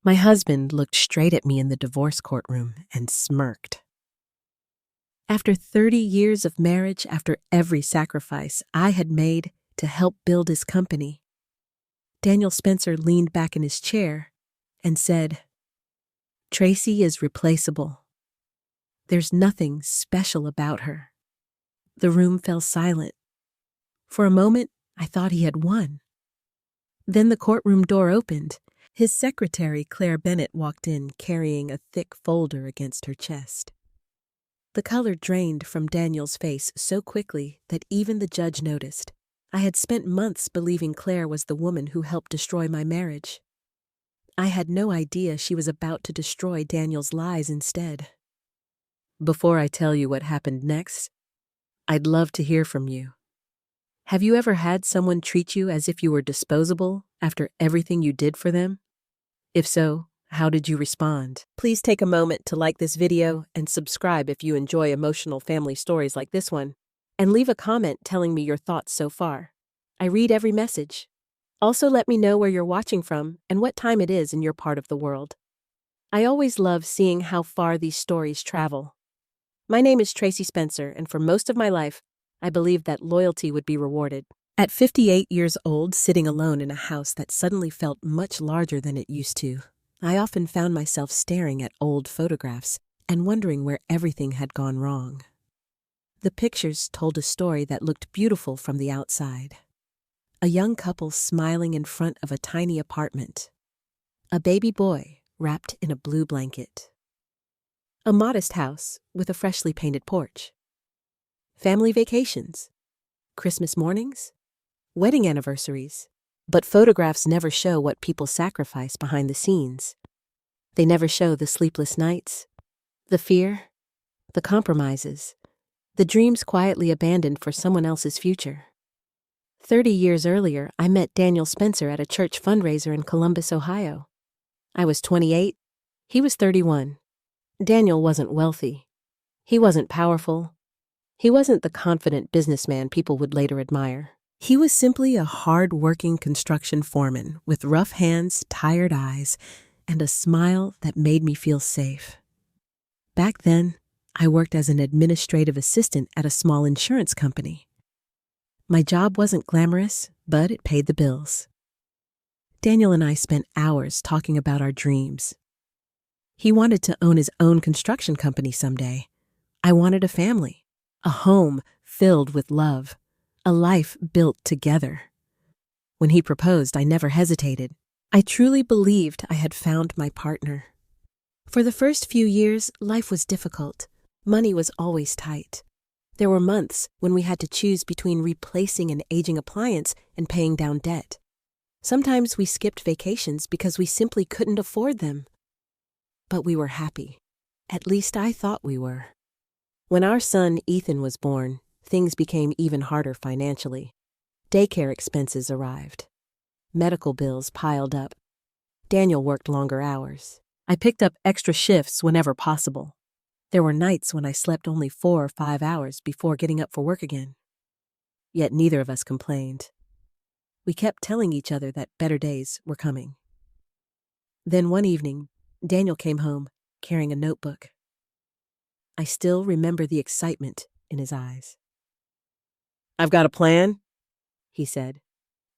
My husband looked straight at me in the divorce courtroom and smirked. After 30 years of marriage, after every sacrifice I had made to help build his company, Daniel Spencer leaned back in his chair and said, "Tracy is replaceable. There's nothing special about her." The room fell silent. For a moment, I thought he had won. Then the courtroom door opened. His secretary, Claire Bennett, walked in carrying a thick folder against her chest. The color drained from Daniel's face so quickly that even the judge noticed. I had spent months believing Claire was the woman who helped destroy my marriage. I had no idea she was about to destroy Daniel's lies instead. Before I tell you what happened next, I'd love to hear from you. Have you ever had someone treat you as if you were disposable after everything you did for them? If so, how did you respond? Please take a moment to like this video and subscribe if you enjoy emotional family stories like this one, and leave a comment telling me your thoughts so far. I read every message. Also, let me know where you're watching from and what time it is in your part of the world. I always love seeing how far these stories travel. My name is Tracy Spencer, and for most of my life, I believed that loyalty would be rewarded. At 58 years old, sitting alone in a house that suddenly felt much larger than it used to, I often found myself staring at old photographs and wondering where everything had gone wrong. The pictures told a story that looked beautiful from the outside. A young couple smiling in front of a tiny apartment. A baby boy wrapped in a blue blanket. A modest house with a freshly painted porch. Family vacations. Christmas mornings. Wedding anniversaries. But photographs never show what people sacrifice behind the scenes. They never show the sleepless nights, the fear, the compromises, the dreams quietly abandoned for someone else's future. 30 years earlier, I met Daniel Spencer at a church fundraiser in Columbus, Ohio. I was 28. He was 31. Daniel wasn't wealthy. He wasn't powerful. He wasn't the confident businessman people would later admire. He was simply a hard-working construction foreman with rough hands, tired eyes, and a smile that made me feel safe. Back then, I worked as an administrative assistant at a small insurance company. My job wasn't glamorous, but it paid the bills. Daniel and I spent hours talking about our dreams. He wanted to own his own construction company someday. I wanted a family, a home filled with love, a life built together. When he proposed, I never hesitated. I truly believed I had found my partner. For the first few years, life was difficult. Money was always tight. There were months when we had to choose between replacing an aging appliance and paying down debt. Sometimes we skipped vacations because we simply couldn't afford them. But we were happy. At least I thought we were. When our son Ethan was born, things became even harder financially. Daycare expenses arrived. Medical bills piled up. Daniel worked longer hours. I picked up extra shifts whenever possible. There were nights when I slept only 4 or 5 hours before getting up for work again. Yet neither of us complained. We kept telling each other that better days were coming. Then one evening, Daniel came home carrying a notebook. I still remember the excitement in his eyes. "I've got a plan," he said.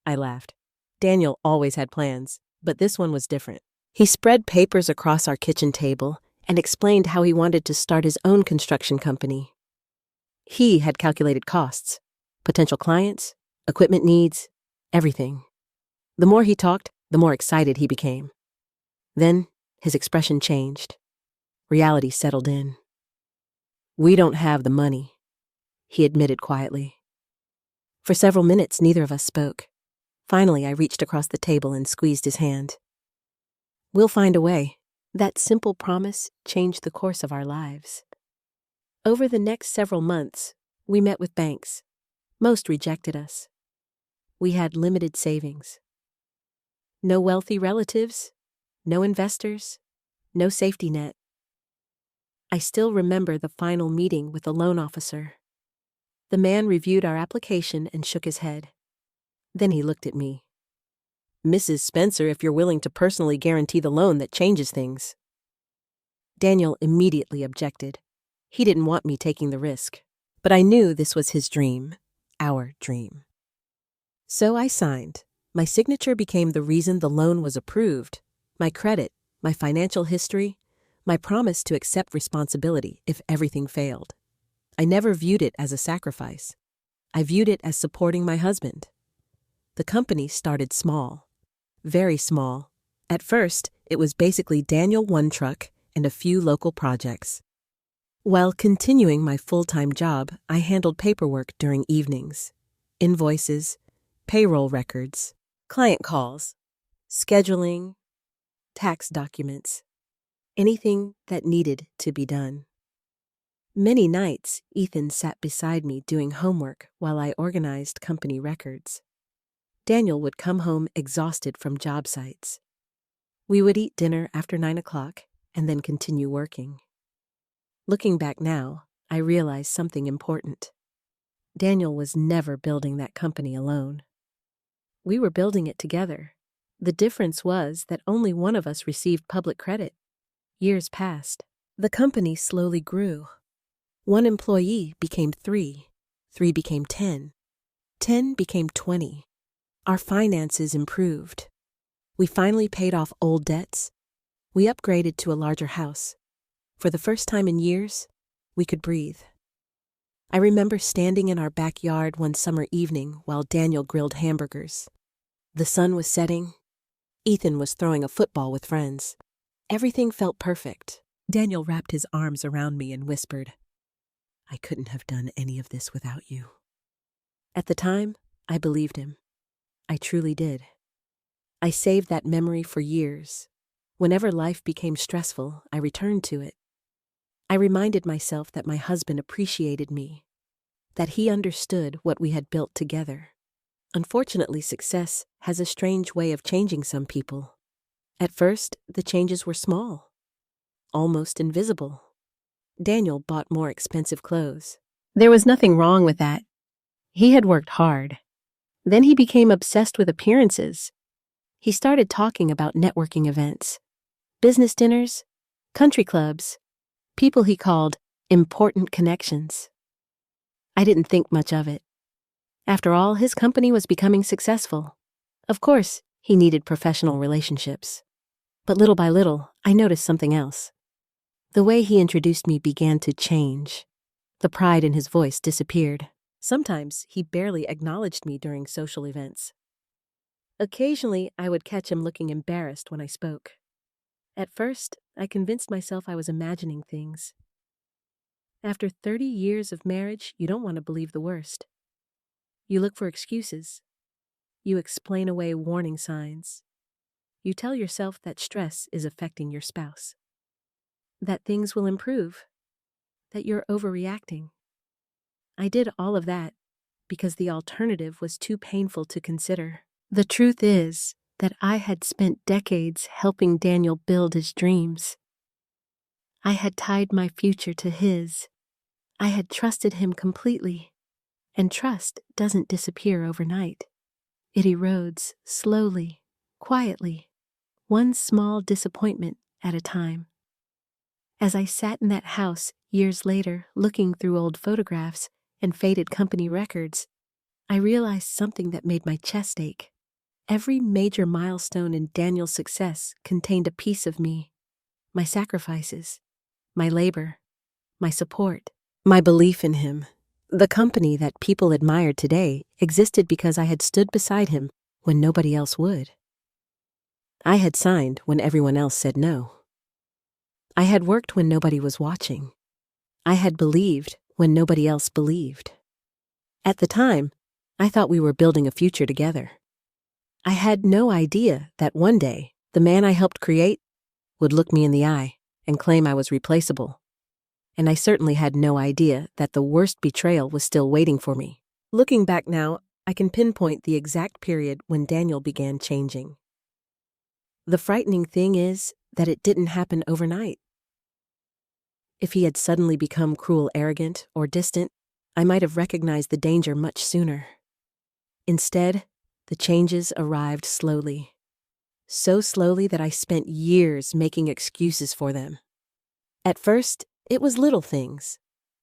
I laughed. Daniel always had plans, but this one was different. He spread papers across our kitchen table and explained how he wanted to start his own construction company. He had calculated costs, potential clients, equipment needs, everything. The more he talked, the more excited he became. Then his expression changed. Reality settled in. "We don't have the money," he admitted quietly. For several minutes, neither of us spoke. Finally, I reached across the table and squeezed his hand. "We'll find a way." That simple promise changed the course of our lives. Over the next several months, we met with banks. Most rejected us. We had limited savings. No wealthy relatives, no investors, no safety net. I still remember the final meeting with the loan officer. The man reviewed our application and shook his head. Then he looked at me. Mrs. Spencer, if you're willing to personally guarantee the loan that changes things. Daniel immediately objected. He didn't want me taking the risk. But I knew this was his dream, our dream. So I signed. My signature became the reason the loan was approved, my credit, my financial history, my promise to accept responsibility if everything failed. I never viewed it as a sacrifice. I viewed it as supporting my husband. The company started small, very small. At first, it was basically Daniel one truck and a few local projects. While continuing my full-time job, I handled paperwork during evenings, invoices, payroll records, client calls, scheduling, tax documents, anything that needed to be done. Many nights, Ethan sat beside me doing homework while I organized company records. Daniel would come home exhausted from job sites. We would eat dinner after 9 o'clock and then continue working. Looking back now, I realized something important. Daniel was never building that company alone. We were building it together. The difference was that only one of us received public credit. Years passed. The company slowly grew. 1 employee became 3. 3 became 10. 10 became 20. Our finances improved. We finally paid off old debts. We upgraded to a larger house. For the first time in years, we could breathe. I remember standing in our backyard one summer evening while Daniel grilled hamburgers. The sun was setting. Ethan was throwing a football with friends. Everything felt perfect. Daniel wrapped his arms around me and whispered, "I couldn't have done any of this without you." At the time, I believed him. I truly did. I saved that memory for years. Whenever life became stressful, I returned to it. I reminded myself that my husband appreciated me, that he understood what we had built together. Unfortunately, success has a strange way of changing some people. At first, the changes were small, almost invisible. Daniel bought more expensive clothes. There was nothing wrong with that. He had worked hard. Then he became obsessed with appearances. He started talking about networking events, business dinners, country clubs, people he called important connections. I didn't think much of it. After all, his company was becoming successful. Of course, he needed professional relationships. But little by little, I noticed something else. The way he introduced me began to change. The pride in his voice disappeared. Sometimes he barely acknowledged me during social events. Occasionally, I would catch him looking embarrassed when I spoke. At first, I convinced myself I was imagining things. After 30 years of marriage, you don't want to believe the worst. You look for excuses. You explain away warning signs. You tell yourself that stress is affecting your spouse, that things will improve, that you're overreacting. I did all of that because the alternative was too painful to consider. The truth is that I had spent decades helping Daniel build his dreams. I had tied my future to his. I had trusted him completely, and trust doesn't disappear overnight. It erodes slowly, quietly, one small disappointment at a time. As I sat in that house years later, looking through old photographs and faded company records, I realized something that made my chest ache. Every major milestone in Daniel's success contained a piece of me, my sacrifices, my labor, my support, my belief in him. The company that people admired today existed because I had stood beside him when nobody else would. I had signed when everyone else said no. I had worked when nobody was watching. I had believed when nobody else believed. At the time, I thought we were building a future together. I had no idea that one day, the man I helped create would look me in the eye and claim I was replaceable. And I certainly had no idea that the worst betrayal was still waiting for me. Looking back now, I can pinpoint the exact period when Daniel began changing. The frightening thing is that it didn't happen overnight. If he had suddenly become cruel, arrogant, or distant, I might have recognized the danger much sooner. Instead, The changes arrived slowly. So slowly that I spent years making excuses for them. At first, it was little things.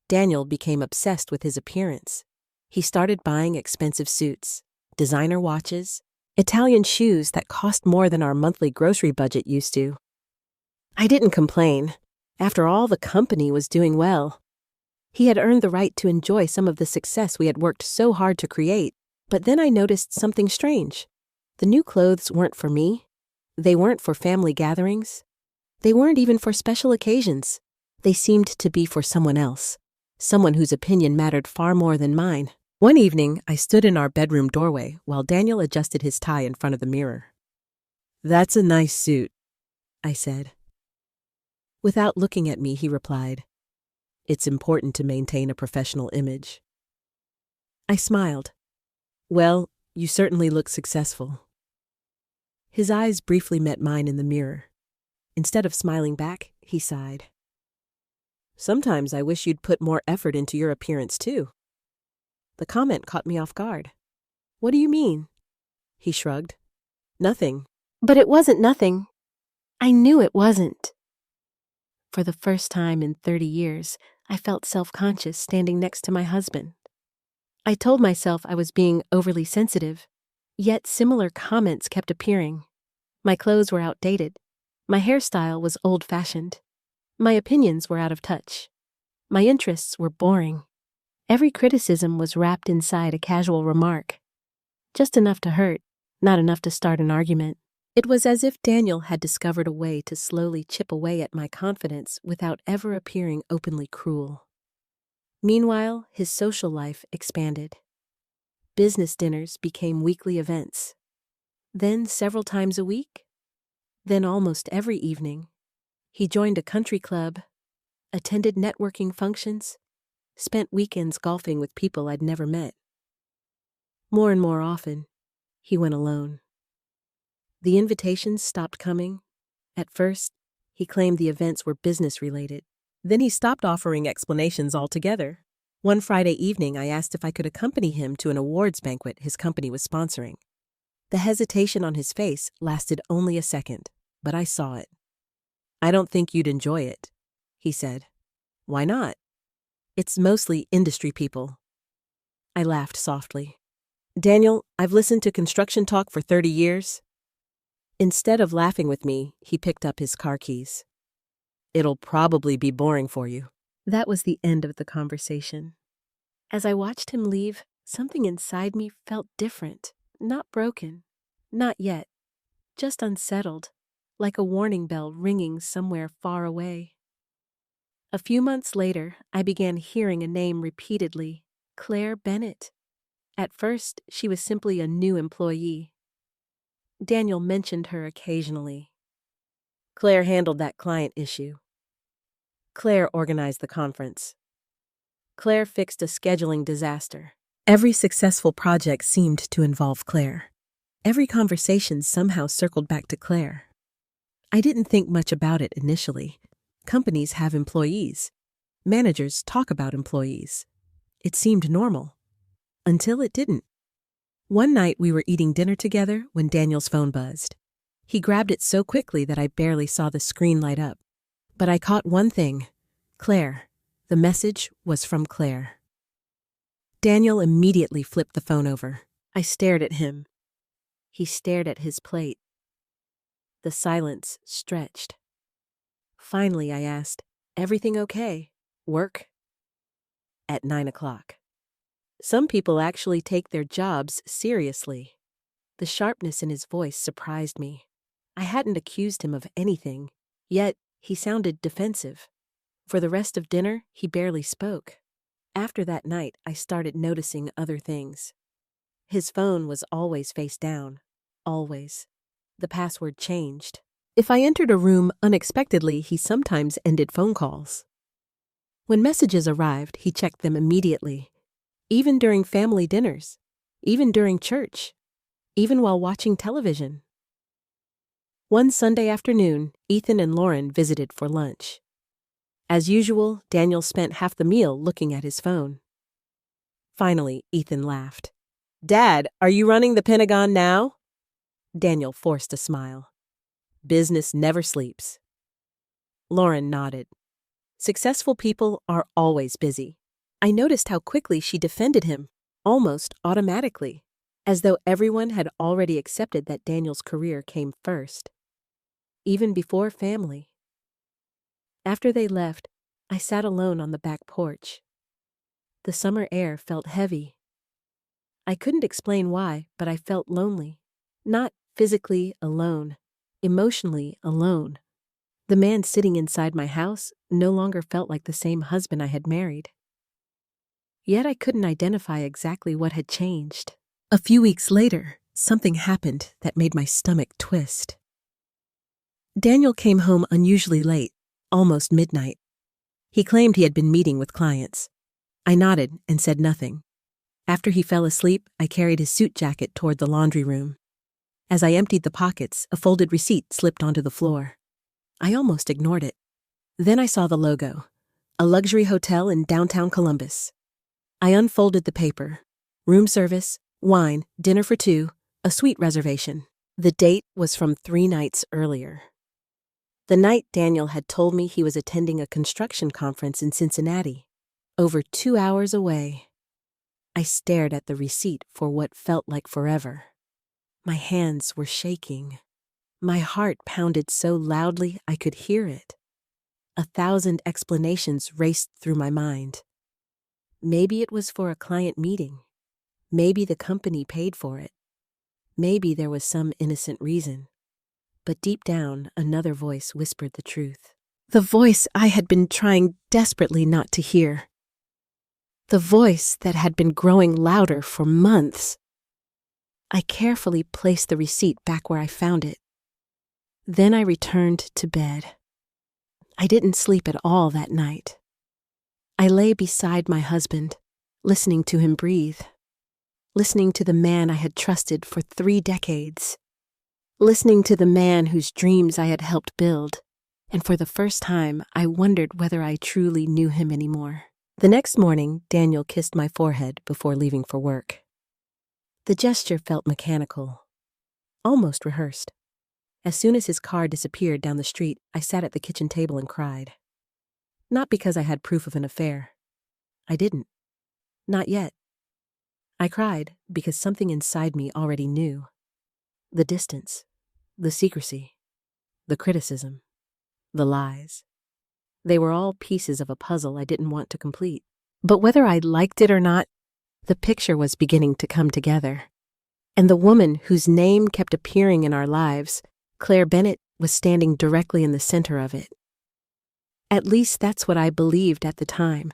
Daniel became obsessed with his appearance. He started buying expensive suits, designer watches, Italian shoes that cost more than our monthly grocery budget used to. I didn't complain. After all, the company was doing well. He had earned the right to enjoy some of the success we had worked so hard to create. But then I noticed something strange. The new clothes weren't for me. They weren't for family gatherings. They weren't even for special occasions. They seemed to be for someone else, someone whose opinion mattered far more than mine. One evening, I stood in our bedroom doorway while Daniel adjusted his tie in front of the mirror. "That's a nice suit," I said. Without looking at me, he replied, "It's important to maintain a professional image." I smiled. "Well, you certainly look successful." His eyes briefly met mine in the mirror. Instead of smiling back, he sighed. "Sometimes I wish you'd put more effort into your appearance too." The comment caught me off guard. "What do you mean?" He shrugged. "Nothing." But it wasn't nothing. I knew it wasn't. For the first time in 30 years, I felt self-conscious standing next to my husband. I told myself I was being overly sensitive, yet similar comments kept appearing. My clothes were outdated. My hairstyle was old-fashioned. My opinions were out of touch. My interests were boring. Every criticism was wrapped inside a casual remark. Just enough to hurt, not enough to start an argument. It was as if Daniel had discovered a way to slowly chip away at my confidence without ever appearing openly cruel. Meanwhile, his social life expanded. Business dinners became weekly events. Then several times a week. Then almost every evening. He joined a country club, attended networking functions, spent weekends golfing with people I'd never met. More and more often, he went alone. The invitations stopped coming. At first, he claimed the events were business-related. Then he stopped offering explanations altogether. One Friday evening, I asked if I could accompany him to an awards banquet his company was sponsoring. The hesitation on his face lasted only a second, but I saw it. "I don't think you'd enjoy it," he said. "Why not?" "It's mostly industry people." I laughed softly. "Daniel, I've listened to construction talk for 30 years. Instead of laughing with me, he picked up his car keys. "It'll probably be boring for you." That was the end of the conversation. As I watched him leave, something inside me felt different, not broken, not yet, just unsettled, like a warning bell ringing somewhere far away. A few months later, I began hearing a name repeatedly, Claire Bennett. At first, she was simply a new employee. Daniel mentioned her occasionally. Claire handled that client issue. Claire organized the conference. Claire fixed a scheduling disaster. Every successful project seemed to involve Claire. Every conversation somehow circled back to Claire. I didn't think much about it initially. Companies have employees. Managers talk about employees. It seemed normal. Until it didn't. One night we were eating dinner together when Daniel's phone buzzed. He grabbed it so quickly that I barely saw the screen light up. But I caught one thing. Claire. The message was from Claire. Daniel immediately flipped the phone over. I stared at him. He stared at his plate. The silence stretched. Finally, I asked, "Everything okay? Work?" At 9 o'clock. Some people actually take their jobs seriously. The sharpness in his voice surprised me. I hadn't accused him of anything, yet he sounded defensive. For the rest of dinner, he barely spoke. After that night, I started noticing other things. His phone was always face down. Always. The password changed. If I entered a room unexpectedly, he sometimes ended phone calls. When messages arrived, he checked them immediately. Even during family dinners. Even during church. Even while watching television. One Sunday afternoon, Ethan and Lauren visited for lunch. As usual, Daniel spent half the meal looking at his phone. Finally, Ethan laughed. Dad, are you running the Pentagon now? Daniel forced a smile. Business never sleeps. Lauren nodded. Successful people are always busy. I noticed how quickly she defended him, almost automatically, as though everyone had already accepted that Daniel's career came first, even before family. After they left, I sat alone on the back porch. The summer air felt heavy. I couldn't explain why, but I felt lonely. Not physically alone, emotionally alone. The man sitting inside my house no longer felt like the same husband I had married. Yet I couldn't identify exactly what had changed. A few weeks later, something happened that made my stomach twist. Daniel came home unusually late, almost midnight. He claimed he had been meeting with clients. I nodded and said nothing. After he fell asleep, I carried his suit jacket toward the laundry room. As I emptied the pockets, a folded receipt slipped onto the floor. I almost ignored it. Then I saw the logo, a luxury hotel in downtown Columbus. I unfolded the paper. Room service, wine, dinner for two, a suite reservation. The date was from 3 nights earlier. The night Daniel had told me he was attending a construction conference in Cincinnati, over 2 hours away. I stared at the receipt for what felt like forever. My hands were shaking. My heart pounded so loudly I could hear it. 1,000 explanations raced through my mind. Maybe it was for a client meeting. Maybe the company paid for it. Maybe there was some innocent reason. But deep down, another voice whispered the truth. The voice I had been trying desperately not to hear. The voice that had been growing louder for months. I carefully placed the receipt back where I found it. Then I returned to bed. I didn't sleep at all that night. I lay beside my husband, listening to him breathe, listening to the man I had trusted for 3 decades, listening to the man whose dreams I had helped build, and for the first time I wondered whether I truly knew him anymore. The next morning, Daniel kissed my forehead before leaving for work. The gesture felt mechanical, almost rehearsed. As soon as his car disappeared down the street, I sat at the kitchen table and cried. Not because I had proof of an affair. I didn't. Not yet. I cried because something inside me already knew. The distance, the secrecy, the criticism, the lies. They were all pieces of a puzzle I didn't want to complete. But whether I liked it or not, the picture was beginning to come together. And the woman whose name kept appearing in our lives, Claire Bennett, was standing directly in the center of it. At least that's what I believed at the time.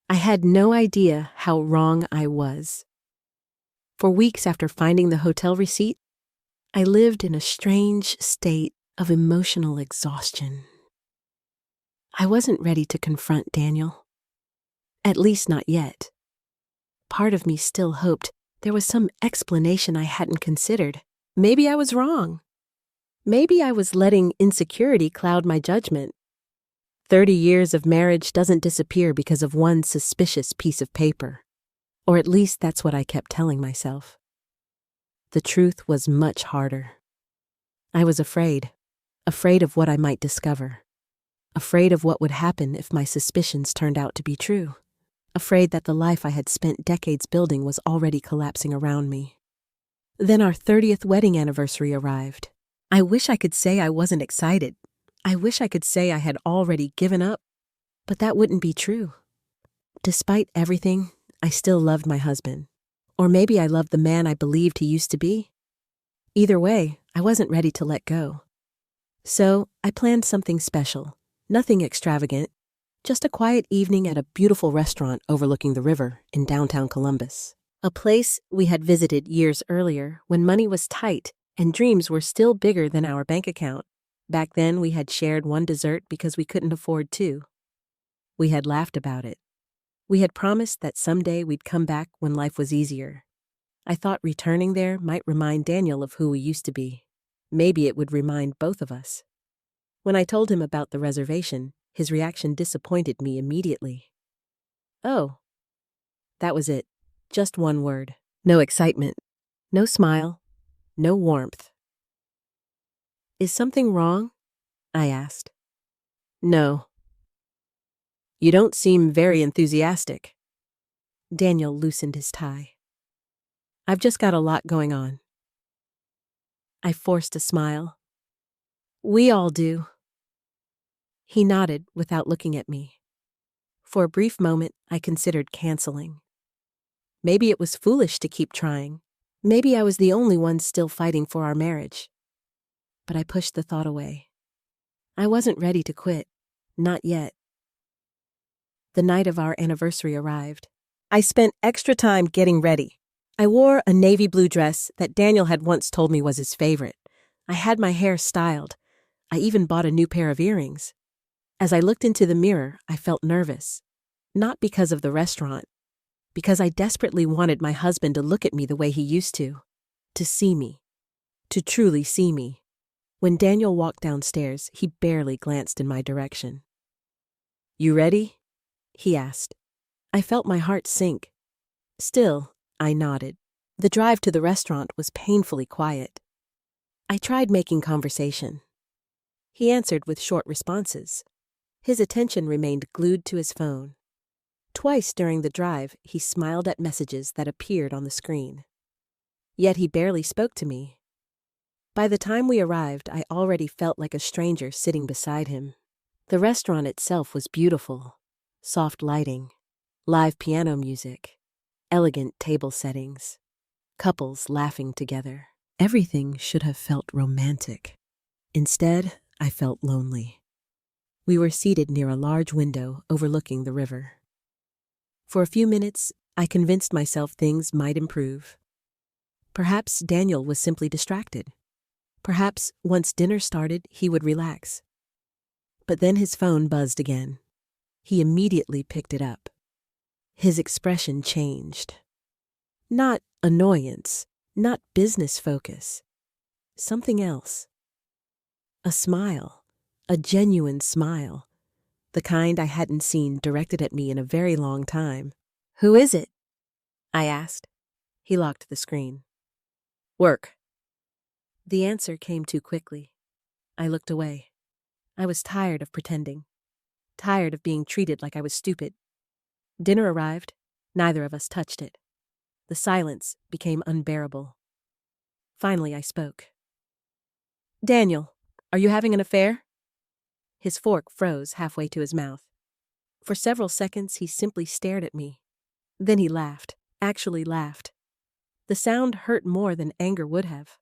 I had no idea how wrong I was. For weeks after finding the hotel receipt, I lived in a strange state of emotional exhaustion. I wasn't ready to confront Daniel. At least not yet. Part of me still hoped there was some explanation I hadn't considered. Maybe I was wrong. Maybe I was letting insecurity cloud my judgment. 30 years of marriage doesn't disappear because of one suspicious piece of paper. Or at least that's what I kept telling myself. The truth was much harder. I was afraid of what I might discover. Afraid of what would happen if my suspicions turned out to be true. Afraid that the life I had spent decades building was already collapsing around me. Then our 30th wedding anniversary arrived. I wish I could say I wasn't excited. I wish I could say I had already given up, but that wouldn't be true. Despite everything, I still loved my husband. Or maybe I loved the man I believed he used to be. Either way, I wasn't ready to let go. So I planned something special, nothing extravagant, just a quiet evening at a beautiful restaurant overlooking the river in downtown Columbus. A place we had visited years earlier when money was tight and dreams were still bigger than our bank account. Back then, we had shared one dessert because we couldn't afford 2. We had laughed about it. We had promised that someday we'd come back when life was easier. I thought returning there might remind Daniel of who we used to be. Maybe it would remind both of us. When I told him about the reservation, his reaction disappointed me immediately. Oh. That was it. Just one word. No excitement, no smile, no warmth. Is something wrong? I asked. No. You don't seem very enthusiastic. Daniel loosened his tie. I've just got a lot going on. I forced a smile. We all do. He nodded without looking at me. For a brief moment, I considered canceling. Maybe it was foolish to keep trying. Maybe I was the only one still fighting for our marriage. But I pushed the thought away. I wasn't ready to quit. Not yet. The night of our anniversary arrived. I spent extra time getting ready. I wore a navy blue dress that Daniel had once told me was his favorite. I had my hair styled. I even bought a new pair of earrings. As I looked into the mirror, I felt nervous. Not because of the restaurant, because I desperately wanted my husband to look at me the way he used to see me, to truly see me. When Daniel walked downstairs, he barely glanced in my direction. You ready? He asked. I felt my heart sink. Still, I nodded. The drive to the restaurant was painfully quiet. I tried making conversation. He answered with short responses. His attention remained glued to his phone. Twice during the drive, he smiled at messages that appeared on the screen. Yet he barely spoke to me. By the time we arrived, I already felt like a stranger sitting beside him. The restaurant itself was beautiful. Soft lighting, live piano music, elegant table settings, couples laughing together. Everything should have felt romantic. Instead, I felt lonely. We were seated near a large window overlooking the river. For a few minutes, I convinced myself things might improve. Perhaps Daniel was simply distracted. Perhaps once dinner started, he would relax. But then his phone buzzed again. He immediately picked it up. His expression changed. Not annoyance, not business focus. Something else. A smile, a genuine smile. The kind I hadn't seen directed at me in a very long time. Who is it? I asked. He locked the screen. Work. The answer came too quickly. I looked away. I was tired of pretending. Tired of being treated like I was stupid. Dinner arrived. Neither of us touched it. The silence became unbearable. Finally, I spoke. Daniel, are you having an affair? His fork froze halfway to his mouth. For several seconds, he simply stared at me. Then he laughed, actually laughed. The sound hurt more than anger would have.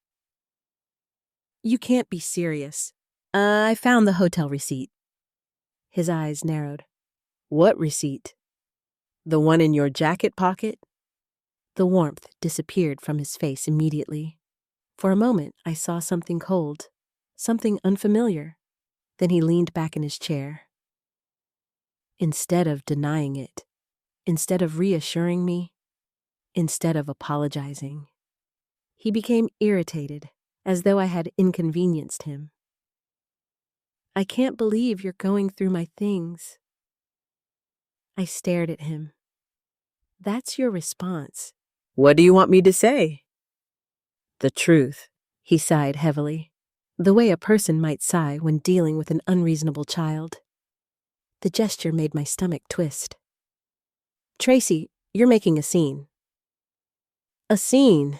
You can't be serious. I found the hotel receipt. His eyes narrowed. What receipt? The one in your jacket pocket? The warmth disappeared from his face immediately. For a moment, I saw something cold, something unfamiliar. Then he leaned back in his chair. Instead of denying it, instead of reassuring me, instead of apologizing, he became irritated, as though I had inconvenienced him. I can't believe you're going through my things. I stared at him. That's your response. What do you want me to say? The truth, he sighed heavily, the way a person might sigh when dealing with an unreasonable child. The gesture made my stomach twist. Tracy, you're making a scene. A scene?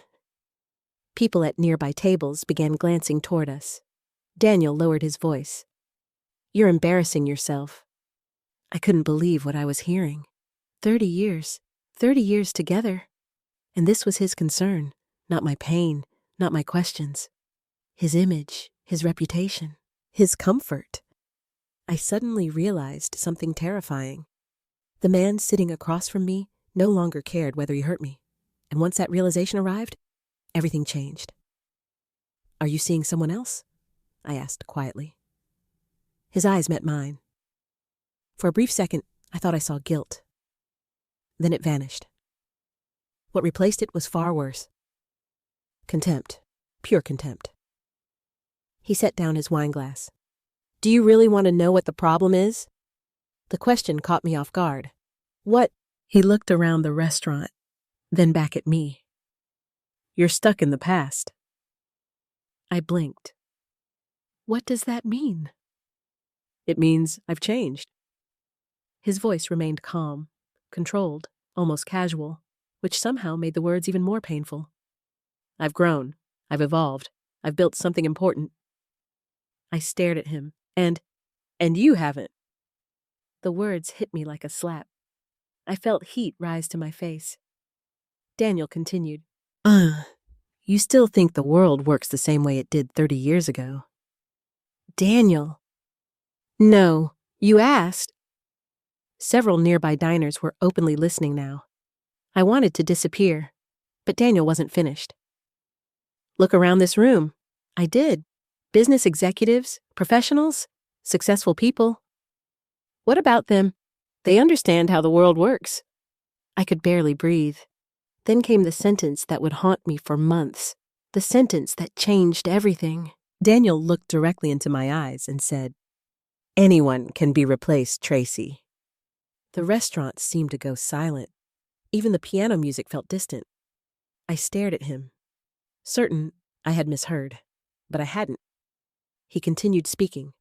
People at nearby tables began glancing toward us. Daniel lowered his voice. You're embarrassing yourself. I couldn't believe what I was hearing. 30 years together. And this was his concern, not my pain, not my questions. His image, his reputation, his comfort. I suddenly realized something terrifying. The man sitting across from me no longer cared whether he hurt me. And once that realization arrived, everything changed. Are you seeing someone else? I asked quietly. His eyes met mine. For a brief second, I thought I saw guilt. Then it vanished. What replaced it was far worse. Contempt. Pure contempt. He set down his wine glass. Do you really want to know what the problem is? The question caught me off guard. What? He looked around the restaurant, then back at me. You're stuck in the past. I blinked. What does that mean? It means I've changed. His voice remained calm, controlled, almost casual, which somehow made the words even more painful. I've grown. I've evolved. I've built something important. I stared at him, and you haven't. The words hit me like a slap. I felt heat rise to my face. Daniel continued. You still think the world works the same way it did 30 years ago. Daniel. No, you asked. Several nearby diners were openly listening now. I wanted to disappear, but Daniel wasn't finished. Look around this room. I did. Business executives, professionals, successful people. What about them? They understand how the world works. I could barely breathe. Then came the sentence that would haunt me for months, the sentence that changed everything. Daniel looked directly into my eyes and said, "Anyone can be replaced, Tracy." The restaurant seemed to go silent. Even the piano music felt distant. I stared at him, certain I had misheard, but I hadn't. He continued speaking,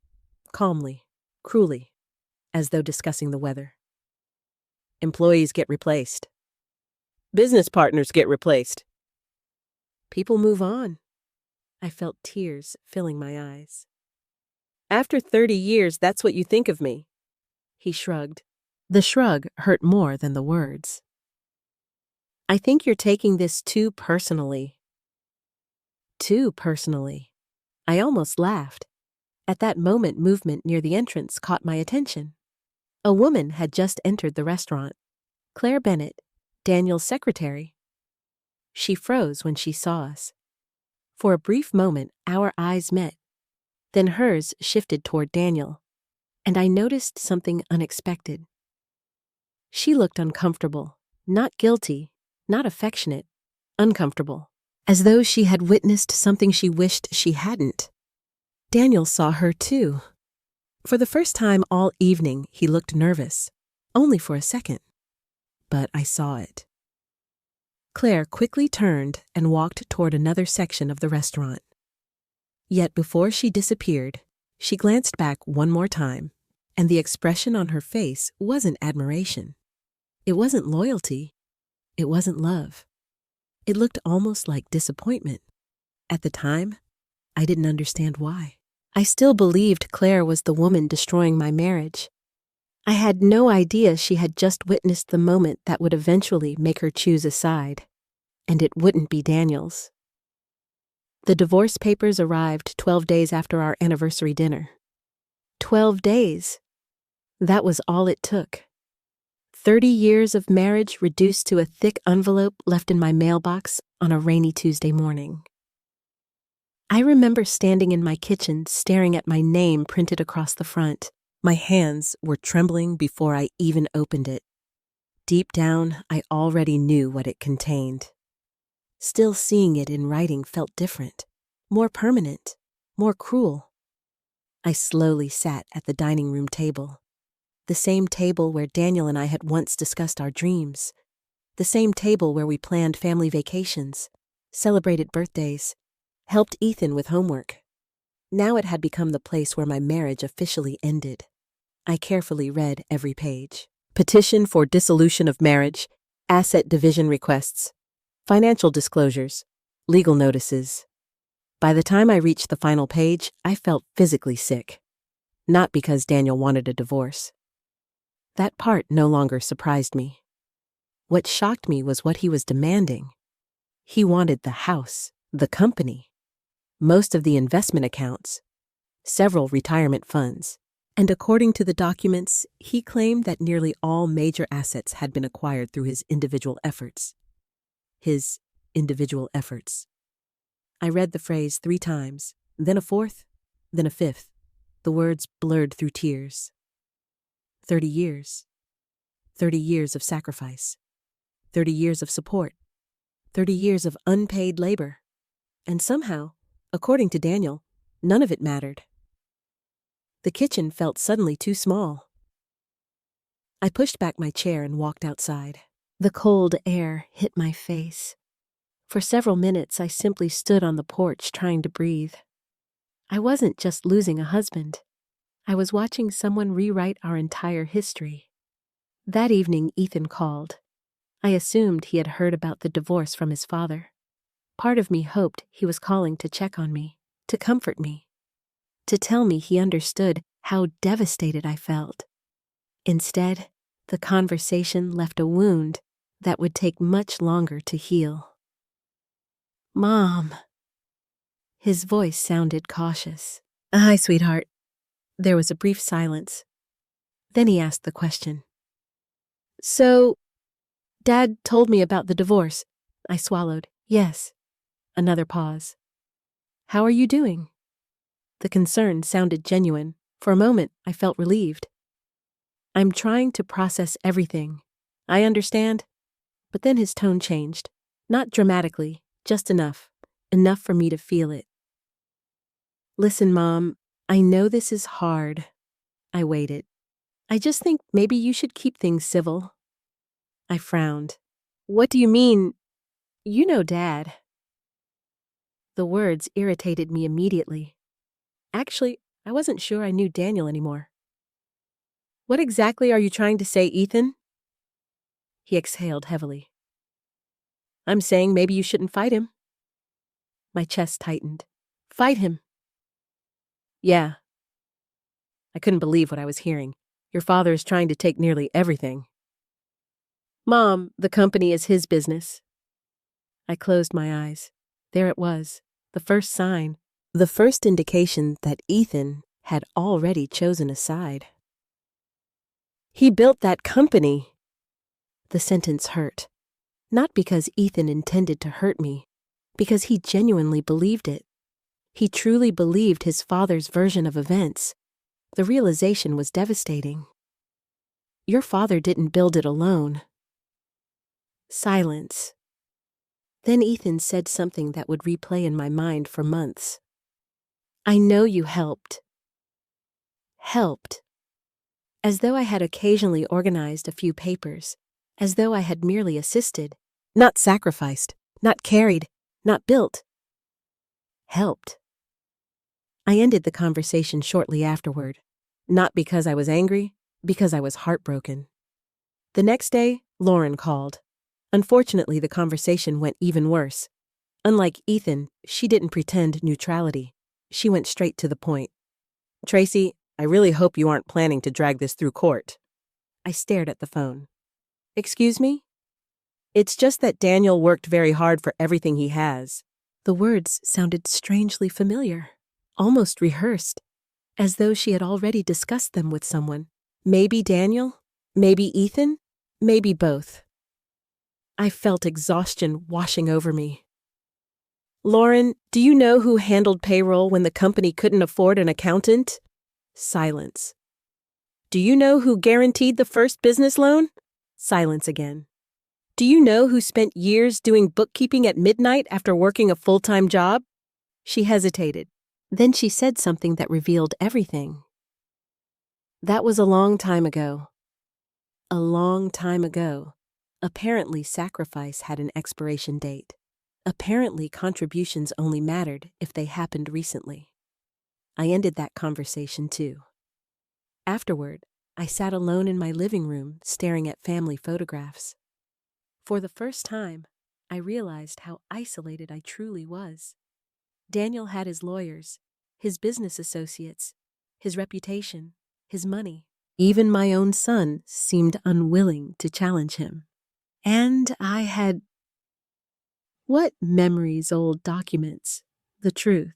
calmly, cruelly, as though discussing the weather. Employees get replaced. Business partners get replaced. People move on. I felt tears filling my eyes. After 30 years, that's what you think of me. He shrugged. The shrug hurt more than the words. I think you're taking this too personally. Too personally. I almost laughed. At that moment, movement near the entrance caught my attention. A woman had just entered the restaurant. Claire Bennett, Daniel's secretary. She froze when she saw us. For a brief moment, our eyes met. Then hers shifted toward Daniel, and I noticed something unexpected. She looked uncomfortable, not guilty, not affectionate, uncomfortable, as though she had witnessed something she wished she hadn't. Daniel saw her too. For the first time all evening, he looked nervous, only for a second. But I saw it. Claire quickly turned and walked toward another section of the restaurant. Yet before she disappeared, she glanced back one more time, and the expression on her face wasn't admiration. It wasn't loyalty. It wasn't love. It looked almost like disappointment. At the time, I didn't understand why. I still believed Claire was the woman destroying my marriage. I had no idea she had just witnessed the moment that would eventually make her choose a side, and it wouldn't be Daniel's. The divorce papers arrived 12 days after our anniversary dinner. 12 days. That was all it took. 30 years of marriage reduced to a thick envelope left in my mailbox on a rainy Tuesday morning. I remember standing in my kitchen staring at my name printed across the front. My hands were trembling before I even opened it. Deep down, I already knew what it contained. Still seeing it in writing felt different, more permanent, more cruel. I slowly sat at the dining room table. The same table where Daniel and I had once discussed our dreams. The same table where we planned family vacations, celebrated birthdays, helped Ethan with homework. Now it had become the place where my marriage officially ended. I carefully read every page. Petition for dissolution of marriage, asset division requests, financial disclosures, legal notices. By the time I reached the final page, I felt physically sick. Not because Daniel wanted a divorce. That part no longer surprised me. What shocked me was what he was demanding. He wanted the house, the company, most of the investment accounts, several retirement funds, and according to the documents, he claimed that nearly all major assets had been acquired through his individual efforts. His individual efforts. I read the phrase 3 times, then a 4th, then a 5th. The words blurred through tears. 30 years. 30 years of sacrifice. 30 years of support. 30 years of unpaid labor. And somehow, according to Daniel, none of it mattered. The kitchen felt suddenly too small. I pushed back my chair and walked outside. The cold air hit my face. For several minutes, I simply stood on the porch trying to breathe. I wasn't just losing a husband. I was watching someone rewrite our entire history. That evening, Ethan called. I assumed he had heard about the divorce from his father. Part of me hoped he was calling to check on me, to comfort me, to tell me he understood how devastated I felt. Instead, the conversation left a wound that would take much longer to heal. "Mom." His voice sounded cautious. "Hi, sweetheart." There was a brief silence. Then he asked the question. "So, Dad told me about the divorce." I swallowed. "Yes." Another pause. "How are you doing?" The concern sounded genuine. For a moment, I felt relieved. "I'm trying to process everything. I understand." But then his tone changed. Not dramatically, just enough. Enough for me to feel it. "Listen, Mom, I know this is hard." I waited. "I just think maybe you should keep things civil." I frowned. "What do you mean? You know Dad." The words irritated me immediately. Actually, I wasn't sure I knew Daniel anymore. "What exactly are you trying to say, Ethan?" He exhaled heavily. "I'm saying maybe you shouldn't fight him." My chest tightened. "Fight him?" "Yeah." I couldn't believe what I was hearing. "Your father is trying to take nearly everything." "Mom, the company is his business." I closed my eyes. There it was, the first sign, the first indication that Ethan had already chosen a side. "He built that company." The sentence hurt. Not because Ethan intended to hurt me, because he genuinely believed it. He truly believed his father's version of events. The realization was devastating. "Your father didn't build it alone." Silence. Then Ethan said something that would replay in my mind for months. "I know you helped." Helped. As though I had occasionally organized a few papers, as though I had merely assisted, not sacrificed, not carried, not built. Helped. I ended the conversation shortly afterward, not because I was angry, because I was heartbroken. The next day, Lauren called. Unfortunately, the conversation went even worse. Unlike Ethan, she didn't pretend neutrality. She went straight to the point. "Tracy, I really hope you aren't planning to drag this through court." I stared at the phone. "Excuse me?" "It's just that Daniel worked very hard for everything he has." The words sounded strangely familiar, almost rehearsed, as though she had already discussed them with someone. Maybe Daniel? Maybe Ethan? Maybe both. I felt exhaustion washing over me. "Lauren, do you know who handled payroll when the company couldn't afford an accountant?" Silence. "Do you know who guaranteed the first business loan?" Silence again. "Do you know who spent years doing bookkeeping at midnight after working a full-time job?" She hesitated. Then she said something that revealed everything. "That was a long time ago." A long time ago. Apparently, sacrifice had an expiration date. Apparently, contributions only mattered if they happened recently. I ended that conversation too. Afterward, I sat alone in my living room staring at family photographs. For the first time, I realized how isolated I truly was. Daniel had his lawyers, his business associates, his reputation, his money. Even my own son seemed unwilling to challenge him. And I had... What memories, old documents? The truth.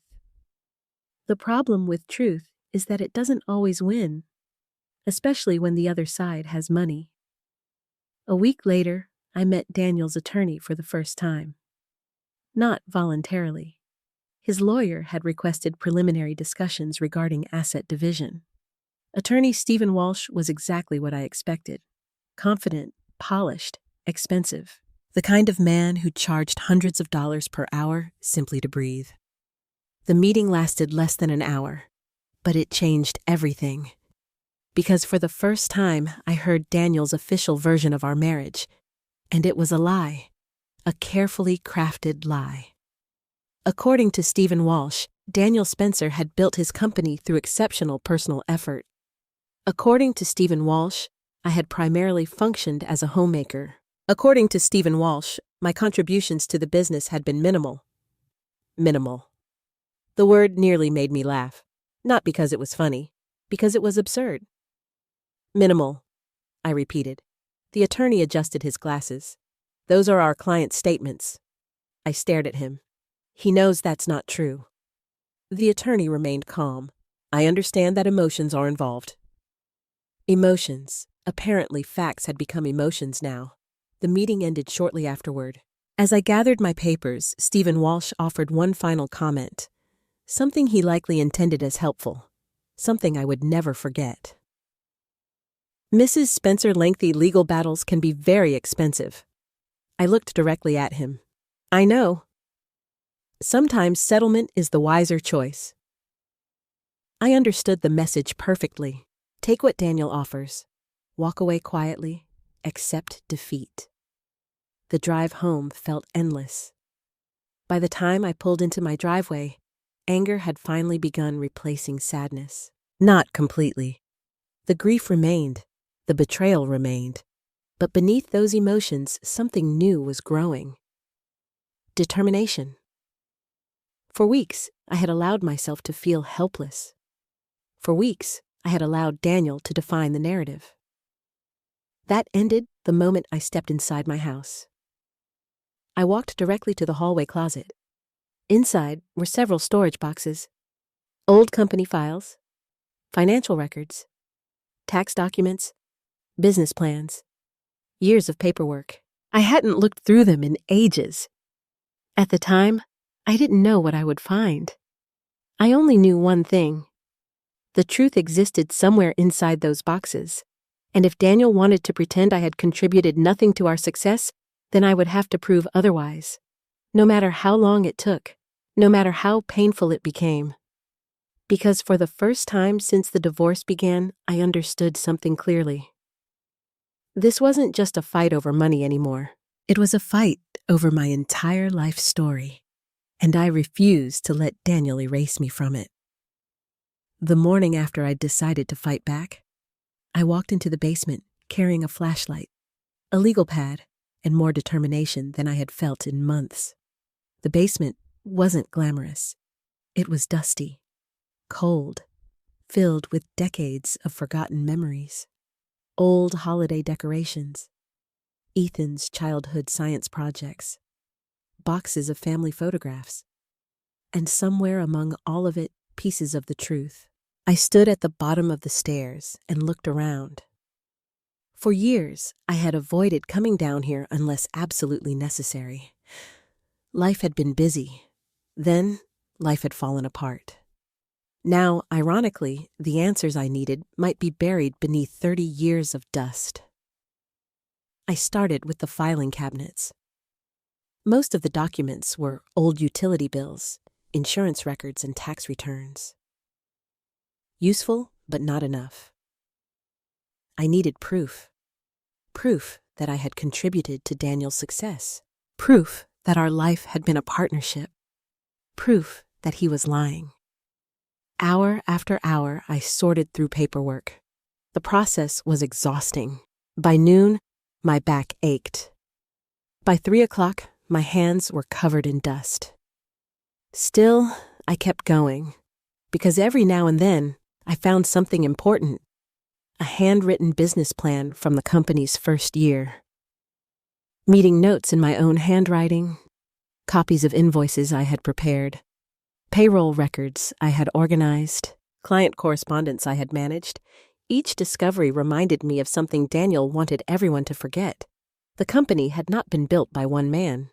The problem with truth is that it doesn't always win, especially when the other side has money. A week later, I met Daniel's attorney for the first time. Not voluntarily. His lawyer had requested preliminary discussions regarding asset division. Attorney Stephen Walsh was exactly what I expected. Confident, polished, expensive. The kind of man who charged hundreds of dollars per hour simply to breathe. The meeting lasted less than an hour, but it changed everything. Because for the first time, I heard Daniel's official version of our marriage, and it was a lie. a carefully crafted lie. According to Stephen Walsh, Daniel Spencer had built his company through exceptional personal effort. According to Stephen Walsh, I had primarily functioned as a homemaker. According to Stephen Walsh, my contributions to the business had been minimal. Minimal. The word nearly made me laugh. Not because it was funny, because it was absurd. Minimal, I repeated. The attorney adjusted his glasses. Those are our client's statements. I stared at him. He knows that's not true. The attorney remained calm. I understand that emotions are involved. Emotions. Apparently, facts had become emotions now. The meeting ended shortly afterward. As I gathered my papers, Stephen Walsh offered one final comment. Something he likely intended as helpful. Something I would never forget. Mrs. Spencer, lengthy legal battles can be very expensive. I looked directly at him. I know. Sometimes settlement is the wiser choice. I understood the message perfectly. Take what Daniel offers. Walk away quietly. Accept defeat. The drive home felt endless. By the time I pulled into my driveway, anger had finally begun replacing sadness. Not completely. The grief remained. The betrayal remained. But beneath those emotions, something new was growing. Determination. For weeks, I had allowed myself to feel helpless. For weeks, I had allowed Daniel to define the narrative. That ended the moment I stepped inside my house. I walked directly to the hallway closet. Inside were several storage boxes, old company files, financial records, tax documents, business plans, years of paperwork. I hadn't looked through them in ages. At the time, I didn't know what I would find. I only knew one thing. The truth existed somewhere inside those boxes, and if Daniel wanted to pretend I had contributed nothing to our success, then I would have to prove otherwise, no matter how long it took, no matter how painful it became. Because for the first time since the divorce began, I understood something clearly. This wasn't just a fight over money anymore. It was a fight over my entire life story, and I refused to let Daniel erase me from it. The morning after I decided to fight back, I walked into the basement carrying a flashlight, a legal pad, and more determination than I had felt in months. The basement wasn't glamorous. It was dusty, cold, filled with decades of forgotten memories. Old holiday decorations, Ethan's childhood science projects, boxes of family photographs, and somewhere among all of it, pieces of the truth. I stood at the bottom of the stairs and looked around. For years, I had avoided coming down here unless absolutely necessary. Life had been busy. Then, life had fallen apart. Now, ironically, the answers I needed might be buried beneath 30 years of dust. I started with the filing cabinets. Most of the documents were old utility bills, insurance records, and tax returns. Useful, but not enough. I needed proof. Proof that I had contributed to Daniel's success. Proof that our life had been a partnership. Proof that he was lying. Hour after hour, I sorted through paperwork. The process was exhausting. By noon, my back ached. By 3 o'clock, my hands were covered in dust. Still, I kept going, because every now and then, I found something important. A handwritten business plan from the company's first year. Meeting notes in my own handwriting, copies of invoices I had prepared, payroll records I had organized, client correspondence I had managed. Each discovery reminded me of something Daniel wanted everyone to forget. The company had not been built by one man.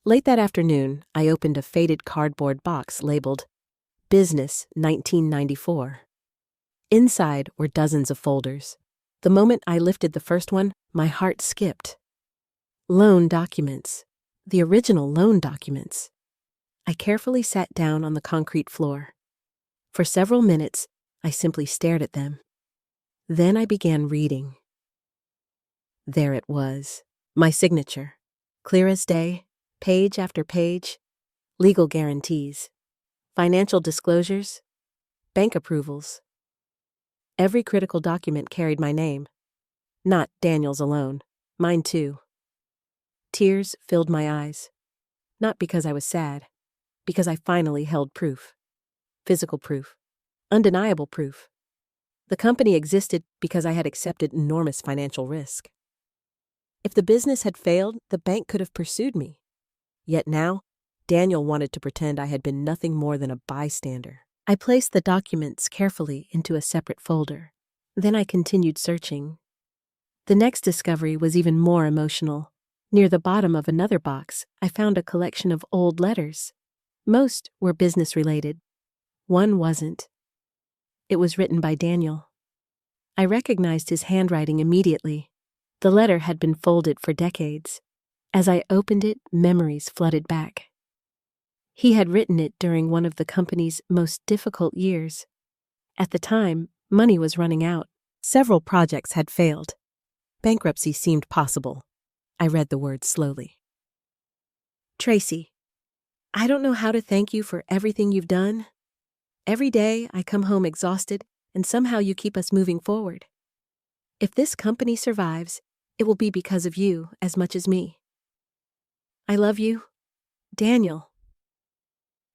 Late that afternoon, I opened a faded cardboard box labeled Business 1994. Inside were dozens of folders. The moment I lifted the first one, my heart skipped. Loan documents. The original loan documents. I carefully sat down on the concrete floor. For several minutes, I simply stared at them. Then I began reading. There it was, my signature. Clear as day, page after page, legal guarantees, financial disclosures, bank approvals. Every critical document carried my name. Not Daniel's alone, mine too. Tears filled my eyes. Not because I was sad, because I finally held proof. Physical proof. Undeniable proof. The company existed because I had accepted enormous financial risk. If the business had failed, the bank could have pursued me. Yet now, Daniel wanted to pretend I had been nothing more than a bystander. I placed the documents carefully into a separate folder. Then I continued searching. The next discovery was even more emotional. Near the bottom of another box, I found a collection of old letters. Most were business-related. One wasn't. It was written by Daniel. I recognized his handwriting immediately. The letter had been folded for decades. As I opened it, memories flooded back. He had written it during one of the company's most difficult years. At the time, money was running out. Several projects had failed. Bankruptcy seemed possible. I read the words slowly. Tracy, I don't know how to thank you for everything you've done. Every day I come home exhausted, and somehow you keep us moving forward. If this company survives, it will be because of you as much as me. I love you, Daniel.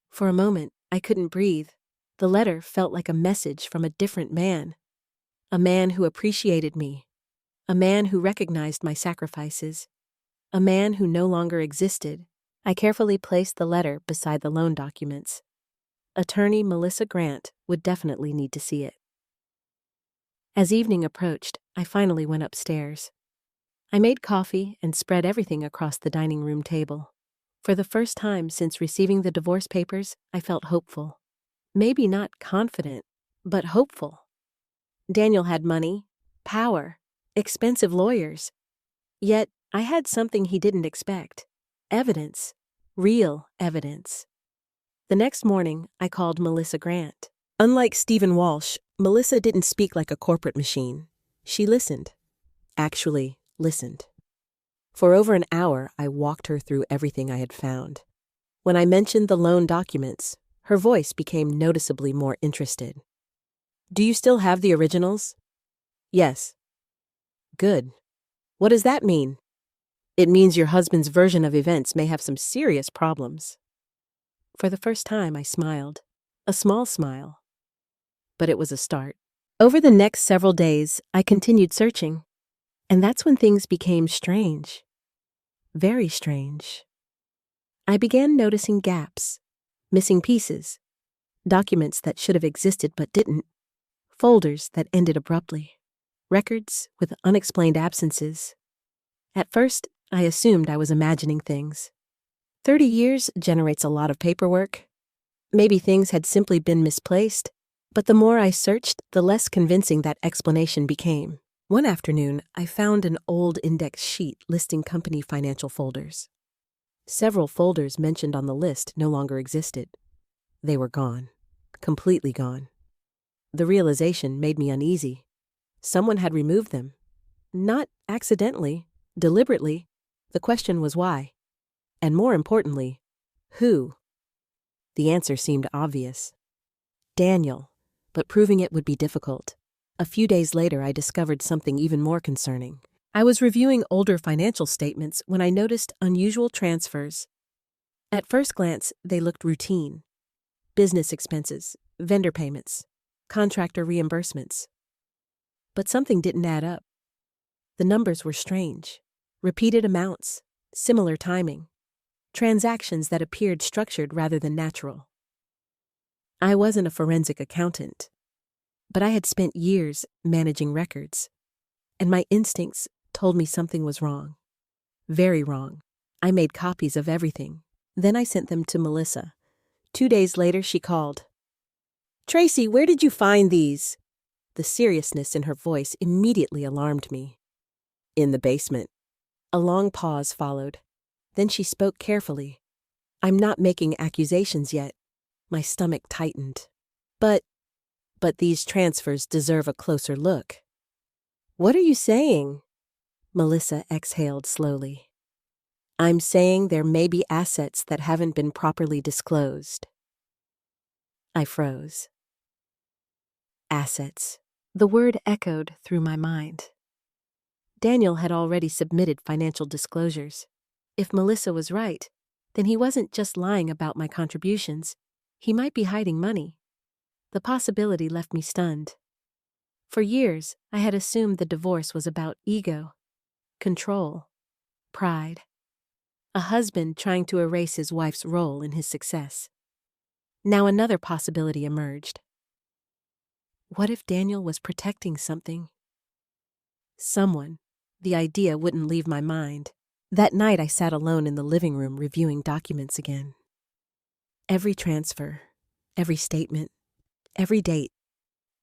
For a moment, I couldn't breathe. The letter felt like a message from a different man. A man who appreciated me. A man who recognized my sacrifices. A man who no longer existed. I carefully placed the letter beside the loan documents. Attorney Melissa Grant would definitely need to see it. As evening approached, I finally went upstairs. I made coffee and spread everything across the dining room table. For the first time since receiving the divorce papers, I felt hopeful. Maybe not confident, but hopeful. Daniel had money, power, expensive lawyers. Yet, I had something he didn't expect. Evidence. Real evidence. The next morning, I called Melissa Grant. Unlike Stephen Walsh, Melissa didn't speak like a corporate machine. She listened. Actually, listened. For over an hour, I walked her through everything I had found. When I mentioned the loan documents, her voice became noticeably more interested. Do you still have the originals? Yes. Good. What does that mean? It means your husband's version of events may have some serious problems. For the first time, I smiled. A small smile. But it was a start. Over the next several days, I continued searching. And that's when things became strange. Very strange. I began noticing gaps, missing pieces, documents that should have existed but didn't, folders that ended abruptly, records with unexplained absences. At first, I assumed I was imagining things. 30 years generates a lot of paperwork. Maybe things had simply been misplaced, but the more I searched, the less convincing that explanation became. One afternoon, I found an old index sheet listing company financial folders. Several folders mentioned on the list no longer existed. They were gone. Completely gone. The realization made me uneasy. Someone had removed them. Not accidentally, deliberately. The question was why. And more importantly, who? The answer seemed obvious. Daniel, but proving it would be difficult. A few days later, I discovered something even more concerning. I was reviewing older financial statements when I noticed unusual transfers. At first glance, they looked routine. Business expenses, vendor payments, contractor reimbursements. But something didn't add up. The numbers were strange. Repeated amounts, similar timing. Transactions that appeared structured rather than natural. I wasn't a forensic accountant, but I had spent years managing records, and my instincts told me something was wrong. Very wrong. I made copies of everything. Then I sent them to Melissa. 2 days later, she called. Tracy, where did you find these? The seriousness in her voice immediately alarmed me. In the basement. A long pause followed. Then she spoke carefully. I'm not making accusations yet. My stomach tightened. But these transfers deserve a closer look. What are you saying? Melissa exhaled slowly. I'm saying there may be assets that haven't been properly disclosed. I froze. Assets. The word echoed through my mind. Daniel had already submitted financial disclosures. If Melissa was right, then he wasn't just lying about my contributions. He might be hiding money. The possibility left me stunned. For years, I had assumed the divorce was about ego, control, pride. A husband trying to erase his wife's role in his success. Now another possibility emerged. What if Daniel was protecting something? Someone. The idea wouldn't leave my mind. That night I sat alone in the living room reviewing documents again. Every transfer, every statement, every date.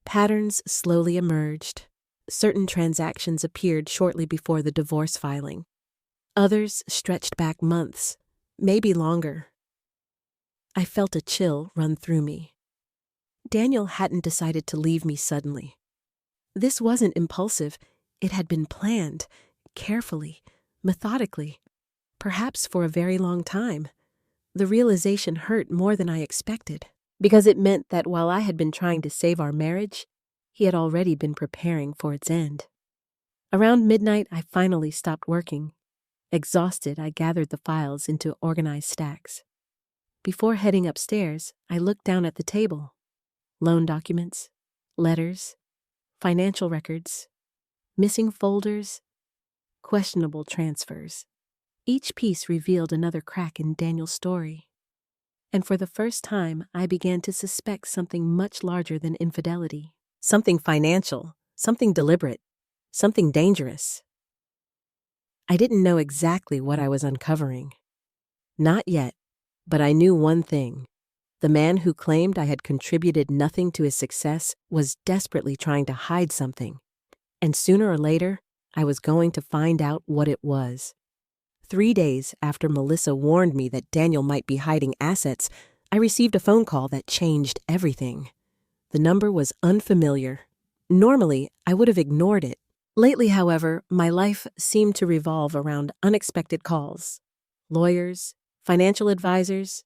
Patterns slowly emerged. Certain transactions appeared shortly before the divorce filing. Others stretched back months, maybe longer. I felt a chill run through me. Daniel hadn't decided to leave me suddenly. This wasn't impulsive. It had been planned, carefully, methodically, perhaps for a very long time. The realization hurt more than I expected, because it meant that while I had been trying to save our marriage, he had already been preparing for its end. Around midnight, I finally stopped working. Exhausted, I gathered the files into organized stacks. Before heading upstairs, I looked down at the table. Loan documents, letters, financial records, missing folders, questionable transfers. Each piece revealed another crack in Daniel's story. And for the first time, I began to suspect something much larger than infidelity. Something financial, something deliberate, something dangerous. I didn't know exactly what I was uncovering. Not yet, but I knew one thing. The man who claimed I had contributed nothing to his success was desperately trying to hide something. And sooner or later, I was going to find out what it was. 3 days after Melissa warned me that Daniel might be hiding assets, I received a phone call that changed everything. The number was unfamiliar. Normally, I would have ignored it. Lately, however, my life seemed to revolve around unexpected calls. Lawyers, financial advisors,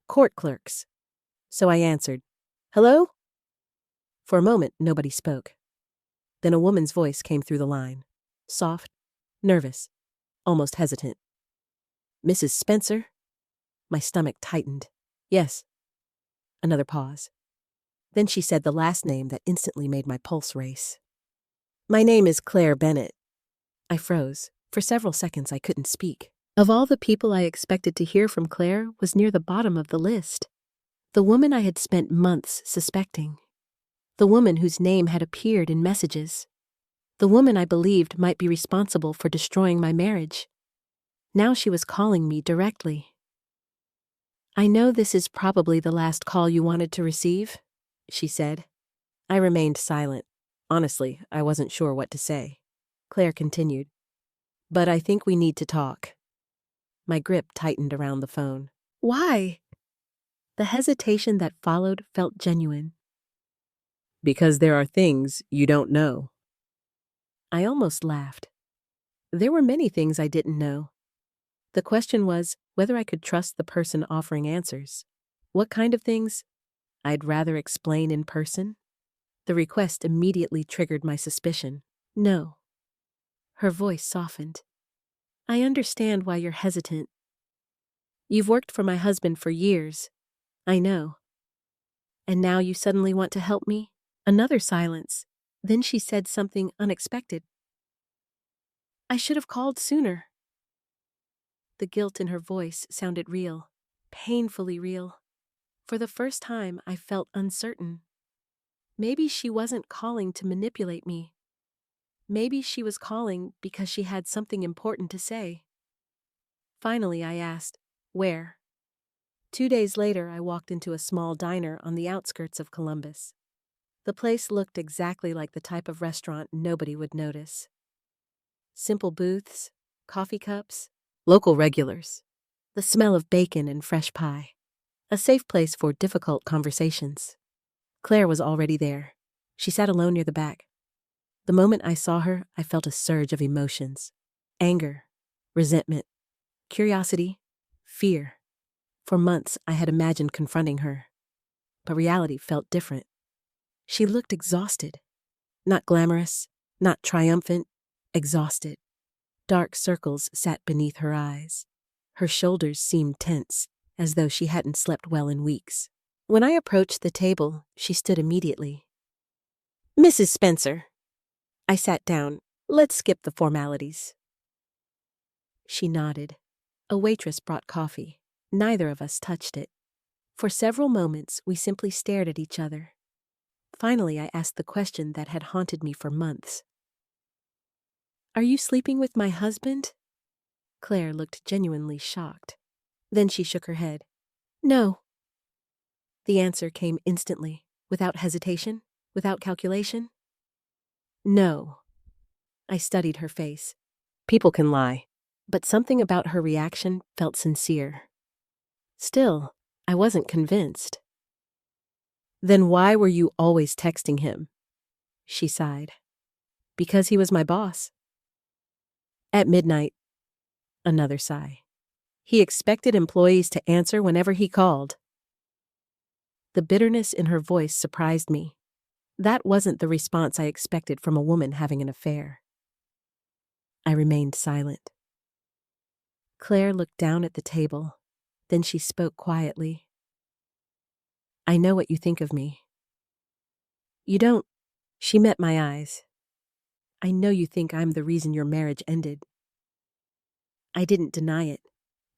court clerks. So I answered, "Hello?" For a moment, nobody spoke. Then a woman's voice came through the line. Soft, nervous, almost hesitant. "Mrs. Spencer?" My stomach tightened. "Yes." Another pause. Then she said the last name that instantly made my pulse race. "My name is Claire Bennett." I froze. For several seconds I couldn't speak. Of all the people I expected to hear from, Claire was near the bottom of the list. The woman I had spent months suspecting. The woman whose name had appeared in messages. The woman I believed might be responsible for destroying my marriage. Now she was calling me directly. "I know this is probably the last call you wanted to receive," she said. I remained silent. Honestly, I wasn't sure what to say. Claire continued, "But I think we need to talk." My grip tightened around the phone. "Why?" The hesitation that followed felt genuine. "Because there are things you don't know." I almost laughed. There were many things I didn't know. The question was whether I could trust the person offering answers. What kind of things? I'd rather explain in person. The request immediately triggered my suspicion. "No." Her voice softened. "I understand why you're hesitant. You've worked for my husband for years. I know. And now you suddenly want to help me?" Another silence. Then she said something unexpected. "I should have called sooner." The guilt in her voice sounded real, painfully real. For the first time, I felt uncertain. Maybe she wasn't calling to manipulate me. Maybe she was calling because she had something important to say. Finally, I asked, "Where?" 2 days later, I walked into a small diner on the outskirts of Columbus. The place looked exactly like the type of restaurant nobody would notice. Simple booths, coffee cups, local regulars, the smell of bacon and fresh pie. A safe place for difficult conversations. Claire was already there. She sat alone near the back. The moment I saw her, I felt a surge of emotions. Anger, resentment, Curiosity, fear. For months, I had imagined confronting her, but reality felt different. She looked exhausted. Not glamorous, not triumphant, exhausted. Dark circles sat beneath her eyes. Her shoulders seemed tense, as though she hadn't slept well in weeks. When I approached the table, she stood immediately. "Mrs. Spencer." I sat down. "Let's skip the formalities." She nodded. A waitress brought coffee. Neither of us touched it. For several moments, we simply stared at each other. Finally, I asked the question that had haunted me for months. "Are you sleeping with my husband?" Claire looked genuinely shocked. Then she shook her head. "No." The answer came instantly, without hesitation, without calculation. "No." I studied her face. People can lie, but something about her reaction felt sincere. Still, I wasn't convinced. "Then why were you always texting him?" She sighed. "Because he was my boss." At midnight, another sigh. "He expected employees to answer whenever he called." The bitterness in her voice surprised me. That wasn't the response I expected from a woman having an affair. I remained silent. Claire looked down at the table. Then she spoke quietly. "I know what you think of me." "You don't." She met my eyes. "I know you think I'm the reason your marriage ended." I didn't deny it,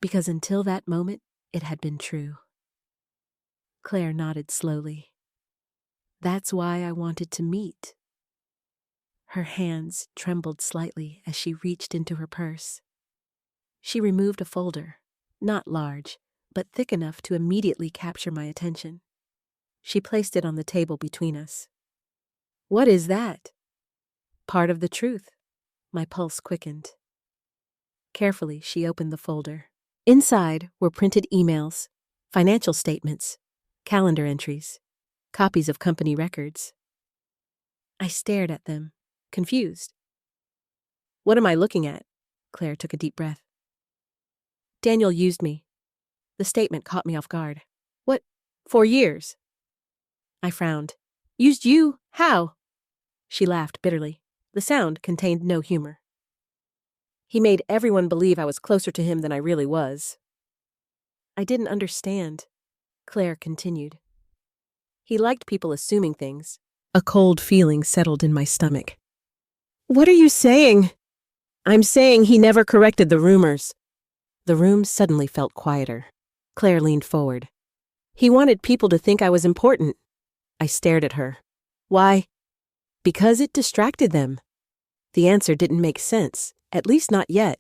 because until that moment, it had been true. Claire nodded slowly. "That's why I wanted to meet." Her hands trembled slightly as she reached into her purse. She removed a folder, not large, but thick enough to immediately capture my attention. She placed it on the table between us. "What is that?" "Part of the truth." My pulse quickened. Carefully, she opened the folder. Inside were printed emails, financial statements, calendar entries, copies of company records. I stared at them, confused. "What am I looking at?" Claire took a deep breath. "Daniel used me." The statement caught me off guard. "What? 4 years?" I frowned. "Used you? How?" She laughed bitterly. The sound contained no humor. "He made everyone believe I was closer to him than I really was." I didn't understand. Claire continued. "He liked people assuming things." A cold feeling settled in my stomach. "What are you saying?" "I'm saying he never corrected the rumors." The room suddenly felt quieter. Claire leaned forward. "He wanted people to think I was important." I stared at her. "Why?" "Because it distracted them." The answer didn't make sense, at least not yet.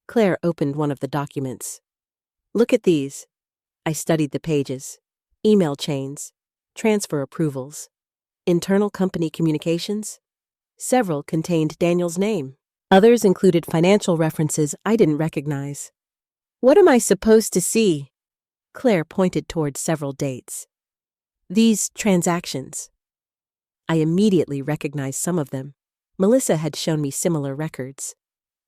Claire opened one of the documents. "Look at these." I studied the pages. Email chains, transfer approvals, internal company communications. Several contained Daniel's name. Others included financial references I didn't recognize. "What am I supposed to see?" Claire pointed toward several dates. "These transactions." I immediately recognized some of them. Melissa had shown me similar records.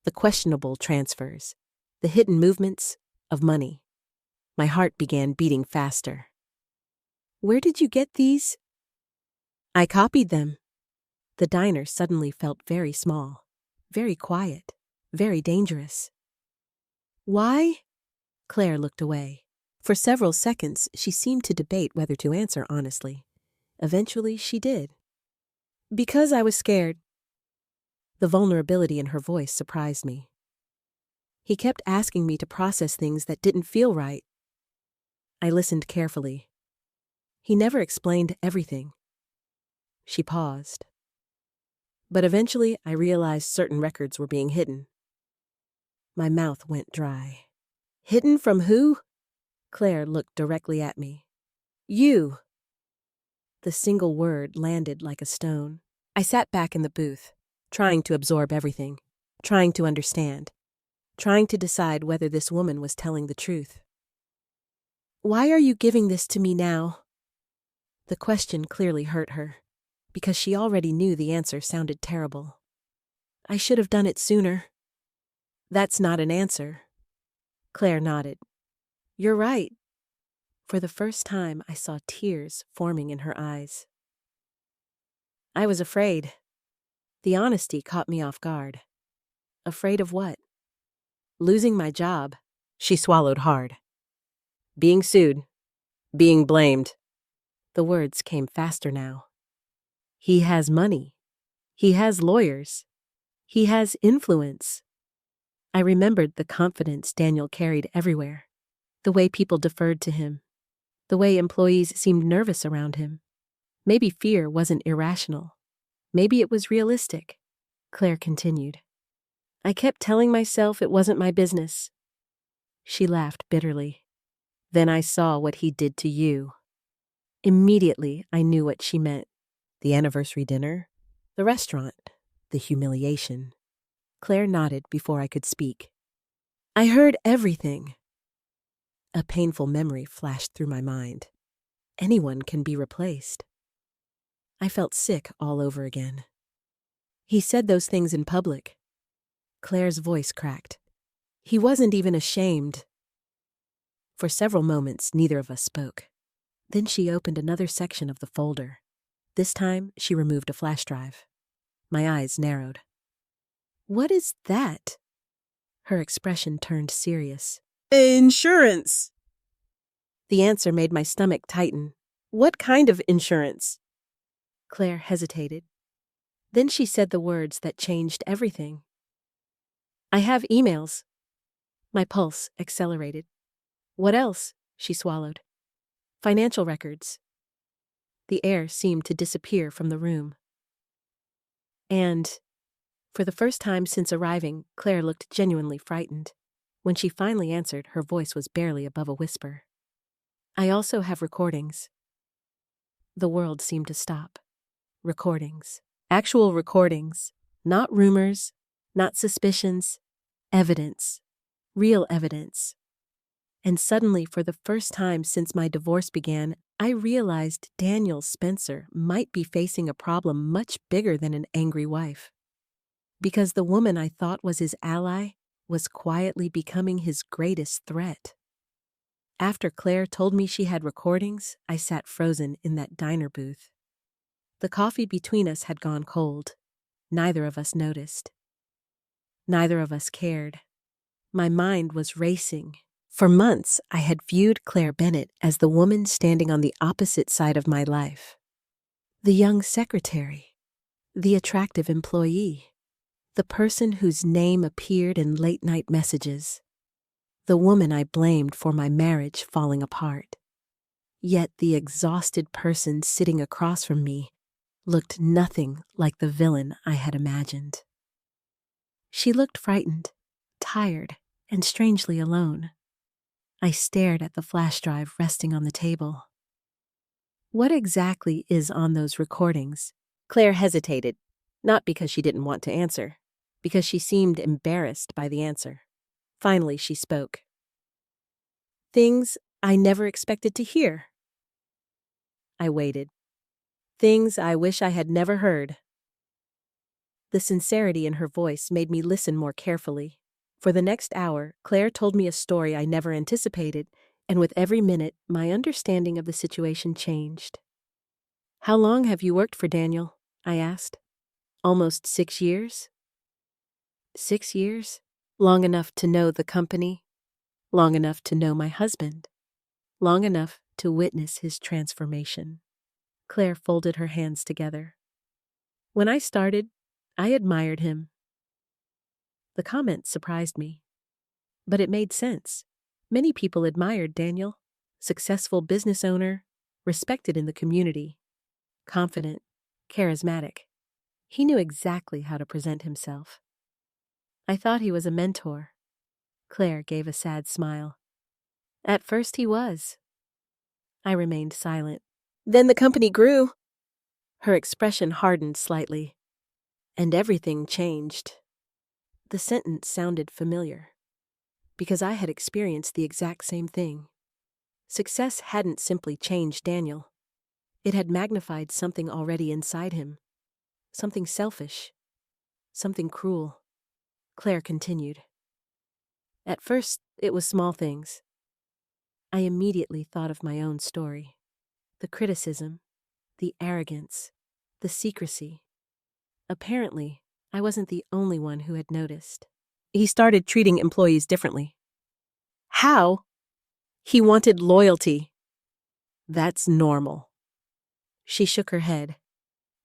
The questionable transfers, the hidden movements of money. My heart began beating faster. "Where did you get these?" "I copied them." The diner suddenly felt very small, very quiet, very dangerous. "Why?" Claire looked away. For several seconds, she seemed to debate whether to answer honestly. Eventually, she did. "Because I was scared." The vulnerability in her voice surprised me. "He kept asking me to process things that didn't feel right." I listened carefully. "He never explained everything." She paused. "But eventually, I realized certain records were being hidden." My mouth went dry. "Hidden from who?" Claire looked directly at me. "You." The single word landed like a stone. I sat back in the booth, trying to absorb everything, trying to understand, trying to decide whether this woman was telling the truth. "Why are you giving this to me now?" The question clearly hurt her, because she already knew the answer sounded terrible. "I should have done it sooner." "That's not an answer." Claire nodded. You're right. For the first time, I saw tears forming in her eyes. I was afraid. The honesty caught me off guard. Afraid of what? Losing my job. She swallowed hard. Being sued. Being blamed. The words came faster now. He has money. He has lawyers. He has influence. I remembered the confidence Daniel carried everywhere. The way people deferred to him. The way employees seemed nervous around him. Maybe fear wasn't irrational. Maybe it was realistic. Claire continued. I kept telling myself it wasn't my business. She laughed bitterly. Then I saw what he did to you. Immediately, I knew what she meant. The anniversary dinner, the restaurant, the humiliation. Claire nodded before I could speak. I heard everything. A painful memory flashed through my mind. Anyone can be replaced. I felt sick all over again. He said those things in public. Claire's voice cracked. He wasn't even ashamed. For several moments, neither of us spoke. Then she opened another section of the folder. This time, she removed a flash drive. My eyes narrowed. What is that? Her expression turned serious. Insurance. The answer made my stomach tighten. What kind of insurance? Claire hesitated. Then she said the words that changed everything. I have emails. My pulse accelerated. What else? She swallowed. Financial records. The air seemed to disappear from the room. And, for the first time since arriving, Claire looked genuinely frightened. When she finally answered, her voice was barely above a whisper. I also have recordings. The world seemed to stop. Recordings. Actual recordings. Not rumors, not suspicions. Evidence. Real evidence. And suddenly, for the first time since my divorce began, I realized Daniel Spencer might be facing a problem much bigger than an angry wife. Because the woman I thought was his ally was quietly becoming his greatest threat. After Claire told me she had recordings, I sat frozen in that diner booth. The coffee between us had gone cold. Neither of us noticed. Neither of us cared. My mind was racing. For months, I had viewed Claire Bennett as the woman standing on the opposite side of my life. The young secretary. The attractive employee. The person whose name appeared in late-night messages. The woman I blamed for my marriage falling apart. Yet the exhausted person sitting across from me looked nothing like the villain I had imagined. She looked frightened, tired, and strangely alone. I stared at the flash drive resting on the table. What exactly is on those recordings? Claire hesitated, not because she didn't want to answer, because she seemed embarrassed by the answer. Finally, she spoke. Things I never expected to hear. I waited. Things I wish I had never heard. The sincerity in her voice made me listen more carefully. For the next hour, Claire told me a story I never anticipated, and with every minute, my understanding of the situation changed. How long have you worked for Daniel? I asked. Almost 6 years? 6 years? Long enough to know the company, long enough to know my husband, long enough to witness his transformation. Claire folded her hands together. When I started, I admired him. The comment surprised me. But it made sense. Many people admired Daniel, successful business owner, respected in the community, confident, charismatic. He knew exactly how to present himself. I thought he was a mentor. Claire gave a sad smile. At first he was. I remained silent. Then the company grew. Her expression hardened slightly. And everything changed. The sentence sounded familiar, because I had experienced the exact same thing. Success hadn't simply changed Daniel. It had magnified something already inside him. Something selfish. Something cruel. Claire continued. At first, it was small things. I immediately thought of my own story. The criticism, the arrogance, the secrecy. Apparently, I wasn't the only one who had noticed. He started treating employees differently. How? He wanted loyalty. That's normal. She shook her head.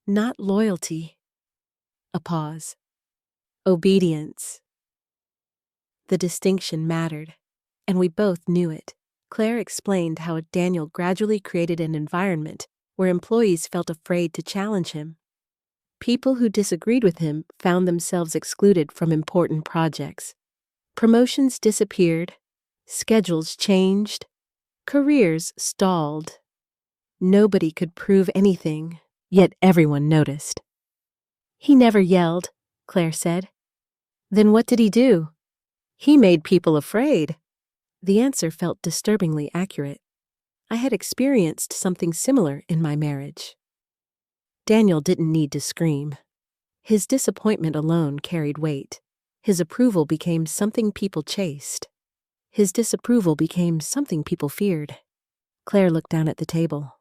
Not loyalty. A pause. Obedience. The distinction mattered, and we both knew it. Claire explained how Daniel gradually created an environment where employees felt afraid to challenge him. People who disagreed with him found themselves excluded from important projects. Promotions disappeared, schedules changed, careers stalled. Nobody could prove anything, yet everyone noticed. He never yelled, Claire said. Then what did he do? He made people afraid. The answer felt disturbingly accurate. I had experienced something similar in my marriage. Daniel didn't need to scream. His disappointment alone carried weight. His approval became something people chased. His disapproval became something people feared. Claire looked down at the table.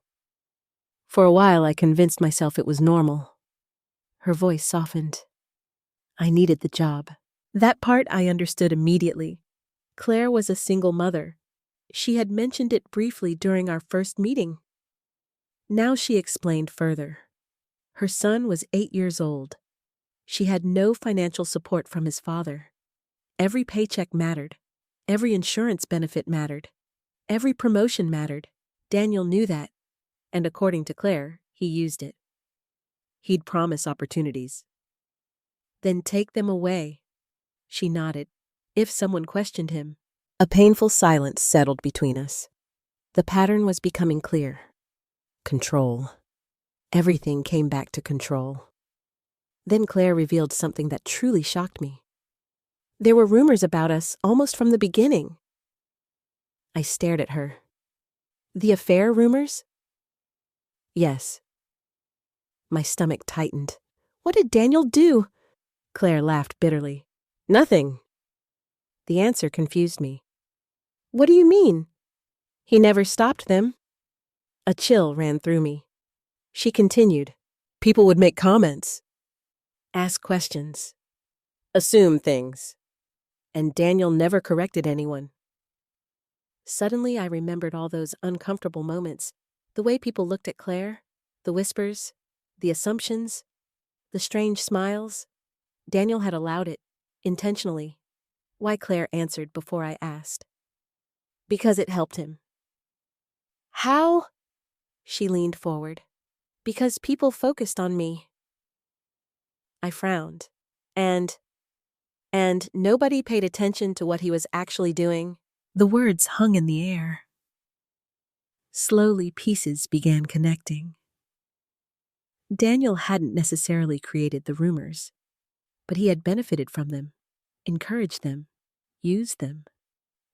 For a while, I convinced myself it was normal. Her voice softened. I needed the job. That part I understood immediately. Claire was a single mother. She had mentioned it briefly during our first meeting. Now she explained further. Her son was 8 years old. She had no financial support from his father. Every paycheck mattered. Every insurance benefit mattered. Every promotion mattered. Daniel knew that, and according to Claire, he used it. He'd promise opportunities. Then take them away. She nodded. If someone questioned him. A painful silence settled between us. The pattern was becoming clear. Control. Everything came back to control. Then Claire revealed something that truly shocked me. There were rumors about us almost from the beginning. I stared at her. The affair rumors? Yes. My stomach tightened. What did Daniel do? Claire laughed bitterly. Nothing. The answer confused me. What do you mean? He never stopped them. A chill ran through me. She continued. People would make comments. Ask questions. Assume things. And Daniel never corrected anyone. Suddenly I remembered all those uncomfortable moments. The way people looked at Claire, the whispers, the assumptions, the strange smiles. Daniel had allowed it, intentionally. Why, Claire answered before I asked. Because it helped him. How? She leaned forward. Because people focused on me. I frowned. And nobody paid attention to what he was actually doing. The words hung in the air. Slowly, pieces began connecting. Daniel hadn't necessarily created the rumors, but he had benefited from them, encouraged them, used them.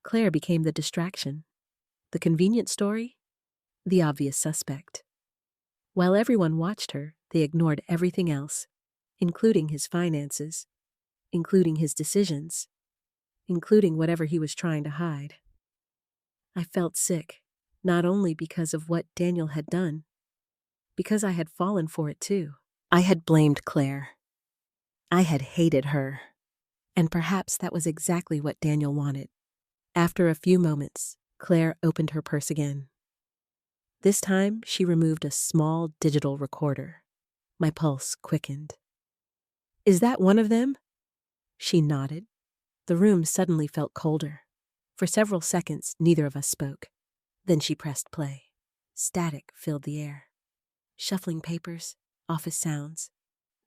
Claire became the distraction. The convenient story? The obvious suspect. While everyone watched her, they ignored everything else, including his finances, including his decisions, including whatever he was trying to hide. I felt sick, not only because of what Daniel had done, because I had fallen for it too. I had blamed Claire. I had hated her. And perhaps that was exactly what Daniel wanted. After a few moments, Claire opened her purse again. This time, she removed a small digital recorder. My pulse quickened. Is that one of them? She nodded. The room suddenly felt colder. For several seconds, neither of us spoke. Then she pressed play. Static filled the air. Shuffling papers, office sounds.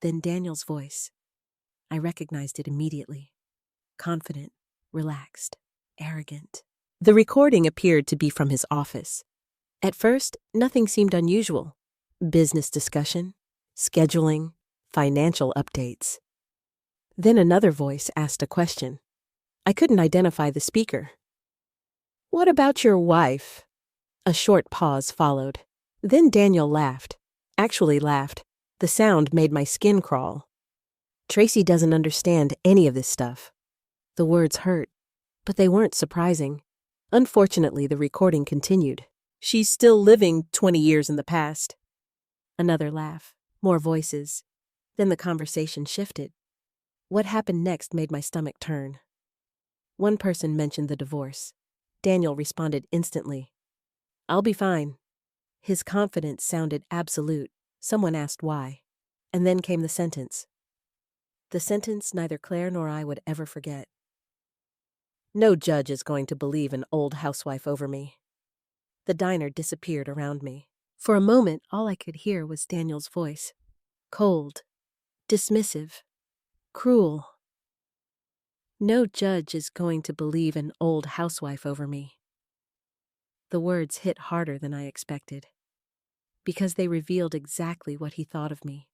Then Daniel's voice. I recognized it immediately. Confident, relaxed, arrogant. The recording appeared to be from his office. At first, nothing seemed unusual. Business discussion, scheduling, financial updates. Then another voice asked a question. I couldn't identify the speaker. What about your wife? A short pause followed. Then Daniel laughed. Actually laughed. The sound made my skin crawl. Tracy doesn't understand any of this stuff. The words hurt. But they weren't surprising. Unfortunately, the recording continued. She's still living 20 years in the past. Another laugh, more voices. Then the conversation shifted. What happened next made my stomach turn. One person mentioned the divorce. Daniel responded instantly. "I'll be fine." His confidence sounded absolute. Someone asked why. And then came the sentence. The sentence neither Claire nor I would ever forget. "No judge is going to believe an old housewife over me." The diner disappeared around me. For a moment, all I could hear was Daniel's voice. Cold, dismissive, cruel. "No judge is going to believe an old housewife over me." The words hit harder than I expected, because they revealed exactly what he thought of me.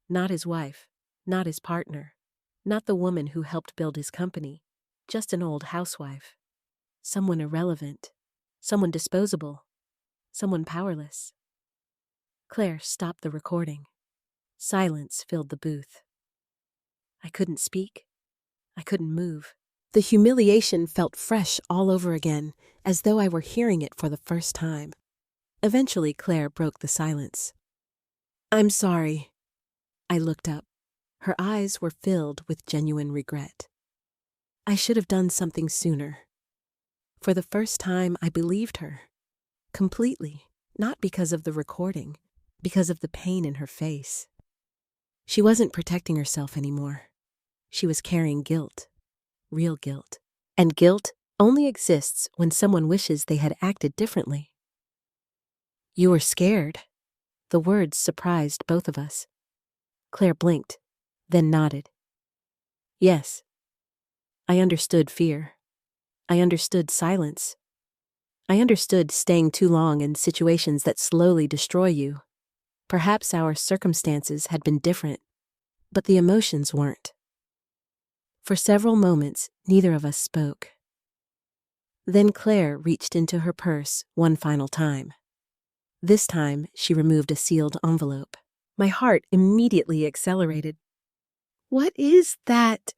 Not his wife, not his partner, not the woman who helped build his company, just an old housewife. Someone irrelevant, someone disposable, someone powerless. Claire stopped the recording. Silence filled the booth. I couldn't speak. I couldn't move. The humiliation felt fresh all over again, as though I were hearing it for the first time. Eventually, Claire broke the silence. "I'm sorry." I looked up. Her eyes were filled with genuine regret. I should have done something sooner. For the first time, I believed her. Completely. Not because of the recording, because of the pain in her face. She wasn't protecting herself anymore. She was carrying guilt. Real guilt. And guilt only exists when someone wishes they had acted differently. "You were scared." The words surprised both of us. Claire blinked, then nodded. "Yes." I understood fear. I understood silence. I understood staying too long in situations that slowly destroy you. Perhaps our circumstances had been different, but the emotions weren't. For several moments, neither of us spoke. Then Claire reached into her purse one final time. This time, she removed a sealed envelope. My heart immediately accelerated. "What is that?"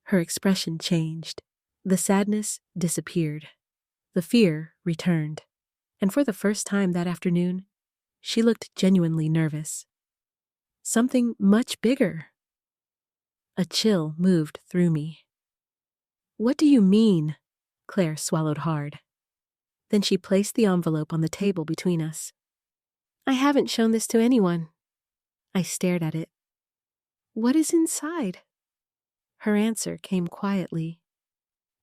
Her expression changed. The sadness disappeared. The fear returned. And for the first time that afternoon, she looked genuinely nervous. Something much bigger. A chill moved through me. "What do you mean?" Claire swallowed hard. Then she placed the envelope on the table between us. "I haven't shown this to anyone." I stared at it. "What is inside?" Her answer came quietly.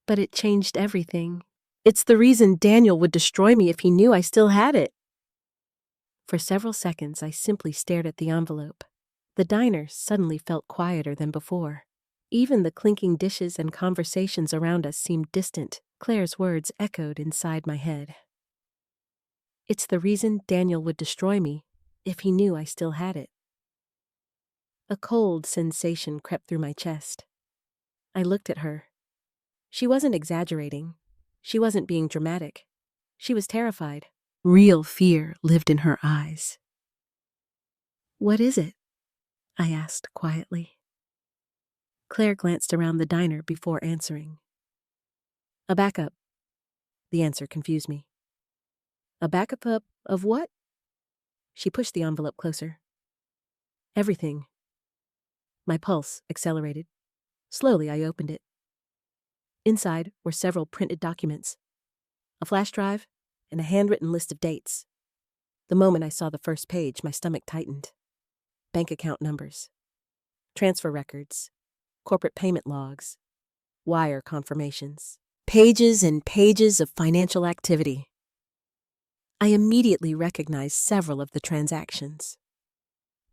"But it changed everything. It's the reason Daniel would destroy me if he knew I still had it." For several seconds, I simply stared at the envelope. The diner suddenly felt quieter than before. Even the clinking dishes and conversations around us seemed distant. Claire's words echoed inside my head. "It's the reason Daniel would destroy me if he knew I still had it." A cold sensation crept through my chest. I looked at her. She wasn't exaggerating. She wasn't being dramatic. She was terrified. Real fear lived in her eyes. "What is it?" I asked quietly. Claire glanced around the diner before answering. "A backup." The answer confused me. "A backup of what?" She pushed the envelope closer. "Everything." My pulse accelerated. Slowly, I opened it. Inside were several printed documents, a flash drive, and a handwritten list of dates. The moment I saw the first page, my stomach tightened. Bank account numbers, transfer records, corporate payment logs, wire confirmations, pages and pages of financial activity. I immediately recognized several of the transactions.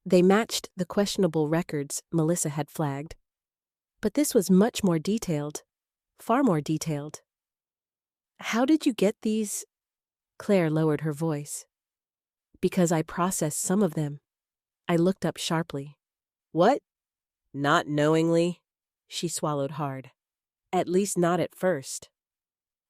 They matched the questionable records Melissa had flagged, but this was much more detailed, far more detailed. "How did you get these?" Claire lowered her voice. "Because I processed some of them." I looked up sharply. "What? Not knowingly?" She swallowed hard. "At least not at first."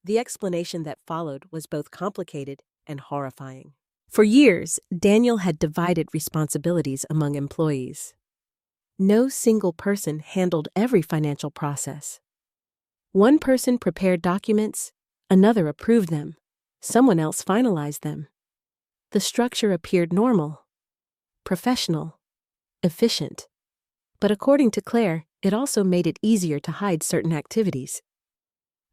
The explanation that followed was both complicated and horrifying. For years, Daniel had divided responsibilities among employees. No single person handled every financial process. One person prepared documents, another approved them, someone else finalized them. The structure appeared normal, professional, efficient. But according to Claire, it also made it easier to hide certain activities.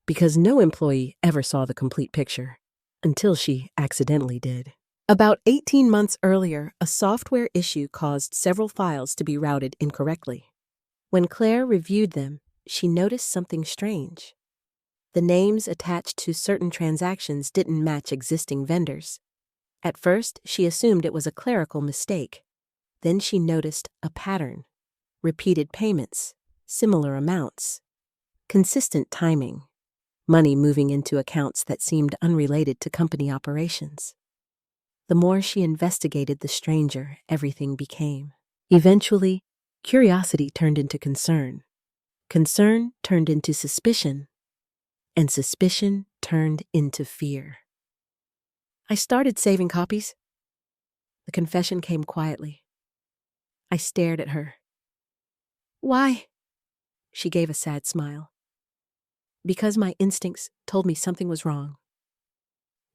Because no employee ever saw the complete picture, until she accidentally did. About 18 months earlier, a software issue caused several files to be routed incorrectly. When Claire reviewed them, she noticed something strange. The names attached to certain transactions didn't match existing vendors. At first, she assumed it was a clerical mistake. Then she noticed a pattern. Repeated payments, similar amounts, consistent timing, money moving into accounts that seemed unrelated to company operations. The more she investigated the stranger, everything became. Eventually, curiosity turned into concern. Concern turned into suspicion, and suspicion turned into fear. I started saving copies. The confession came quietly. I stared at her. Why? She gave a sad smile. Because my instincts told me something was wrong.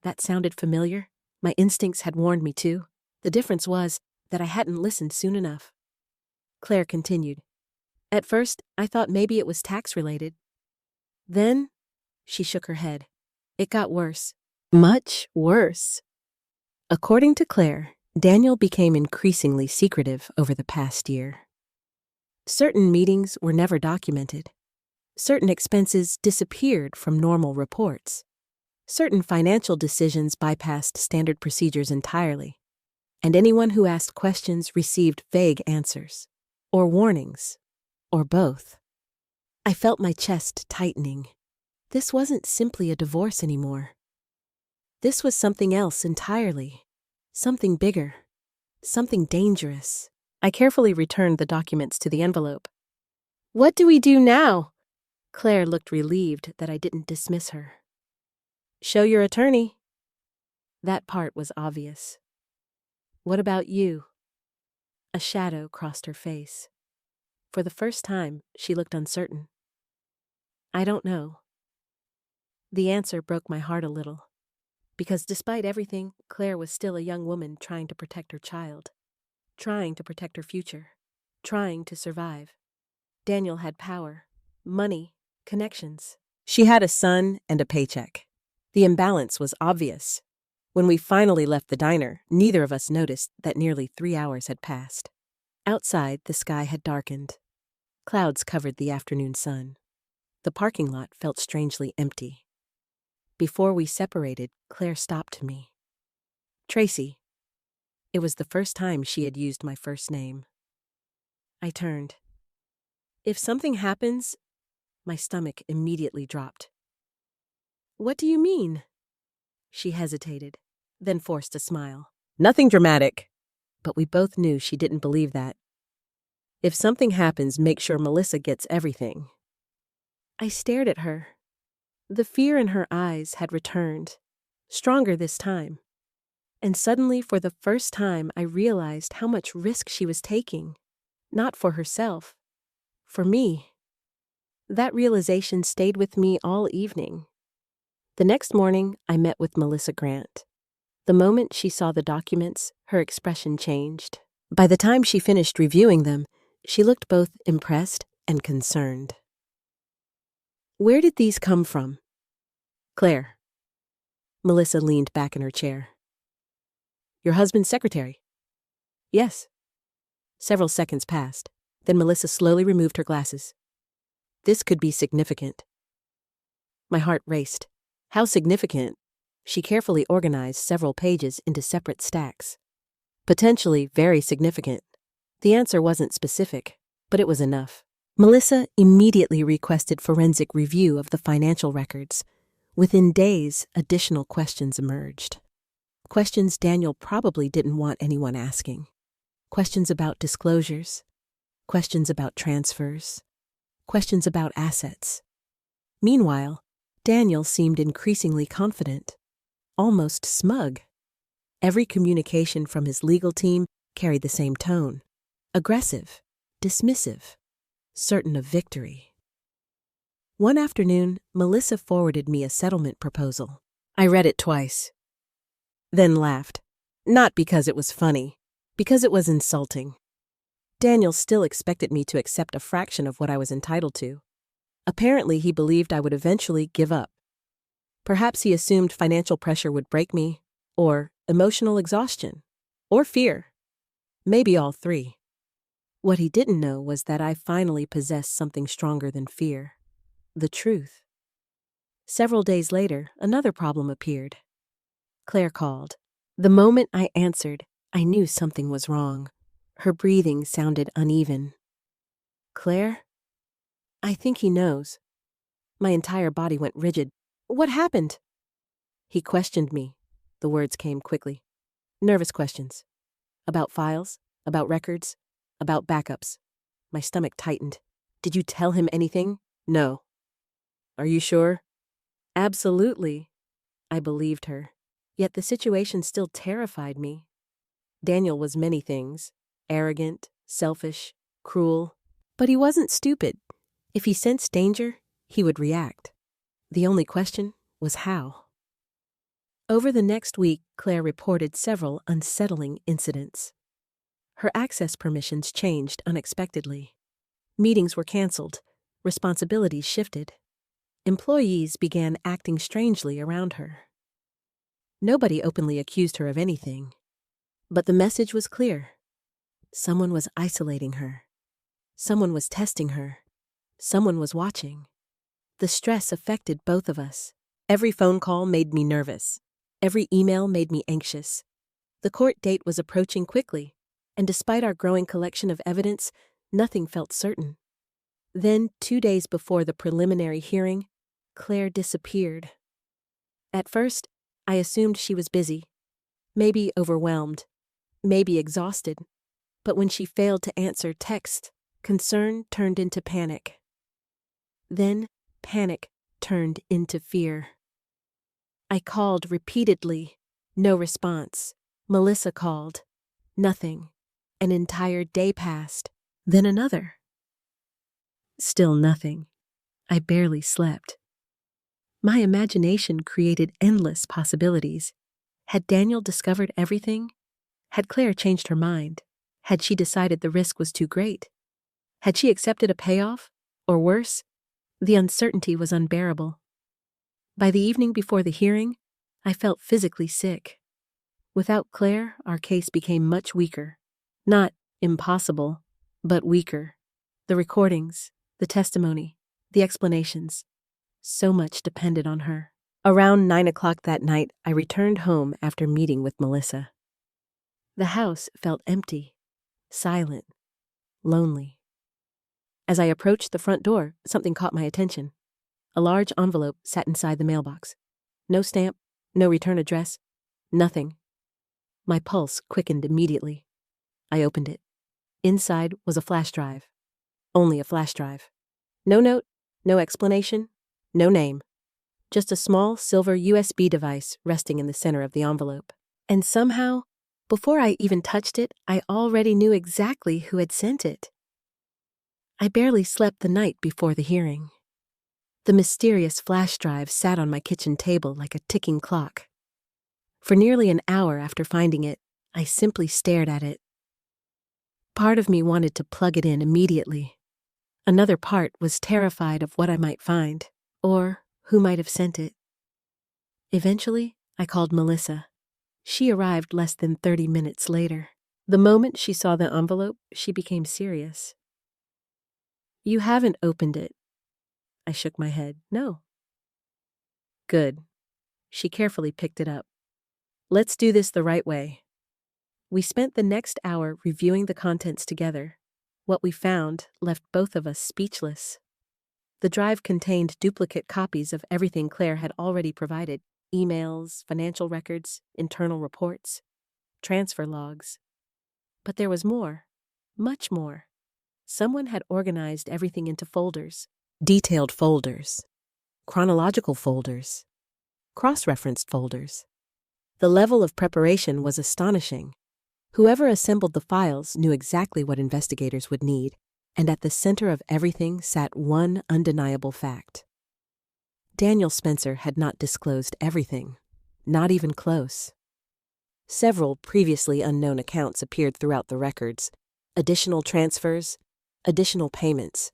That sounded familiar. My instincts had warned me too. The difference was that I hadn't listened soon enough. Claire continued. At first, I thought maybe it was tax-related. Then, she shook her head. It got worse. Much worse. According to Claire, Daniel became increasingly secretive over the past year. Certain meetings were never documented. Certain expenses disappeared from normal reports. Certain financial decisions bypassed standard procedures entirely. And anyone who asked questions received vague answers, or warnings, or both. I felt my chest tightening. This wasn't simply a divorce anymore. This was something else entirely. Something bigger. Something dangerous. I carefully returned the documents to the envelope. What do we do now? Claire looked relieved that I didn't dismiss her. Show your attorney. That part was obvious. What about you? A shadow crossed her face. For the first time, she looked uncertain. I don't know. The answer broke my heart a little. Because despite everything, Claire was still a young woman trying to protect her child. Trying to protect her future. Trying to survive. Daniel had power, money, connections. She had a son and a paycheck. The imbalance was obvious. When we finally left the diner, neither of us noticed that nearly 3 hours had passed. Outside, the sky had darkened. Clouds covered the afternoon sun. The parking lot felt strangely empty. Before we separated, Claire stopped me. Tracy. It was the first time she had used my first name. I turned. If something happens, my stomach immediately dropped. What do you mean? She hesitated, then forced a smile. Nothing dramatic. But we both knew she didn't believe that. If something happens, make sure Melissa gets everything. I stared at her. The fear in her eyes had returned, stronger this time. And suddenly, for the first time, I realized how much risk she was taking. Not for herself, for me. That realization stayed with me all evening. The next morning, I met with Melissa Grant. The moment she saw the documents, her expression changed. By the time she finished reviewing them, she looked both impressed and concerned. Where did these come from? Claire. Melissa leaned back in her chair. Your husband's secretary? Yes. Several seconds passed. Then Melissa slowly removed her glasses. This could be significant. My heart raced. How significant? She carefully organized several pages into separate stacks. Potentially very significant. The answer wasn't specific, but it was enough. Melissa immediately requested forensic review of the financial records. Within days, additional questions emerged. Questions Daniel probably didn't want anyone asking. Questions about disclosures. Questions about transfers. Questions about assets. Meanwhile, Daniel seemed increasingly confident, almost smug. Every communication from his legal team carried the same tone. Aggressive, dismissive, certain of victory. One afternoon, Melissa forwarded me a settlement proposal. I read it twice, then laughed. Not because it was funny, because it was insulting. Daniel still expected me to accept a fraction of what I was entitled to. Apparently, he believed I would eventually give up. Perhaps he assumed financial pressure would break me, or emotional exhaustion, or fear. Maybe all three. What he didn't know was that I finally possessed something stronger than fear: the truth. Several days later, another problem appeared. Claire called. The moment I answered, I knew something was wrong. Her breathing sounded uneven. Claire? I think he knows. My entire body went rigid. What happened? He questioned me. The words came quickly. Nervous questions. About files, about records, about backups. My stomach tightened. Did you tell him anything? No. Are you sure? Absolutely. I believed her. Yet the situation still terrified me. Daniel was many things: arrogant, selfish, cruel. But he wasn't stupid. If he sensed danger, he would react. The only question was how. Over the next week, Claire reported several unsettling incidents. Her access permissions changed unexpectedly. Meetings were canceled. Responsibilities shifted. Employees began acting strangely around her. Nobody openly accused her of anything. But the message was clear. Someone was isolating her. Someone was testing her. Someone was watching. The stress affected both of us. Every phone call made me nervous. Every email made me anxious. The court date was approaching quickly, and despite our growing collection of evidence, nothing felt certain. Then, 2 days before the preliminary hearing, Claire disappeared. At first, I assumed she was busy, maybe overwhelmed, maybe exhausted. But when she failed to answer texts, concern turned into panic. Then, panic turned into fear. I called repeatedly. No response. Melissa called. Nothing. An entire day passed. Then another. Still nothing. I barely slept. My imagination created endless possibilities. Had Daniel discovered everything? Had Claire changed her mind? Had she decided the risk was too great? Had she accepted a payoff? Or worse, the uncertainty was unbearable. By the evening before the hearing, I felt physically sick. Without Claire, our case became much weaker. Not impossible, but weaker. The recordings, the testimony, the explanations. So much depended on her. Around 9 o'clock that night, I returned home after meeting with Melissa. The house felt empty, silent, lonely. As I approached the front door, something caught my attention. A large envelope sat inside the mailbox. No stamp, no return address, nothing. My pulse quickened immediately. I opened it. Inside was a flash drive. Only a flash drive. No note, no explanation, no name. Just a small silver USB device resting in the center of the envelope. And somehow, before I even touched it, I already knew exactly who had sent it. I barely slept the night before the hearing. The mysterious flash drive sat on my kitchen table like a ticking clock. For nearly an hour after finding it, I simply stared at it. Part of me wanted to plug it in immediately. Another part was terrified of what I might find, or who might have sent it. Eventually, I called Melissa. She arrived less than 30 minutes later. The moment she saw the envelope, she became serious. You haven't opened it. I shook my head. No. Good. She carefully picked it up. Let's do this the right way. We spent the next hour reviewing the contents together. What we found left both of us speechless. The drive contained duplicate copies of everything Claire had already provided: emails, financial records, internal reports, transfer logs. But there was more, much more. Someone had organized everything into folders. Detailed folders, chronological folders, cross-referenced folders. The level of preparation was astonishing. Whoever assembled the files knew exactly what investigators would need, and at the center of everything sat one undeniable fact. Daniel Spencer had not disclosed everything, not even close. Several previously unknown accounts appeared throughout the records: additional transfers, additional payments,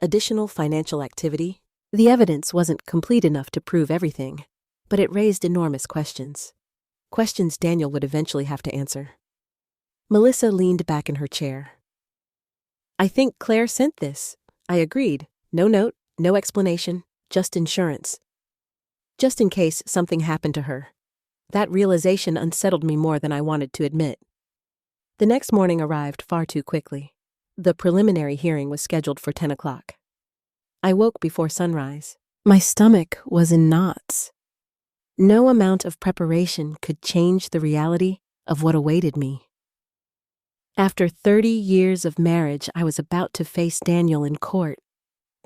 additional financial activity. The evidence wasn't complete enough to prove everything, but it raised enormous questions. Questions Daniel would eventually have to answer. Melissa leaned back in her chair. "I think Claire sent this." I agreed. "No note, no explanation, just insurance. Just in case something happened to her." That realization unsettled me more than I wanted to admit. The next morning arrived far too quickly. The preliminary hearing was scheduled for 10 o'clock. I woke before sunrise. My stomach was in knots. No amount of preparation could change the reality of what awaited me. After 30 years of marriage, I was about to face Daniel in court,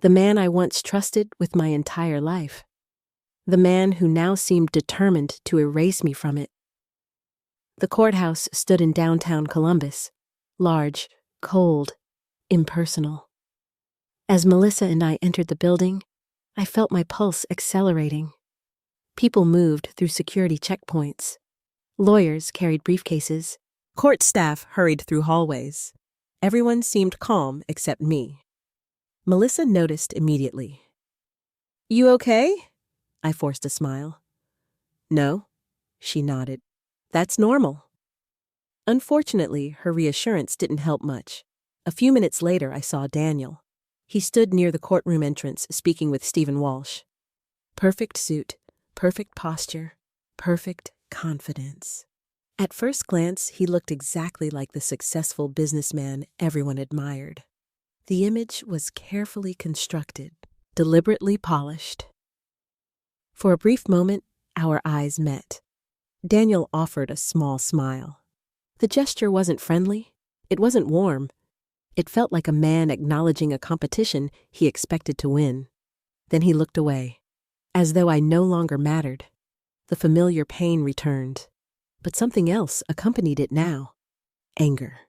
the man I once trusted with my entire life, the man who now seemed determined to erase me from it. The courthouse stood in downtown Columbus, large, cold, impersonal. As Melissa and I entered the building, I felt my pulse accelerating. People moved through security checkpoints. Lawyers carried briefcases. Court staff hurried through hallways. Everyone seemed calm except me. Melissa noticed immediately. "You okay?" I forced a smile. "No," she nodded. "That's normal." Unfortunately, her reassurance didn't help much. A few minutes later, I saw Daniel. He stood near the courtroom entrance speaking with Stephen Walsh. Perfect suit, perfect posture, perfect confidence. At first glance, he looked exactly like the successful businessman everyone admired. The image was carefully constructed, deliberately polished. For a brief moment, our eyes met. Daniel offered a small smile. The gesture wasn't friendly. It wasn't warm. It felt like a man acknowledging a competition he expected to win. Then he looked away, as though I no longer mattered. The familiar pain returned. But something else accompanied it now. Anger.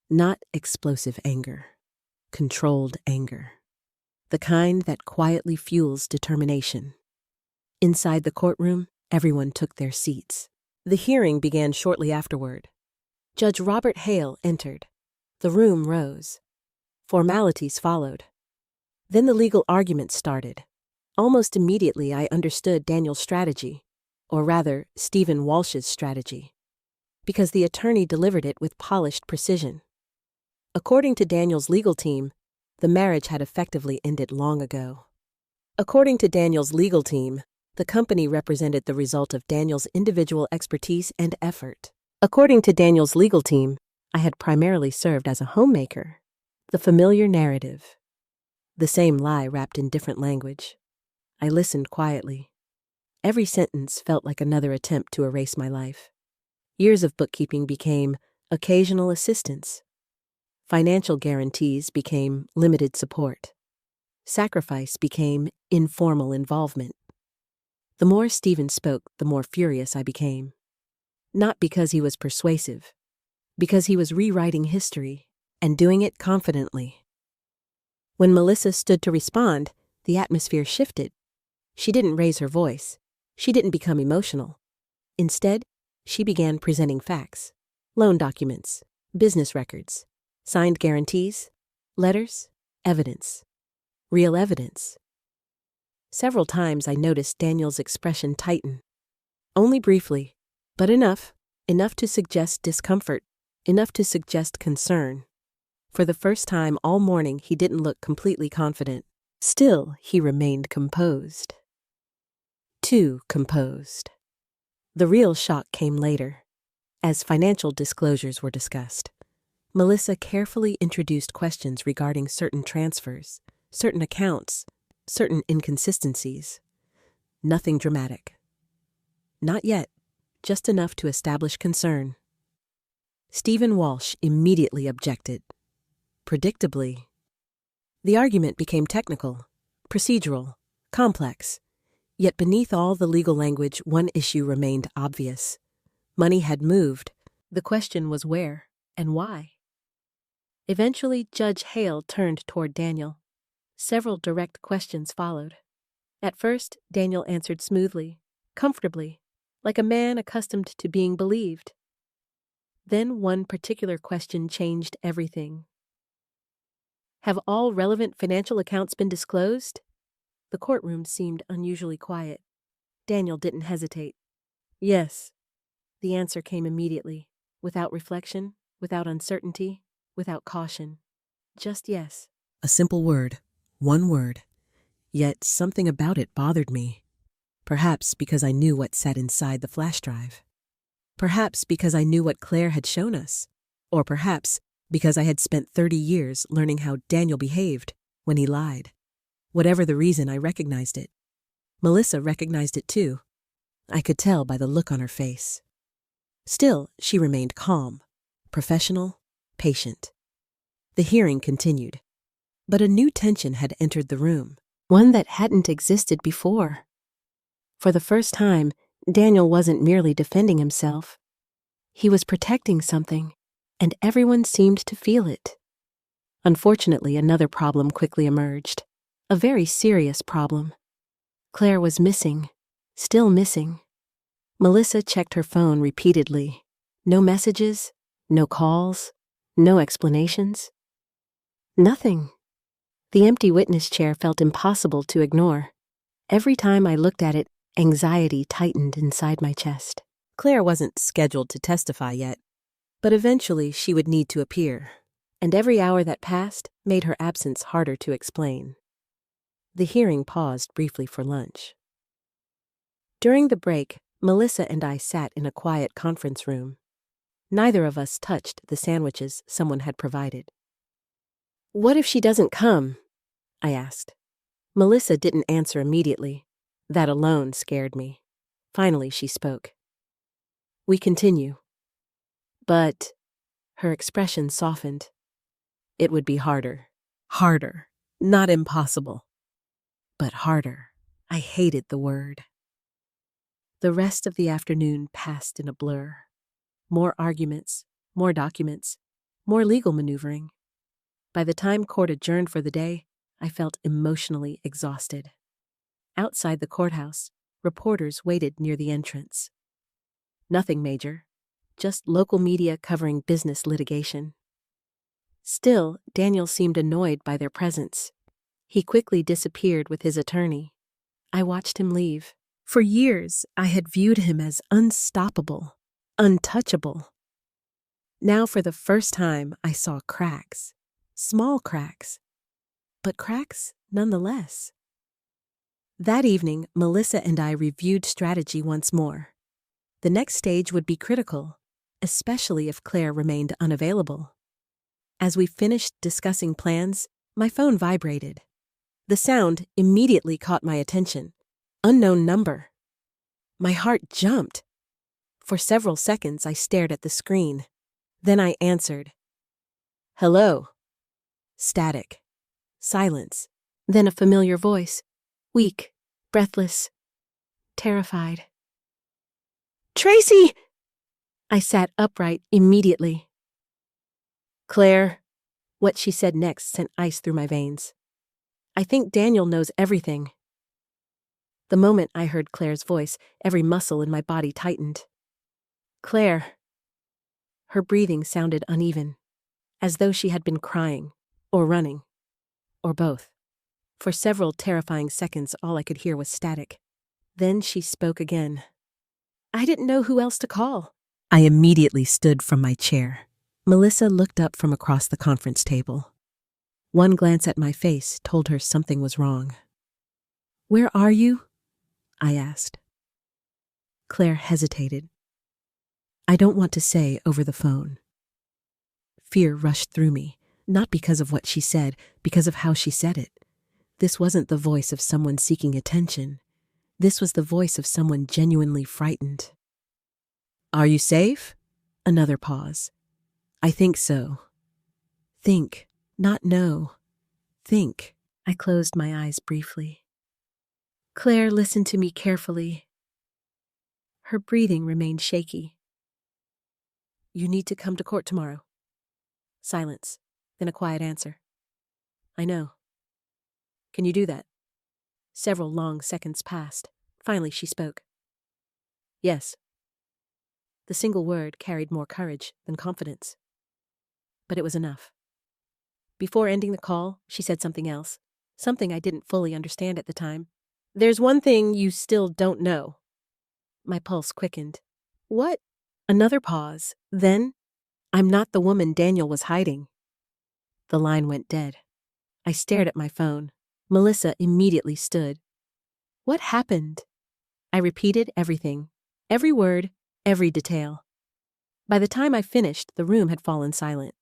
Not explosive anger. Controlled anger. The kind that quietly fuels determination. Inside the courtroom, everyone took their seats. The hearing began shortly afterward. Judge Robert Hale entered. The room rose. Formalities followed. Then the legal argument started. Almost immediately, I understood Daniel's strategy, or rather, Stephen Walsh's strategy, because the attorney delivered it with polished precision. According to Daniel's legal team, the marriage had effectively ended long ago. According to Daniel's legal team, the company represented the result of Daniel's individual expertise and effort. According to Daniel's legal team, I had primarily served as a homemaker. The familiar narrative. The same lie wrapped in different language. I listened quietly. Every sentence felt like another attempt to erase my life. Years of bookkeeping became occasional assistance. Financial guarantees became limited support. Sacrifice became informal involvement. The more Stephen spoke, the more furious I became. Not because he was persuasive, because he was rewriting history and doing it confidently. When Melissa stood to respond, the atmosphere shifted. She didn't raise her voice. She didn't become emotional. Instead, she began presenting facts: loan documents, business records, signed guarantees, letters, evidence, real evidence. Several times I noticed Daniel's expression tighten. Only briefly, but enough to suggest discomfort, enough to suggest concern. For the first time all morning, he didn't look completely confident. Still, he remained composed. Too composed. The real shock came later, as financial disclosures were discussed. Melissa carefully introduced questions regarding certain transfers, certain accounts, certain inconsistencies. Nothing dramatic. Not yet, just enough to establish concern. Stephen Walsh immediately objected. Predictably, the argument became technical, procedural, complex. Yet beneath all the legal language, one issue remained obvious. Money had moved. The question was where and why. Eventually, Judge Hale turned toward Daniel. Several direct questions followed. At first, Daniel answered smoothly, comfortably, like a man accustomed to being believed. Then one particular question changed everything. Have all relevant financial accounts been disclosed? The courtroom seemed unusually quiet. Daniel didn't hesitate. Yes. The answer came immediately, without reflection, without uncertainty, without caution. Just yes. A simple word, one word. Yet something about it bothered me. Perhaps because I knew what sat inside the flash drive. Perhaps because I knew what Claire had shown us. Or perhaps because I had spent 30 years learning how Daniel behaved when he lied. Whatever the reason, I recognized it. Melissa recognized it too. I could tell by the look on her face. Still, she remained calm, professional, patient. The hearing continued. But a new tension had entered the room, one that hadn't existed before. For the first time, Daniel wasn't merely defending himself. He was protecting something, and everyone seemed to feel it. Unfortunately, another problem quickly emerged. A very serious problem. Claire was missing, still missing. Melissa checked her phone repeatedly. No messages, no calls, no explanations. Nothing. The empty witness chair felt impossible to ignore. Every time I looked at it, anxiety tightened inside my chest. Claire wasn't scheduled to testify yet, but eventually she would need to appear, and every hour that passed made her absence harder to explain. The hearing paused briefly for lunch. During the break, Melissa and I sat in a quiet conference room. Neither of us touched the sandwiches someone had provided. "What if she doesn't come?" I asked. Melissa didn't answer immediately. That alone scared me. Finally, she spoke. "We continue." But her expression softened. It would be harder. Harder. Not impossible. But harder. I hated the word. The rest of the afternoon passed in a blur. More arguments, more documents, more legal maneuvering. By the time court adjourned for the day, I felt emotionally exhausted. Outside the courthouse, reporters waited near the entrance. Nothing major, just local media covering business litigation. Still, Daniel seemed annoyed by their presence. He quickly disappeared with his attorney. I watched him leave. For years, I had viewed him as unstoppable, untouchable. Now, for the first time, I saw cracks. Small cracks, but cracks nonetheless. That evening, Melissa and I reviewed strategy once more. The next stage would be critical, especially if Claire remained unavailable. As we finished discussing plans, my phone vibrated. The sound immediately caught my attention. Unknown number. My heart jumped. For several seconds, I stared at the screen. Then I answered. "Hello." Static. Silence. Then a familiar voice. Weak, breathless, terrified. "Tracy!" I sat upright immediately. "Claire." What she said next sent ice through my veins. "I think Daniel knows everything." The moment I heard Claire's voice, every muscle in my body tightened. "Claire." Her breathing sounded uneven, as though she had been crying, or running, or both. For several terrifying seconds, all I could hear was static. Then she spoke again. I didn't know who else to call. I immediately stood from my chair. Melissa looked up from across the conference table. One glance at my face told her something was wrong. "Where are you?" I asked. Claire hesitated. "I don't want to say over the phone." Fear rushed through me, not because of what she said, because of how she said it. This wasn't the voice of someone seeking attention. This was the voice of someone genuinely frightened. "Are you safe?" Another pause. "I think so." Think, not know. Think. I closed my eyes briefly. Claire listened to me carefully. Her breathing remained shaky. "You need to come to court tomorrow." Silence, then a quiet answer. "I know." "Can you do that?" Several long seconds passed. Finally, she spoke. Yes. The single word carried more courage than confidence. But it was enough. Before ending the call, she said something else, something I didn't fully understand at the time. There's one thing you still don't know. My pulse quickened. What? Another pause. Then, I'm not the woman Daniel was hiding. The line went dead. I stared at my phone. Melissa immediately stood. What happened? I repeated everything. Every word, every detail. By the time I finished, the room had fallen silent.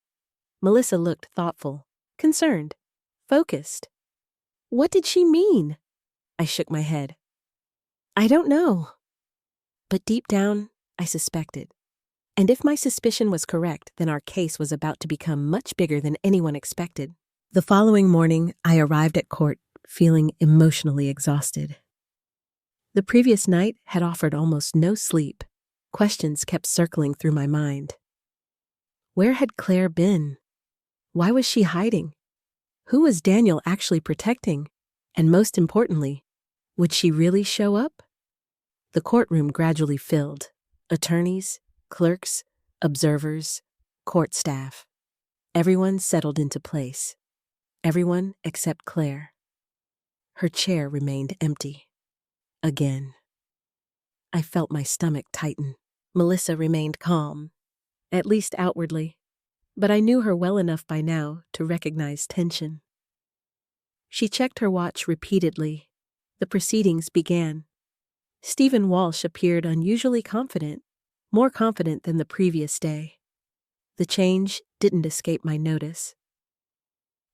Melissa looked thoughtful, concerned, focused. What did she mean? I shook my head. I don't know. But deep down, I suspected. And if my suspicion was correct, then our case was about to become much bigger than anyone expected. The following morning, I arrived at court feeling emotionally exhausted. The previous night had offered almost no sleep. Questions kept circling through my mind. Where had Claire been? Why was she hiding? Who was Daniel actually protecting? And most importantly, would she really show up? The courtroom gradually filled. Attorneys, clerks, observers, court staff. Everyone settled into place. Everyone except Claire. Her chair remained empty. Again. I felt my stomach tighten. Melissa remained calm, at least outwardly, but I knew her well enough by now to recognize tension. She checked her watch repeatedly. The proceedings began. Stephen Walsh appeared unusually confident, more confident than the previous day. The change didn't escape my notice.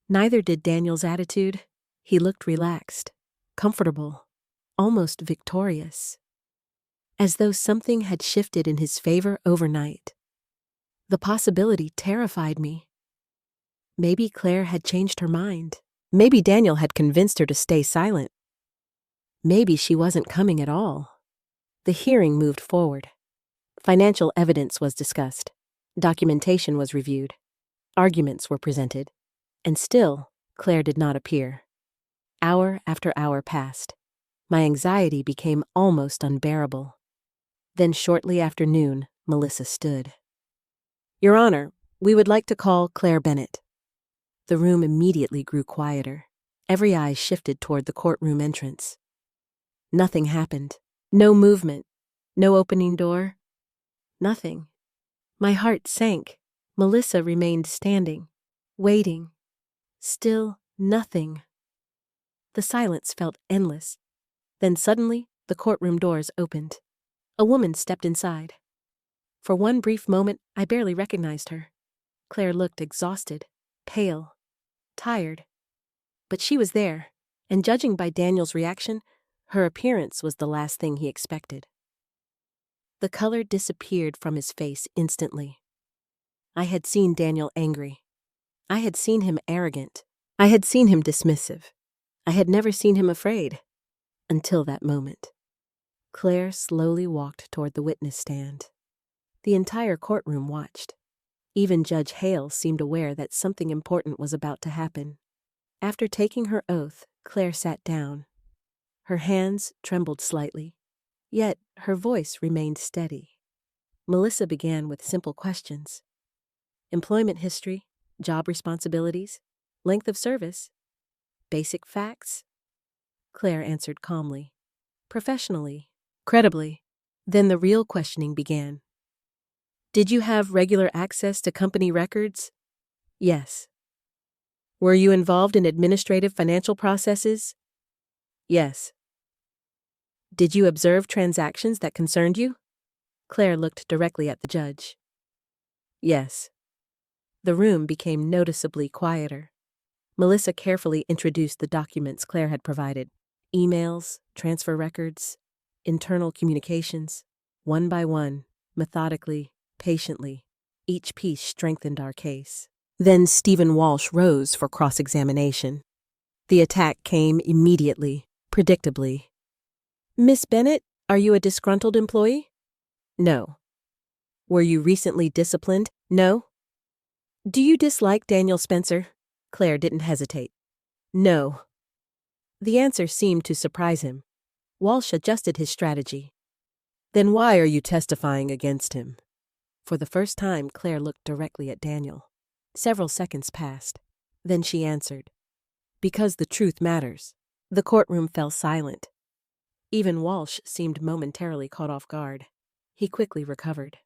Neither did Daniel's attitude. He looked relaxed, comfortable, almost victorious, as though something had shifted in his favor overnight. The possibility terrified me. Maybe Claire had changed her mind. Maybe Daniel had convinced her to stay silent. Maybe she wasn't coming at all. The hearing moved forward. Financial evidence was discussed. Documentation was reviewed. Arguments were presented. And still, Claire did not appear. Hour after hour passed. My anxiety became almost unbearable. Then shortly after noon, Melissa stood. Your Honor, we would like to call Claire Bennett. The room immediately grew quieter. Every eye shifted toward the courtroom entrance. Nothing happened. No movement. No opening door. Nothing. My heart sank. Melissa remained standing, waiting. Still nothing. The silence felt endless. Then suddenly, the courtroom doors opened. A woman stepped inside. For one brief moment, I barely recognized her. Claire looked exhausted, pale, tired. But she was there, and judging by Daniel's reaction, her appearance was the last thing he expected. The color disappeared from his face instantly. I had seen Daniel angry. I had seen him arrogant. I had seen him dismissive. I had never seen him afraid. Until that moment. Claire slowly walked toward the witness stand. The entire courtroom watched. Even Judge Hale seemed aware that something important was about to happen. After taking her oath, Claire sat down. Her hands trembled slightly, yet her voice remained steady. Melissa began with simple questions. Employment history, job responsibilities, length of service, basic facts. Claire answered calmly, professionally, credibly. Then the real questioning began. Did you have regular access to company records? Yes. Were you involved in administrative financial processes? Yes. Did you observe transactions that concerned you? Claire looked directly at the judge. Yes. The room became noticeably quieter. Melissa carefully introduced the documents Claire had provided. Emails, transfer records, internal communications. One by one, methodically, patiently, each piece strengthened our case. Then Stephen Walsh rose for cross-examination. The attack came immediately, predictably. Miss Bennett, are you a disgruntled employee? No. Were you recently disciplined? No. Do you dislike Daniel Spencer? Claire didn't hesitate. No. The answer seemed to surprise him. Walsh adjusted his strategy. Then why are you testifying against him? For the first time, Claire looked directly at Daniel. Several seconds passed. Then she answered, because the truth matters. The courtroom fell silent. Even Walsh seemed momentarily caught off guard. He quickly recovered.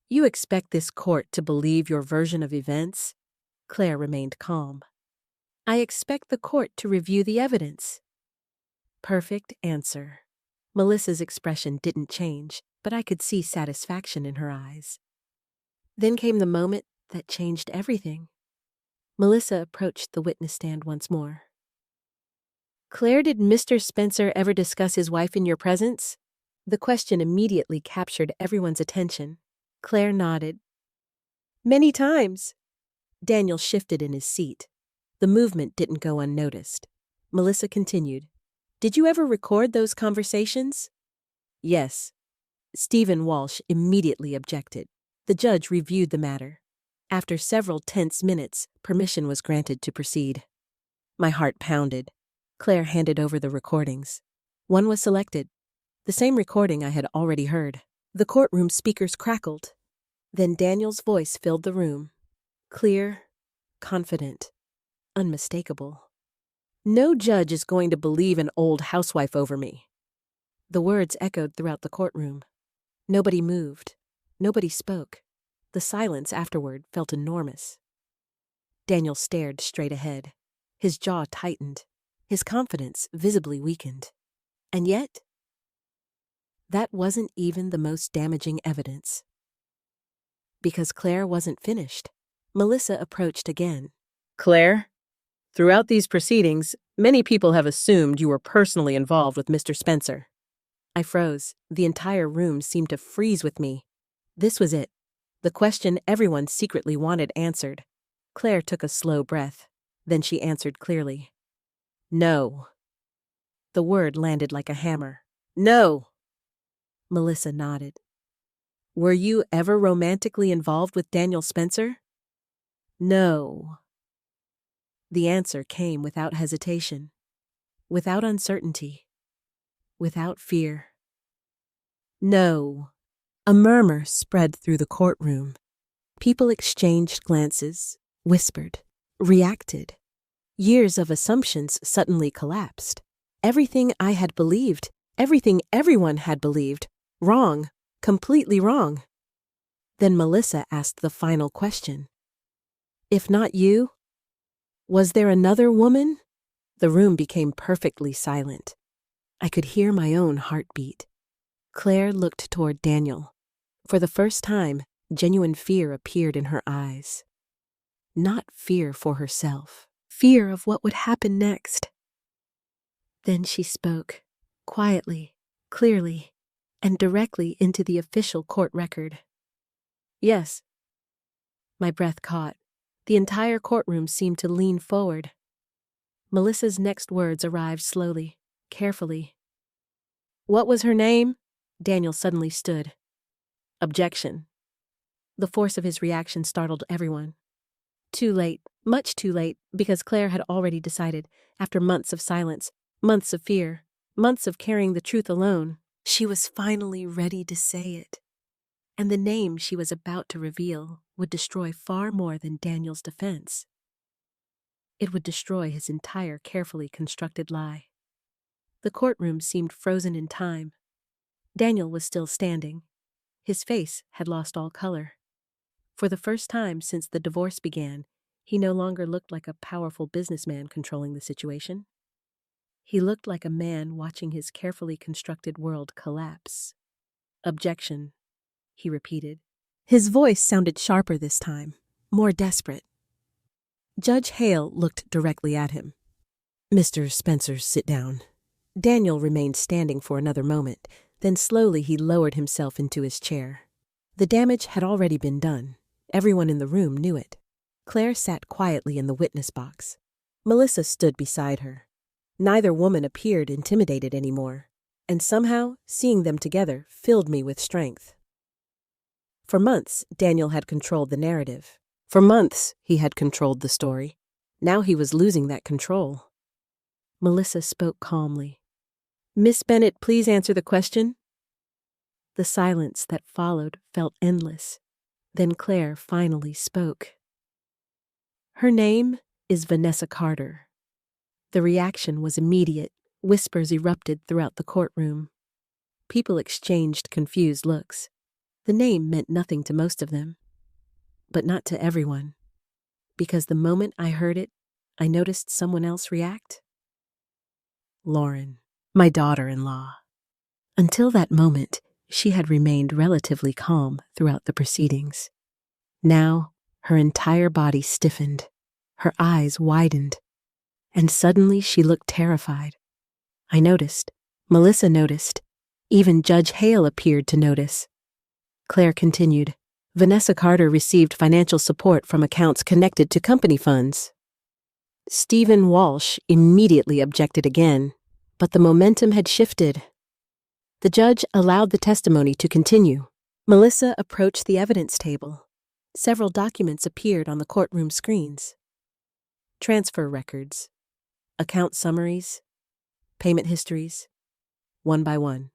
You expect this court to believe your version of events? Claire remained calm. I expect the court to review the evidence. Perfect answer. Melissa's expression didn't change, but I could see satisfaction in her eyes. Then came the moment that changed everything. Melissa approached the witness stand once more. Claire, did Mr. Spencer ever discuss his wife in your presence? The question immediately captured everyone's attention. Claire nodded. Many times. Daniel shifted in his seat. The movement didn't go unnoticed. Melissa continued. Did you ever record those conversations? Yes. Stephen Walsh immediately objected. The judge reviewed the matter. After several tense minutes, permission was granted to proceed. My heart pounded. Claire handed over the recordings. One was selected. The same recording I had already heard. The courtroom speakers crackled. Then Daniel's voice filled the room. Clear, confident, unmistakable. No judge is going to believe an old housewife over me. The words echoed throughout the courtroom. Nobody moved. Nobody spoke. The silence afterward felt enormous. Daniel stared straight ahead. His jaw tightened. His confidence visibly weakened. And yet, that wasn't even the most damaging evidence. Because Claire wasn't finished, Melissa approached again. Claire, throughout these proceedings, many people have assumed you were personally involved with Mr. Spencer. I froze. The entire room seemed to freeze with me. This was it. The question everyone secretly wanted answered. Claire took a slow breath. Then she answered clearly. No. The word landed like a hammer. No. Melissa nodded. Were you ever romantically involved with Daniel Spencer? No. The answer came without hesitation, without uncertainty, without fear. No. A murmur spread through the courtroom. People exchanged glances, whispered, reacted. Years of assumptions suddenly collapsed. Everything I had believed, everything everyone had believed, wrong, completely wrong. Then Melissa asked the final question. If not you, was there another woman? The room became perfectly silent. I could hear my own heartbeat. Claire looked toward Daniel. For the first time, genuine fear appeared in her eyes. Not fear for herself, fear of what would happen next. Then she spoke, quietly, clearly, and directly into the official court record. Yes. My breath caught. The entire courtroom seemed to lean forward. Melissa's next words arrived slowly, carefully. What was her name? Daniel suddenly stood. Objection. The force of his reaction startled everyone. Too late, much too late, because Claire had already decided, after months of silence, months of fear, months of carrying the truth alone, she was finally ready to say it. And the name she was about to reveal would destroy far more than Daniel's defense. It would destroy his entire carefully constructed lie. The courtroom seemed frozen in time. Daniel was still standing. His face had lost all color. For the first time since the divorce began, he no longer looked like a powerful businessman controlling the situation. He looked like a man watching his carefully constructed world collapse. Objection, he repeated. His voice sounded sharper this time, more desperate. Judge Hale looked directly at him. Mr. Spencer, sit down. Daniel remained standing for another moment, then slowly he lowered himself into his chair. The damage had already been done. Everyone in the room knew it. Claire sat quietly in the witness box. Melissa stood beside her. Neither woman appeared intimidated anymore, and somehow, seeing them together filled me with strength. For months, Daniel had controlled the narrative. For months, he had controlled the story. Now he was losing that control. Melissa spoke calmly. "Miss Bennett, please answer the question." The silence that followed felt endless. Then Claire finally spoke. "Her name is Vanessa Carter." The reaction was immediate. Whispers erupted throughout the courtroom. People exchanged confused looks. The name meant nothing to most of them, but not to everyone, because the moment I heard it, I noticed someone else react. Lauren, my daughter-in-law. Until that moment, she had remained relatively calm throughout the proceedings. Now, her entire body stiffened, her eyes widened, and suddenly she looked terrified. I noticed. Melissa noticed. Even Judge Hale appeared to notice. Claire continued. Vanessa Carter received financial support from accounts connected to company funds. Stephen Walsh immediately objected again, but the momentum had shifted. The judge allowed the testimony to continue. Melissa approached the evidence table. Several documents appeared on the courtroom screens. Transfer records, account summaries, payment histories. One by one,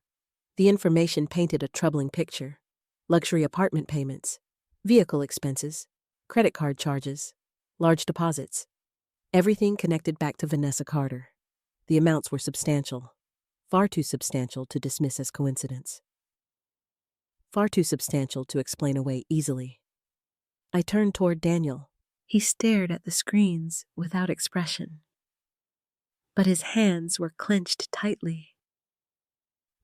the information painted a troubling picture. Luxury apartment payments, vehicle expenses, credit card charges, large deposits. Everything connected back to Vanessa Carter. The amounts were substantial, far too substantial to dismiss as coincidence. Far too substantial to explain away easily. I turned toward Daniel. He stared at the screens without expression, but his hands were clenched tightly.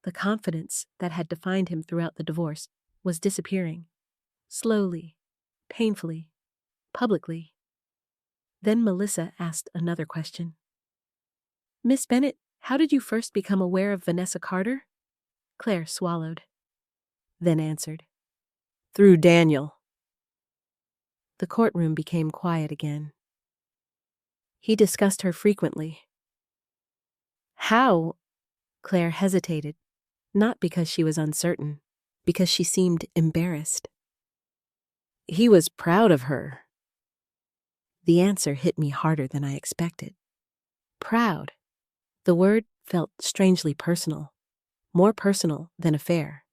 The confidence that had defined him throughout the divorce was disappearing, slowly, painfully, publicly. Then Melissa asked another question. "Miss Bennett, how did you first become aware of Vanessa Carter?" Claire swallowed, then answered. "Through Daniel." The courtroom became quiet again. "He discussed her frequently." "How?" Claire hesitated, not because she was uncertain, because she seemed embarrassed. "He was proud of her." The answer hit me harder than I expected. Proud. The word felt strangely personal, more personal than affair,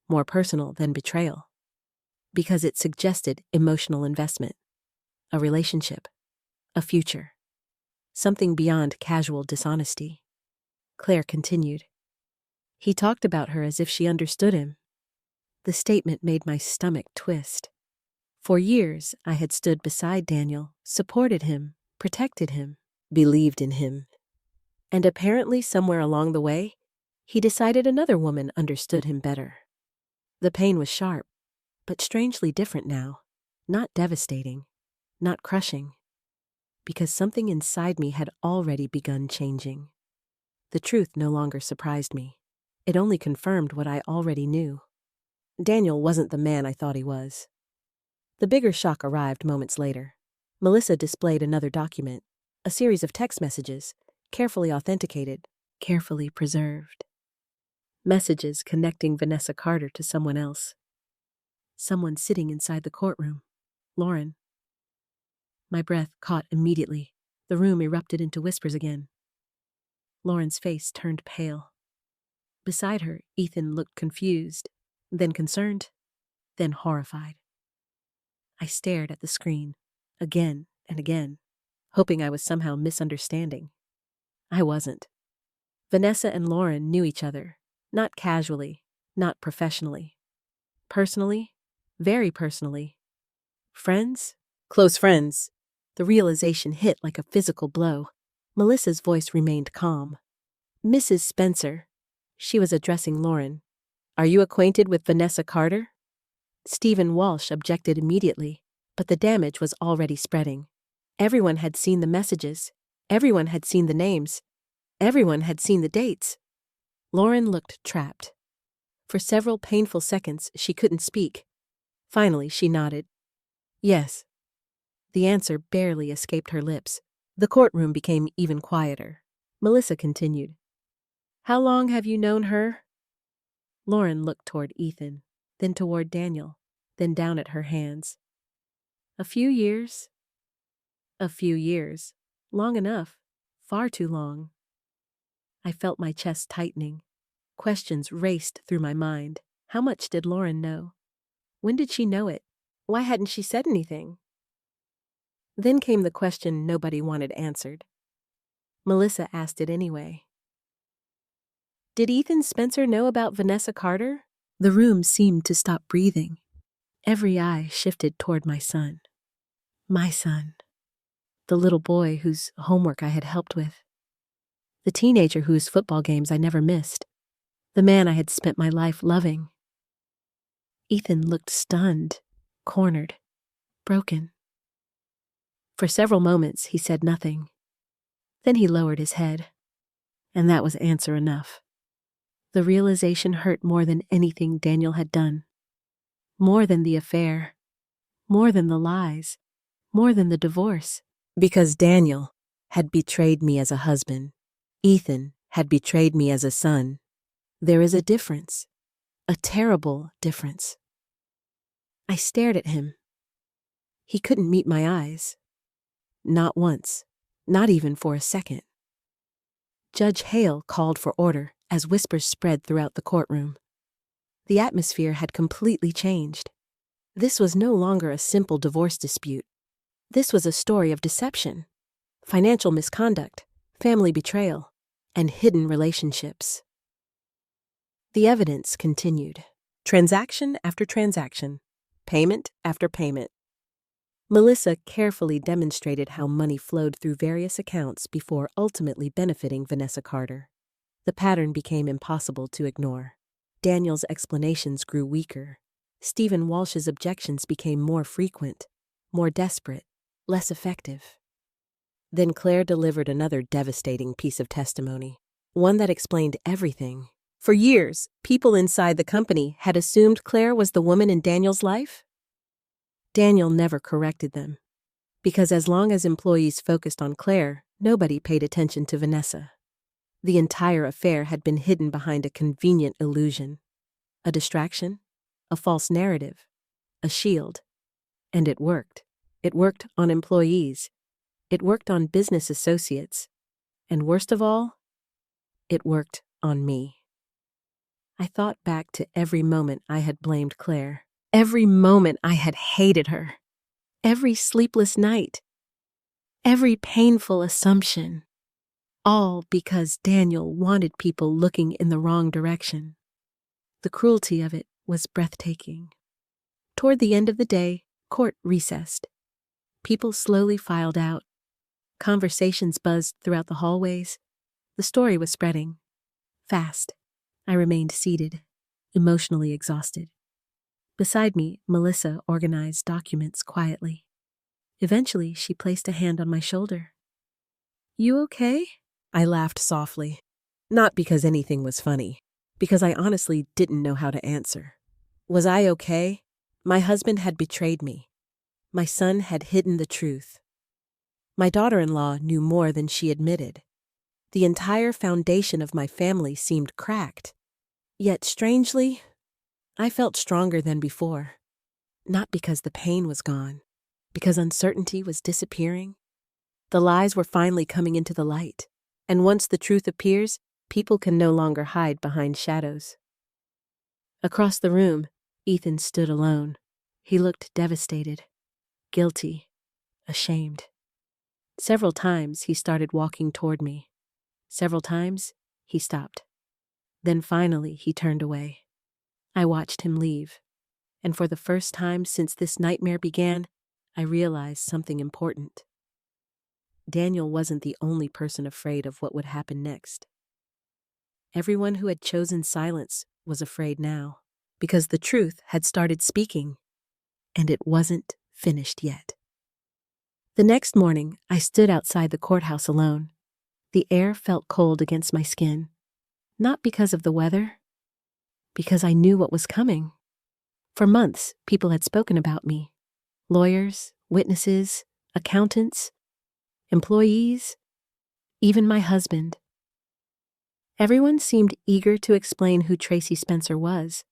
more personal than betrayal, because it suggested emotional investment, a relationship, a future, something beyond casual dishonesty. Claire continued. "He talked about her as if she understood him." The statement made my stomach twist. For years, I had stood beside Daniel, supported him, protected him, believed in him. And apparently somewhere along the way, he decided another woman understood him better. The pain was sharp, but strangely different now. Not devastating, not crushing, because something inside me had already begun changing. The truth no longer surprised me. It only confirmed what I already knew. Daniel wasn't the man I thought he was. The bigger shock arrived moments later. Melissa displayed another document, a series of text messages, carefully authenticated, carefully preserved. Messages connecting Vanessa Carter to someone else. Someone sitting inside the courtroom. Lauren. My breath caught immediately. The room erupted into whispers again. Lauren's face turned pale. Beside her, Ethan looked confused, then concerned, then horrified. I stared at the screen, again and again, hoping I was somehow misunderstanding. I wasn't. Vanessa and Lauren knew each other, not casually, not professionally. Personally, very personally. Friends? Close friends. The realization hit like a physical blow. Melissa's voice remained calm. "Mrs. Spencer," she was addressing Lauren, "are you acquainted with Vanessa Carter?" Stephen Walsh objected immediately, but the damage was already spreading. Everyone had seen the messages. Everyone had seen the names. Everyone had seen the dates. Lauren looked trapped. For several painful seconds, she couldn't speak. Finally, she nodded. "Yes." The answer barely escaped her lips. The courtroom became even quieter. Melissa continued. "How long have you known her?" Lauren looked toward Ethan, then toward Daniel, then down at her hands. "A few years." "A few years. Long enough. Far too long." I felt my chest tightening. Questions raced through my mind. How much did Lauren know? When did she know it? Why hadn't she said anything? Then came the question nobody wanted answered. Melissa asked it anyway. Did Ethan Spencer know about Vanessa Carter? The room seemed to stop breathing. Every eye shifted toward my son. My son. The little boy whose homework I had helped with. The teenager whose football games I never missed. The man I had spent my life loving. Ethan looked stunned, cornered, broken. For several moments, he said nothing. Then he lowered his head. And that was answer enough. The realization hurt more than anything Daniel had done. More than the affair. More than the lies. More than the divorce. Because Daniel had betrayed me as a husband. Ethan had betrayed me as a son. There is a difference. A terrible difference. I stared at him. He couldn't meet my eyes. Not once. Not even for a second. Judge Hale called for order as whispers spread throughout the courtroom. The atmosphere had completely changed. This was no longer a simple divorce dispute. This was a story of deception, financial misconduct, family betrayal, and hidden relationships. The evidence continued. Transaction after transaction, payment after payment. Melissa carefully demonstrated how money flowed through various accounts before ultimately benefiting Vanessa Carter. The pattern became impossible to ignore. Daniel's explanations grew weaker. Stephen Walsh's objections became more frequent, more desperate, less effective. Then Claire delivered another devastating piece of testimony, one that explained everything. For years, people inside the company had assumed Claire was the woman in Daniel's life. Daniel never corrected them, because as long as employees focused on Claire, nobody paid attention to Vanessa. The entire affair had been hidden behind a convenient illusion, a distraction, a false narrative, a shield. And it worked. It worked on employees. It worked on business associates. And worst of all, it worked on me. I thought back to every moment I had blamed Claire. Every moment I had hated her. Every sleepless night. Every painful assumption. All because Daniel wanted people looking in the wrong direction. The cruelty of it was breathtaking. Toward the end of the day, court recessed. People slowly filed out. Conversations buzzed throughout the hallways. The story was spreading. Fast. I remained seated, emotionally exhausted. Beside me, Melissa organized documents quietly. Eventually, she placed a hand on my shoulder. "You okay?" I laughed softly. Not because anything was funny, because I honestly didn't know how to answer. Was I okay? My husband had betrayed me. My son had hidden the truth. My daughter-in-law knew more than she admitted. The entire foundation of my family seemed cracked. Yet, strangely, I felt stronger than before. Not because the pain was gone, because uncertainty was disappearing. The lies were finally coming into the light, and once the truth appears, people can no longer hide behind shadows. Across the room, Ethan stood alone. He looked devastated, guilty, ashamed. Several times he started walking toward me. Several times he stopped. Then finally he turned away. I watched him leave, and for the first time since this nightmare began, I realized something important. Daniel wasn't the only person afraid of what would happen next. Everyone who had chosen silence was afraid now, because the truth had started speaking, and it wasn't finished yet. The next morning, I stood outside the courthouse alone. The air felt cold against my skin, not because of the weather, because I knew what was coming. For months, people had spoken about me. Lawyers, witnesses, accountants, employees, even my husband. Everyone seemed eager to explain who Tracy Spencer was,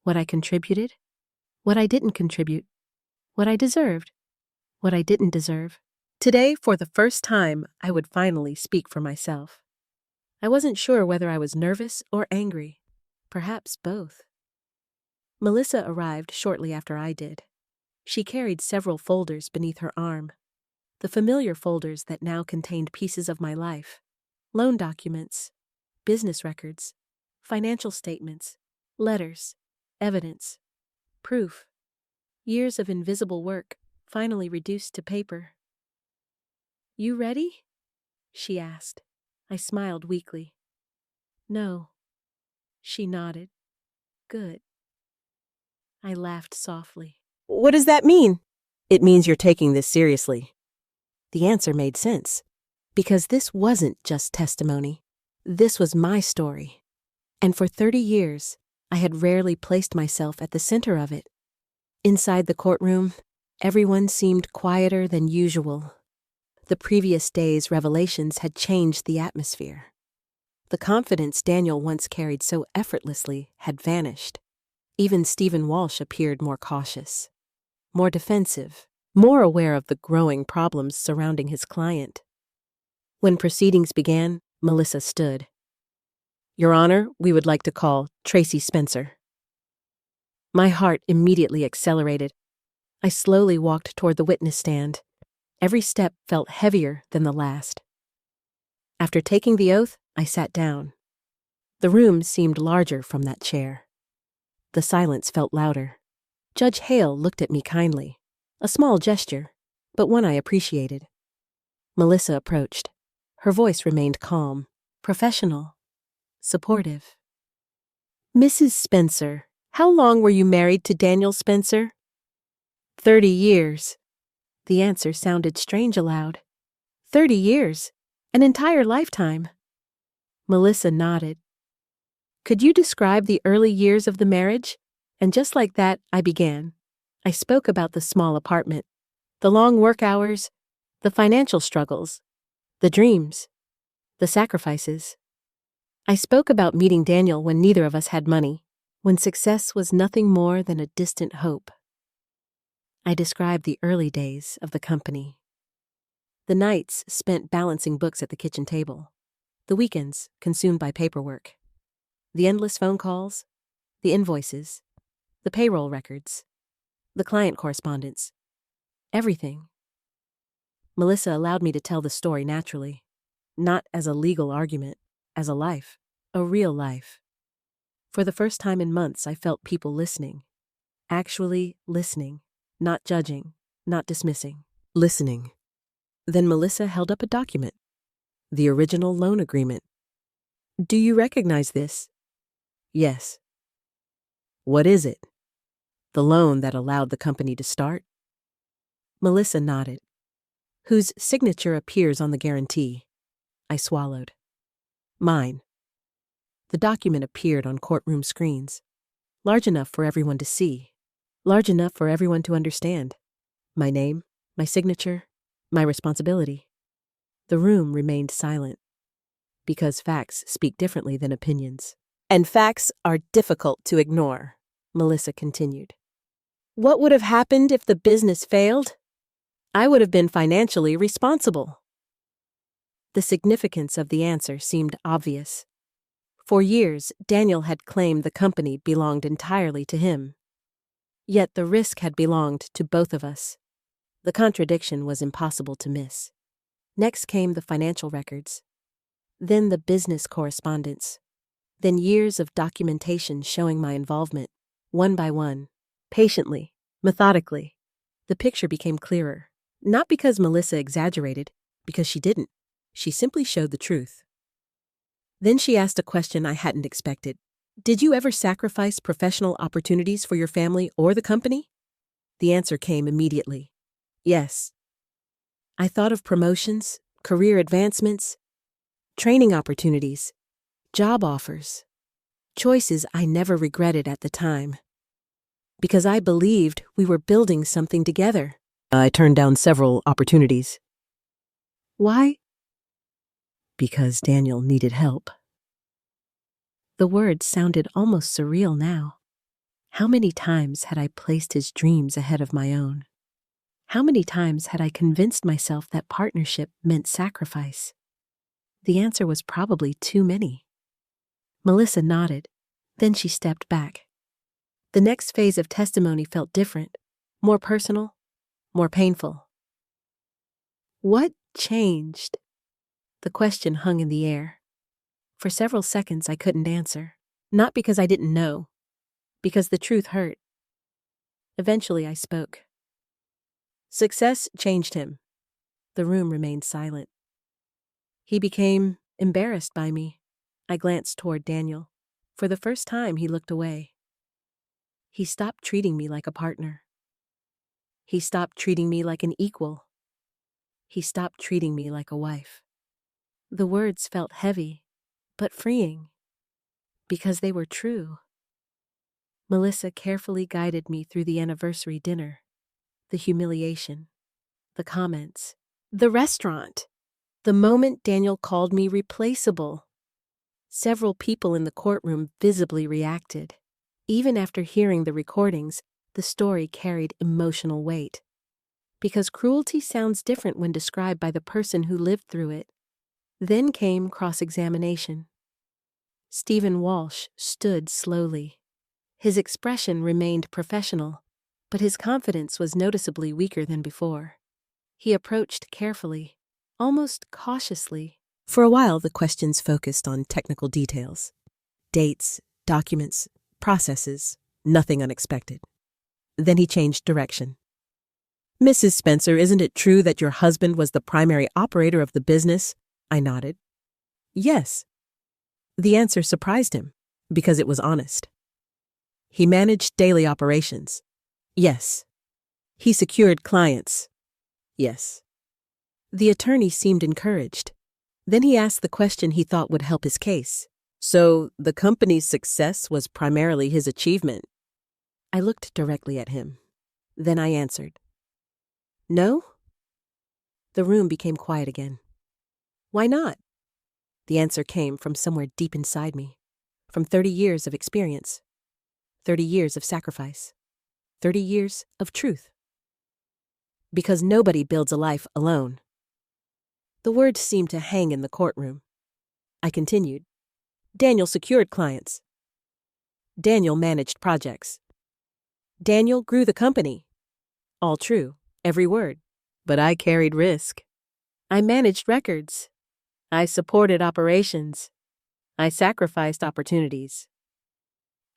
what I contributed, what I didn't contribute, what I deserved, what I didn't deserve. Today, for the first time, I would finally speak for myself. I wasn't sure whether I was nervous or angry, perhaps both. Melissa arrived shortly after I did. She carried several folders beneath her arm, the familiar folders that now contained pieces of my life: loan documents, business records, financial statements, letters, evidence, proof, years of invisible work finally reduced to paper. "You ready?" she asked. I smiled weakly. "No." She nodded. "Good." I laughed softly. "What does that mean?" "It means you're taking this seriously." The answer made sense, because this wasn't just testimony. This was my story. And for 30 years, I had rarely placed myself at the center of it. Inside the courtroom, everyone seemed quieter than usual. The previous day's revelations had changed the atmosphere. The confidence Daniel once carried so effortlessly had vanished. Even Stephen Walsh appeared more cautious, more defensive, more aware of the growing problems surrounding his client. When proceedings began, Melissa stood. "Your Honor, we would like to call Tracy Spencer." My heart immediately accelerated. I slowly walked toward the witness stand. Every step felt heavier than the last. After taking the oath, I sat down. The room seemed larger from that chair. The silence felt louder. Judge Hale looked at me kindly, a small gesture, but one I appreciated. Melissa approached. Her voice remained calm, professional, supportive. "Mrs. Spencer, how long were you married to Daniel Spencer?" 30 years. The answer sounded strange aloud. 30 years. An entire lifetime. Melissa nodded. "Could you describe the early years of the marriage?" And just like that, I began. I spoke about the small apartment, the long work hours, the financial struggles, the dreams, the sacrifices. I spoke about meeting Daniel when neither of us had money, when success was nothing more than a distant hope. I described the early days of the company. The nights spent balancing books at the kitchen table, the weekends consumed by paperwork, the endless phone calls, the invoices, the payroll records, the client correspondence, everything. Melissa allowed me to tell the story naturally, not as a legal argument, as a life, a real life. For the first time in months, I felt people listening, actually listening, not judging, not dismissing, listening. Then Melissa held up a document, the original loan agreement. "Do you recognize this?" "Yes." "What is it?" "The loan that allowed the company to start." Melissa nodded. "Whose signature appears on the guarantee?" I swallowed. "Mine." The document appeared on courtroom screens, large enough for everyone to see, large enough for everyone to understand. My name, my signature, my responsibility. The room remained silent, because facts speak differently than opinions. "And facts are difficult to ignore," Melissa continued. "What would have happened if the business failed? I would have been financially responsible." The significance of the answer seemed obvious. For years, Daniel had claimed the company belonged entirely to him. Yet the risk had belonged to both of us. The contradiction was impossible to miss. Next came the financial records, then the business correspondence, then years of documentation showing my involvement, one by one, patiently, methodically. The picture became clearer, not because Melissa exaggerated, because she didn't. She simply showed the truth. Then she asked a question I hadn't expected. "Did you ever sacrifice professional opportunities for your family or the company?" The answer came immediately. Yes. I thought of promotions, career advancements, training opportunities, job offers, choices I never regretted at the time. Because I believed we were building something together. I turned down several opportunities. Why? Because Daniel needed help. The words sounded almost surreal now. How many times had I placed his dreams ahead of my own? How many times had I convinced myself that partnership meant sacrifice? The answer was probably too many. Melissa nodded. Then she stepped back. The next phase of testimony felt different, more personal, more painful. What changed? The question hung in the air. For several seconds I couldn't answer. Not because I didn't know, because the truth hurt. Eventually I spoke. Success changed him. The room remained silent. He became embarrassed by me. I glanced toward Daniel. For the first time, he looked away. He stopped treating me like a partner. He stopped treating me like an equal. He stopped treating me like a wife. The words felt heavy, but freeing, because they were true. Melissa carefully guided me through the anniversary dinner, the humiliation, the comments, the restaurant, the moment Daniel called me replaceable. Several people in the courtroom visibly reacted. Even after hearing the recordings, the story carried emotional weight. Because cruelty sounds different when described by the person who lived through it. Then came cross-examination. Stephen Walsh stood slowly. His expression remained professional, but his confidence was noticeably weaker than before. He approached carefully, almost cautiously. For a while, the questions focused on technical details. Dates, documents, processes, nothing unexpected. Then he changed direction. Mrs. Spencer, isn't it true that your husband was the primary operator of the business? I nodded. Yes. The answer surprised him, because it was honest. He managed daily operations. Yes. He secured clients. Yes. The attorney seemed encouraged. Then he asked the question he thought would help his case. So, the company's success was primarily his achievement. I looked directly at him. Then I answered. No? The room became quiet again. Why not? The answer came from somewhere deep inside me. From 30 years of experience. 30 years of sacrifice. 30 years of truth. Because nobody builds a life alone. The words seemed to hang in the courtroom. I continued. Daniel secured clients. Daniel managed projects. Daniel grew the company. All true, every word. But I carried risk. I managed records. I supported operations. I sacrificed opportunities.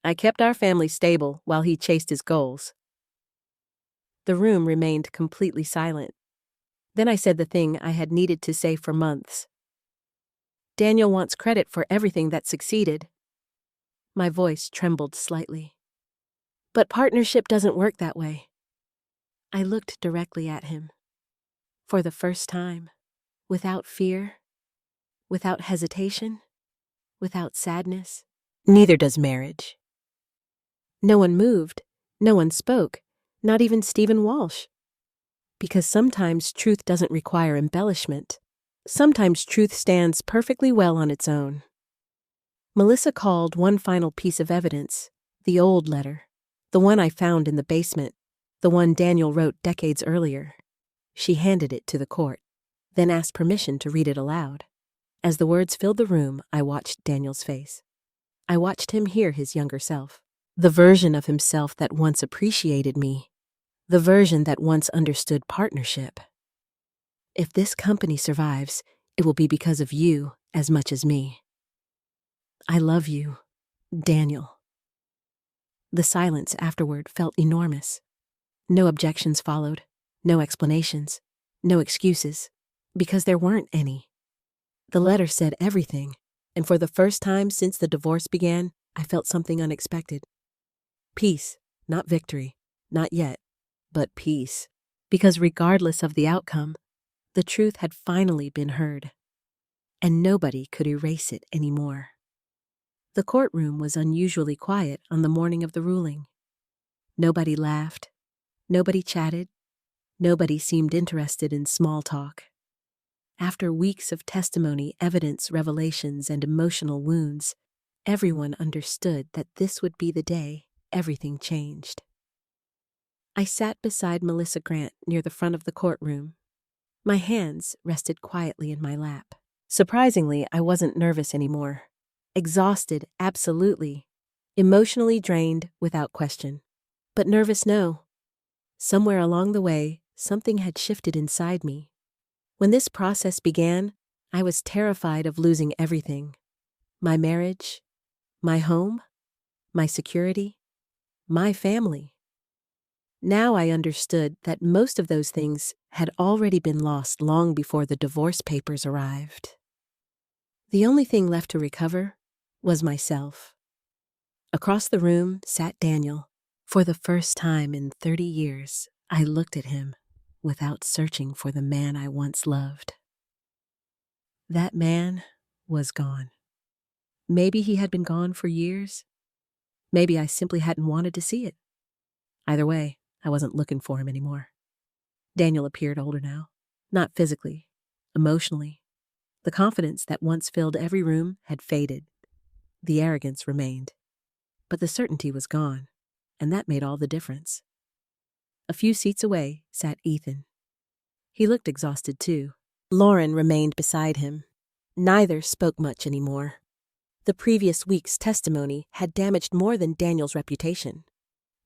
I kept our family stable while he chased his goals. The room remained completely silent. Then I said the thing I had needed to say for months. Daniel wants credit for everything that succeeded. My voice trembled slightly. But partnership doesn't work that way. I looked directly at him. For the first time, without fear, without hesitation, without sadness. Neither does marriage. No one moved, no one spoke, not even Stephen Walsh. Because sometimes truth doesn't require embellishment. Sometimes truth stands perfectly well on its own. Melissa called one final piece of evidence, the old letter, the one I found in the basement, the one Daniel wrote decades earlier. She handed it to the court, then asked permission to read it aloud. As the words filled the room, I watched Daniel's face. I watched him hear his younger self, the version of himself that once appreciated me, the version that once understood partnership. If this company survives, it will be because of you as much as me. I love you, Daniel. The silence afterward felt enormous. No objections followed, no explanations, no excuses, because there weren't any. The letter said everything, and for the first time since the divorce began, I felt something unexpected. Peace, not victory, not yet, but peace. Because regardless of the outcome, the truth had finally been heard, and nobody could erase it anymore. The courtroom was unusually quiet on the morning of the ruling. Nobody laughed, nobody chatted, nobody seemed interested in small talk. After weeks of testimony, evidence, revelations, and emotional wounds, everyone understood that this would be the day everything changed. I sat beside Melissa Grant near the front of the courtroom. My hands rested quietly in my lap. Surprisingly, I wasn't nervous anymore. Exhausted, absolutely. Emotionally drained, without question. But nervous, no. Somewhere along the way, something had shifted inside me. When this process began, I was terrified of losing everything. My marriage, my home, my security, my family. Now I understood that most of those things had already been lost long before the divorce papers arrived. The only thing left to recover was myself. Across the room sat Daniel. For the first time in 30 years, I looked at him without searching for the man I once loved. That man was gone. Maybe he had been gone for years. Maybe I simply hadn't wanted to see it. Either way, I wasn't looking for him anymore. Daniel appeared older now, not physically, emotionally. The confidence that once filled every room had faded. The arrogance remained. But the certainty was gone, and that made all the difference. A few seats away sat Ethan. He looked exhausted too. Lauren remained beside him. Neither spoke much anymore. The previous week's testimony had damaged more than Daniel's reputation.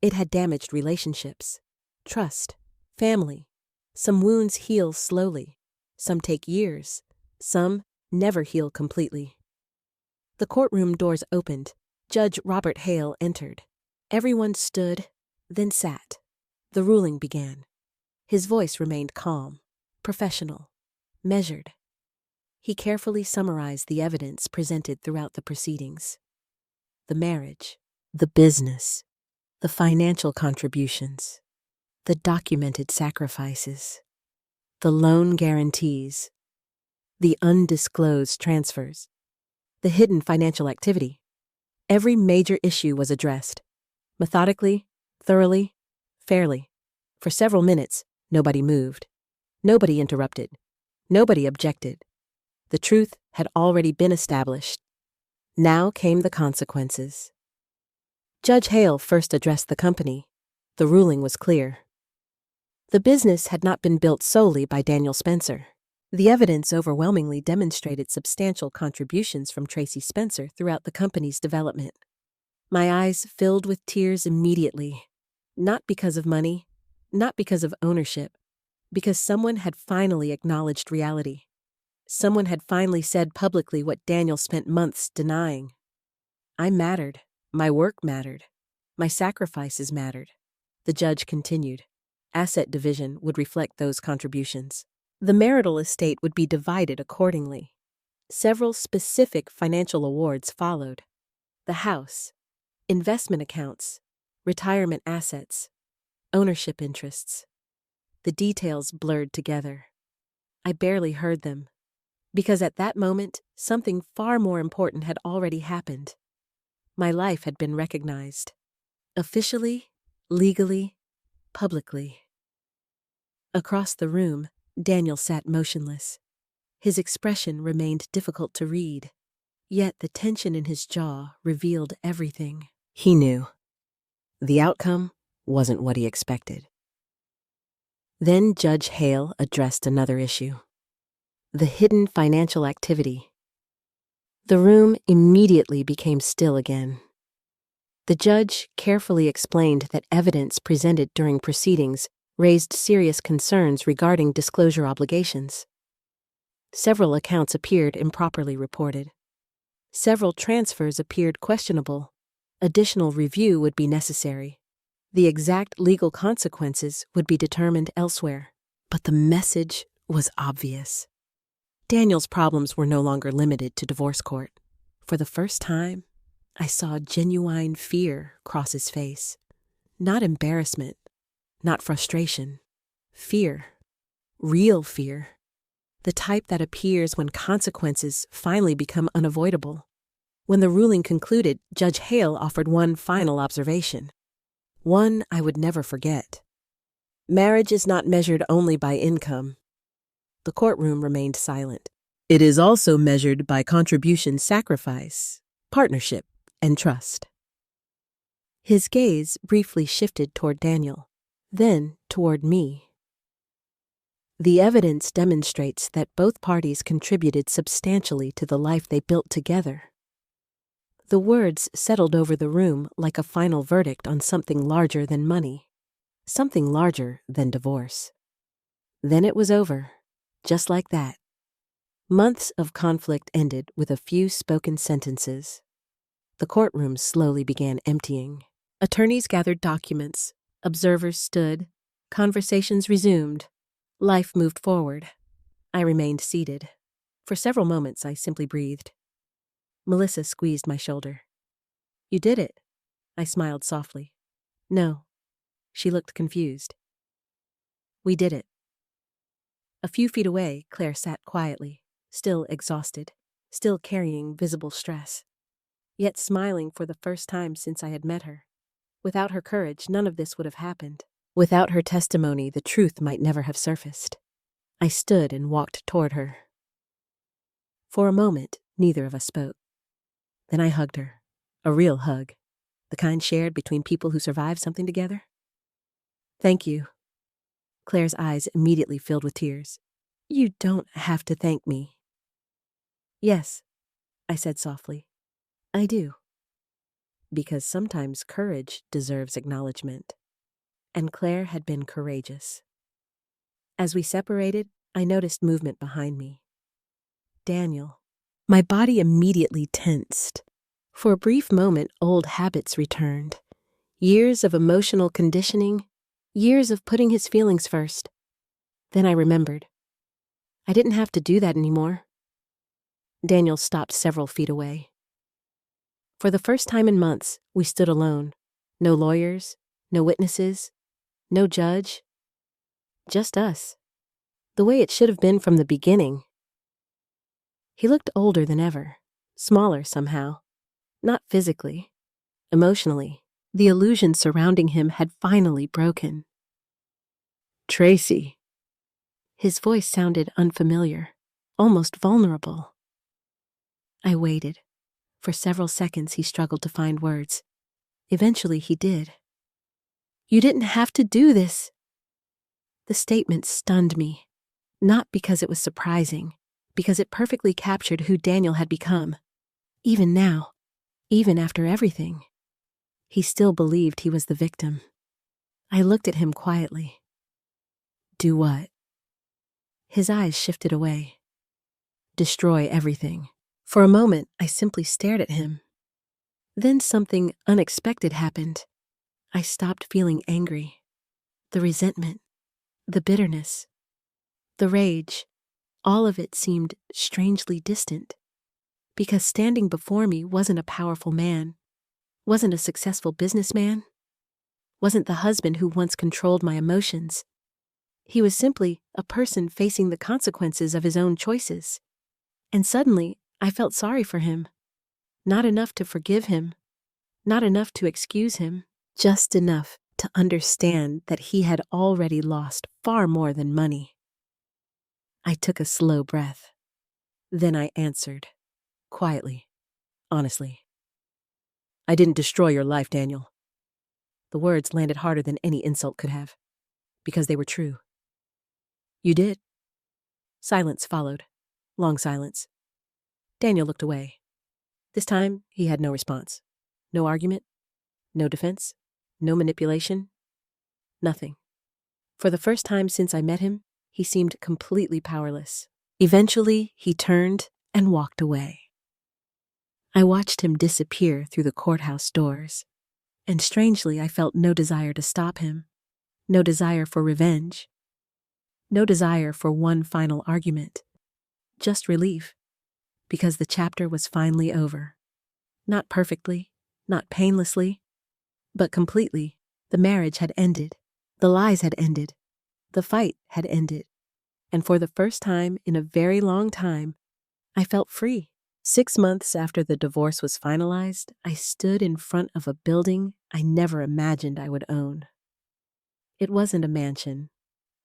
It had damaged relationships, trust, family. Some wounds heal slowly. Some take years. Some never heal completely. The courtroom doors opened. Judge Robert Hale entered. Everyone stood, then sat. The ruling began. His voice remained calm, professional, measured. He carefully summarized the evidence presented throughout the proceedings. The marriage, the business, the financial contributions, the documented sacrifices, the loan guarantees, the undisclosed transfers, the hidden financial activity. Every major issue was addressed, methodically, thoroughly, fairly. For several minutes, nobody moved. Nobody interrupted. Nobody objected. The truth had already been established. Now came the consequences. Judge Hale first addressed the company. The ruling was clear. The business had not been built solely by Daniel Spencer. The evidence overwhelmingly demonstrated substantial contributions from Tracy Spencer throughout the company's development. My eyes filled with tears immediately, not because of money, not because of ownership, because someone had finally acknowledged reality. Someone had finally said publicly what Daniel spent months denying. I mattered. My work mattered. My sacrifices mattered. The judge continued. Asset division would reflect those contributions. The marital estate would be divided accordingly. Several specific financial awards followed. The house, investment accounts, retirement assets, ownership interests. The details blurred together. I barely heard them, because at that moment, something far more important had already happened. My life had been recognized. Officially, legally, publicly. Across the room, Daniel sat motionless. His expression remained difficult to read, yet the tension in his jaw revealed everything. He knew. The outcome wasn't what he expected. Then Judge Hale addressed another issue. The hidden financial activity. The room immediately became still again. The judge carefully explained that evidence presented during proceedings raised serious concerns regarding disclosure obligations. Several accounts appeared improperly reported. Several transfers appeared questionable. Additional review would be necessary. The exact legal consequences would be determined elsewhere. But the message was obvious. Daniel's problems were no longer limited to divorce court. For the first time, I saw genuine fear cross his face. Not embarrassment, not frustration. Fear. Real fear. The type that appears when consequences finally become unavoidable. When the ruling concluded, Judge Hale offered one final observation. One I would never forget. Marriage is not measured only by income. The courtroom remained silent. It is also measured by contribution, sacrifice, partnership, and trust. His gaze briefly shifted toward Daniel, then toward me. The evidence demonstrates that both parties contributed substantially to the life they built together. The words settled over the room like a final verdict on something larger than money, something larger than divorce. Then it was over, just like that. Months of conflict ended with a few spoken sentences. The courtroom slowly began emptying. Attorneys gathered documents. Observers stood. Conversations resumed. Life moved forward. I remained seated. For several moments, I simply breathed. Melissa squeezed my shoulder. "You did it." I smiled softly. "No." She looked confused. "We did it." A few feet away, Claire sat quietly, still exhausted, still carrying visible stress, yet smiling for the first time since I had met her. Without her courage, none of this would have happened. Without her testimony, the truth might never have surfaced. I stood and walked toward her. For a moment, neither of us spoke. Then I hugged her. A real hug. The kind shared between people who survived something together. "Thank you." Claire's eyes immediately filled with tears. "You don't have to thank me." "Yes," I said softly. "I do." Because sometimes courage deserves acknowledgement. And Claire had been courageous. As we separated, I noticed movement behind me. Daniel. My body immediately tensed. For a brief moment, old habits returned. Years of emotional conditioning, years of putting his feelings first. Then I remembered. I didn't have to do that anymore. Daniel stopped several feet away. For the first time in months, we stood alone. No lawyers, no witnesses, no judge. Just us. The way it should have been from the beginning. He looked older than ever, smaller somehow. Not physically, emotionally. The illusion surrounding him had finally broken. "Tracy." His voice sounded unfamiliar, almost vulnerable. I waited. For several seconds he struggled to find words. Eventually he did. "You didn't have to do this." The statement stunned me, not because it was surprising, because it perfectly captured who Daniel had become. Even now, even after everything, he still believed he was the victim. I looked at him quietly. "Do what?" His eyes shifted away. "Destroy everything." For a moment, I simply stared at him. Then something unexpected happened. I stopped feeling angry. The resentment, the bitterness, the rage, all of it seemed strangely distant. Because standing before me wasn't a powerful man, wasn't a successful businessman, wasn't the husband who once controlled my emotions. He was simply a person facing the consequences of his own choices. And suddenly, I felt sorry for him. Not enough to forgive him, not enough to excuse him, just enough to understand that he had already lost far more than money. I took a slow breath. Then I answered, quietly, honestly. "I didn't destroy your life, Daniel." The words landed harder than any insult could have, because they were true. "You did." Silence followed, long silence. Daniel looked away. This time, he had no response. No argument, no defense, no manipulation, nothing. For the first time since I met him, he seemed completely powerless. Eventually, he turned and walked away. I watched him disappear through the courthouse doors, and strangely, I felt no desire to stop him, no desire for revenge, no desire for one final argument, just relief, because the chapter was finally over. Not perfectly, not painlessly, but completely. The marriage had ended, the lies had ended, the fight had ended, and for the first time in a very long time, I felt free. 6 months after the divorce was finalized, I stood in front of a building I never imagined I would own. It wasn't a mansion.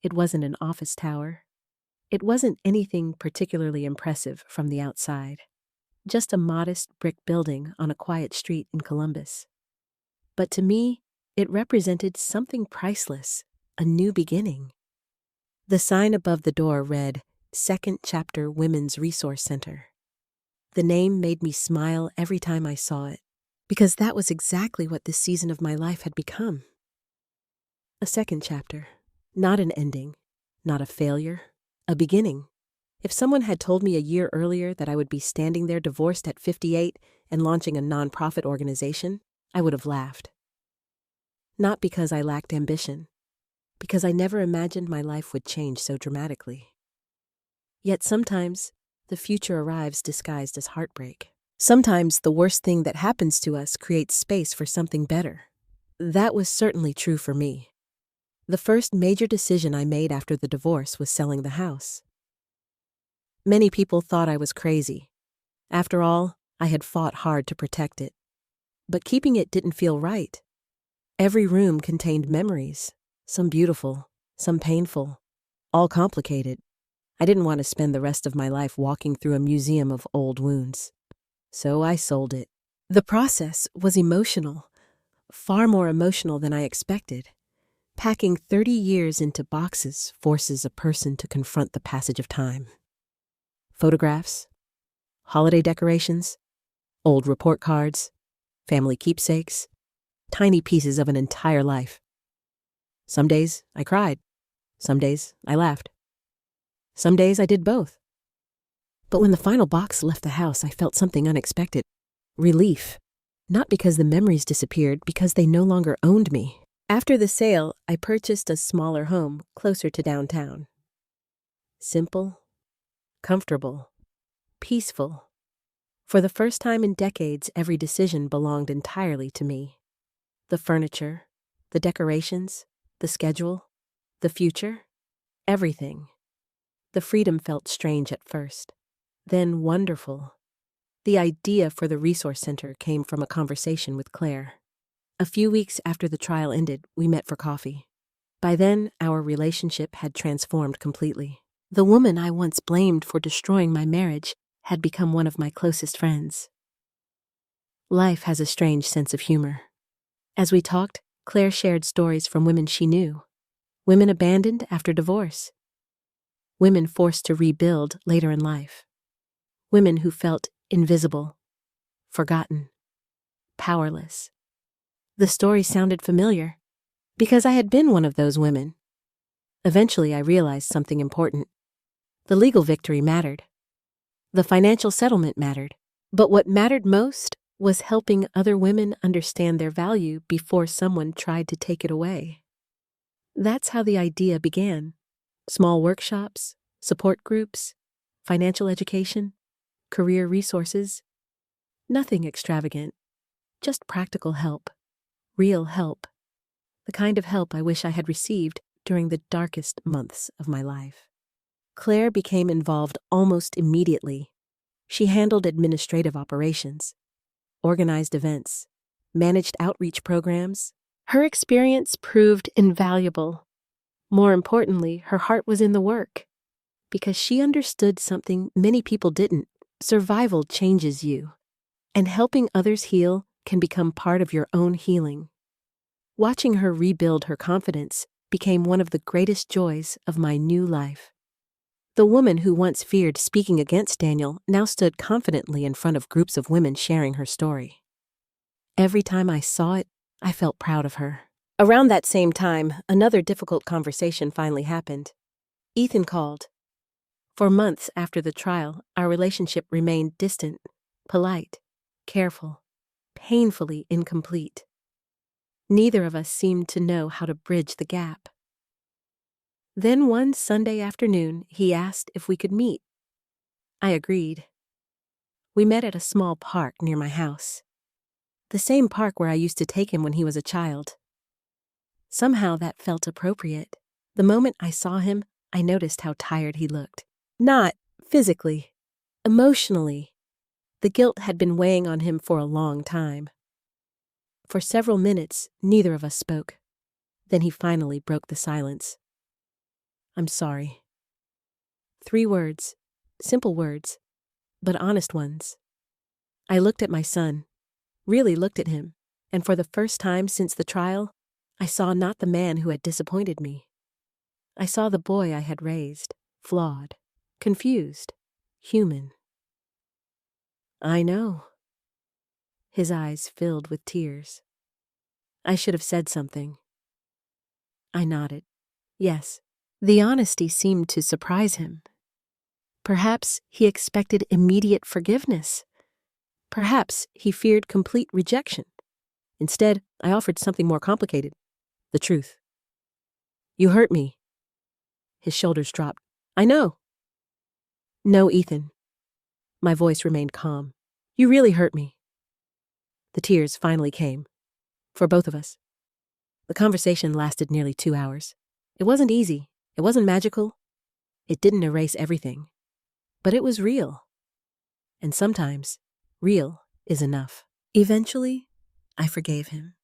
It wasn't an office tower. It wasn't anything particularly impressive from the outside. Just a modest brick building on a quiet street in Columbus. But to me, it represented something priceless, a new beginning. The sign above the door read, Second Chapter Women's Resource Center. The name made me smile every time I saw it, because that was exactly what this season of my life had become. A second chapter, not an ending, not a failure, a beginning. If someone had told me a year earlier that I would be standing there divorced at 58 and launching a nonprofit organization, I would have laughed. Not because I lacked ambition, because I never imagined my life would change so dramatically. Yet sometimes, the future arrives disguised as heartbreak. Sometimes the worst thing that happens to us creates space for something better. That was certainly true for me. The first major decision I made after the divorce was selling the house. Many people thought I was crazy. After all, I had fought hard to protect it. But keeping it didn't feel right. Every room contained memories, some beautiful, some painful, all complicated. I didn't want to spend the rest of my life walking through a museum of old wounds. So I sold it. The process was emotional, far more emotional than I expected. Packing 30 years into boxes forces a person to confront the passage of time. Photographs, holiday decorations, old report cards, family keepsakes, tiny pieces of an entire life. Some days I cried. Some days I laughed. Some days I did both. But when the final box left the house, I felt something unexpected. Relief. Not because the memories disappeared, because they no longer owned me. After the sale, I purchased a smaller home closer to downtown. Simple, comfortable, peaceful. For the first time in decades, every decision belonged entirely to me. The furniture, the decorations, the schedule, the future, everything. The freedom felt strange at first, then wonderful. The idea for the resource center came from a conversation with Claire. A few weeks after the trial ended, we met for coffee. By then, our relationship had transformed completely. The woman I once blamed for destroying my marriage had become one of my closest friends. Life has a strange sense of humor. As we talked, Claire shared stories from women she knew. Women abandoned after divorce. Women forced to rebuild later in life. Women who felt invisible, forgotten, powerless. The story sounded familiar, because I had been one of those women. Eventually, I realized something important. The legal victory mattered. The financial settlement mattered. But what mattered most was helping other women understand their value before someone tried to take it away. That's how the idea began. Small workshops, support groups, financial education, career resources. Nothing extravagant, just practical help, real help. The kind of help I wish I had received during the darkest months of my life. Claire became involved almost immediately. She handled administrative operations, organized events, managed outreach programs. Her experience proved invaluable. More importantly, her heart was in the work, because she understood something many people didn't. Survival changes you, and helping others heal can become part of your own healing. Watching her rebuild her confidence became one of the greatest joys of my new life. The woman who once feared speaking against Daniel now stood confidently in front of groups of women sharing her story. Every time I saw it, I felt proud of her. Around that same time, another difficult conversation finally happened. Ethan called. For months after the trial, our relationship remained distant, polite, careful, painfully incomplete. Neither of us seemed to know how to bridge the gap. Then one Sunday afternoon, he asked if we could meet. I agreed. We met at a small park near my house. The same park where I used to take him when he was a child. Somehow that felt appropriate. The moment I saw him, I noticed how tired he looked. Not physically, emotionally. The guilt had been weighing on him for a long time. For several minutes, neither of us spoke. Then he finally broke the silence. I'm sorry. 3 words, simple words, but honest ones. I looked at my son, really looked at him, and for the first time since the trial, I saw not the man who had disappointed me. I saw the boy I had raised, flawed, confused, human. I know. His eyes filled with tears. I should have said something. I nodded. Yes. The honesty seemed to surprise him. Perhaps he expected immediate forgiveness. Perhaps he feared complete rejection. Instead, I offered something more complicated. The truth. You hurt me. His shoulders dropped. I know. No, Ethan. My voice remained calm. You really hurt me. The tears finally came. For both of us. The conversation lasted nearly 2 hours. It wasn't easy. It wasn't magical. It didn't erase everything. But it was real. And sometimes, real is enough. Eventually, I forgave him.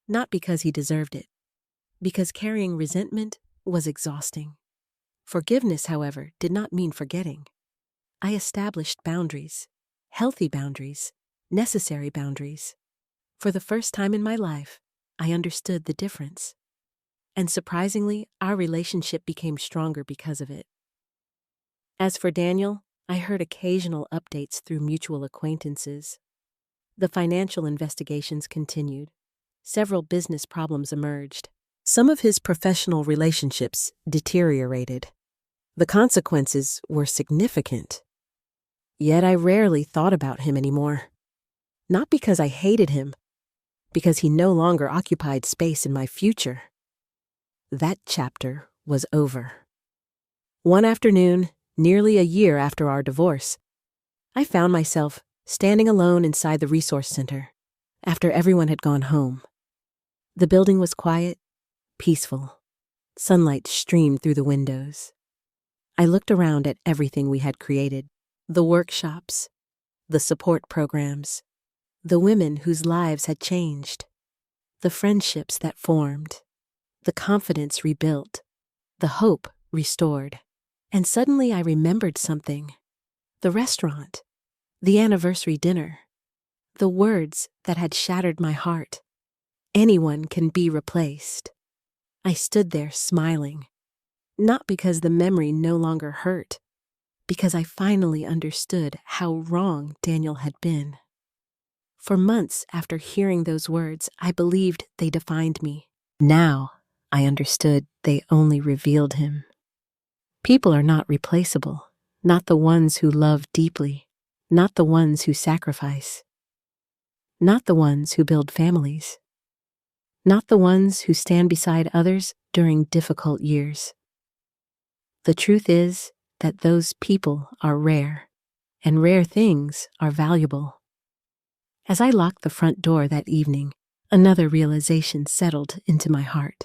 Not because he deserved it. Because carrying resentment was exhausting. Forgiveness, however, did not mean forgetting. I established boundaries. Healthy boundaries. Necessary boundaries. For the first time in my life, I understood the difference. And surprisingly, our relationship became stronger because of it. As for Daniel, I heard occasional updates through mutual acquaintances. The financial investigations continued. Several business problems emerged. Some of his professional relationships deteriorated. The consequences were significant. Yet I rarely thought about him anymore. Not because I hated him, because he no longer occupied space in my future. That chapter was over. One afternoon, nearly a year after our divorce, I found myself standing alone inside the resource center after everyone had gone home. The building was quiet, peaceful. Sunlight streamed through the windows. I looked around at everything we had created, the workshops, the support programs, the women whose lives had changed, the friendships that formed, the confidence rebuilt, the hope restored. And suddenly I remembered something. The restaurant, the anniversary dinner, the words that had shattered my heart. Anyone can be replaced. I stood there smiling, not because the memory no longer hurt, because I finally understood how wrong Daniel had been. For months after hearing those words, I believed they defined me. Now I understood they only revealed him. People are not replaceable, not the ones who love deeply, not the ones who sacrifice, not the ones who build families, not the ones who stand beside others during difficult years. The truth is that those people are rare, and rare things are valuable. As I locked the front door that evening, another realization settled into my heart.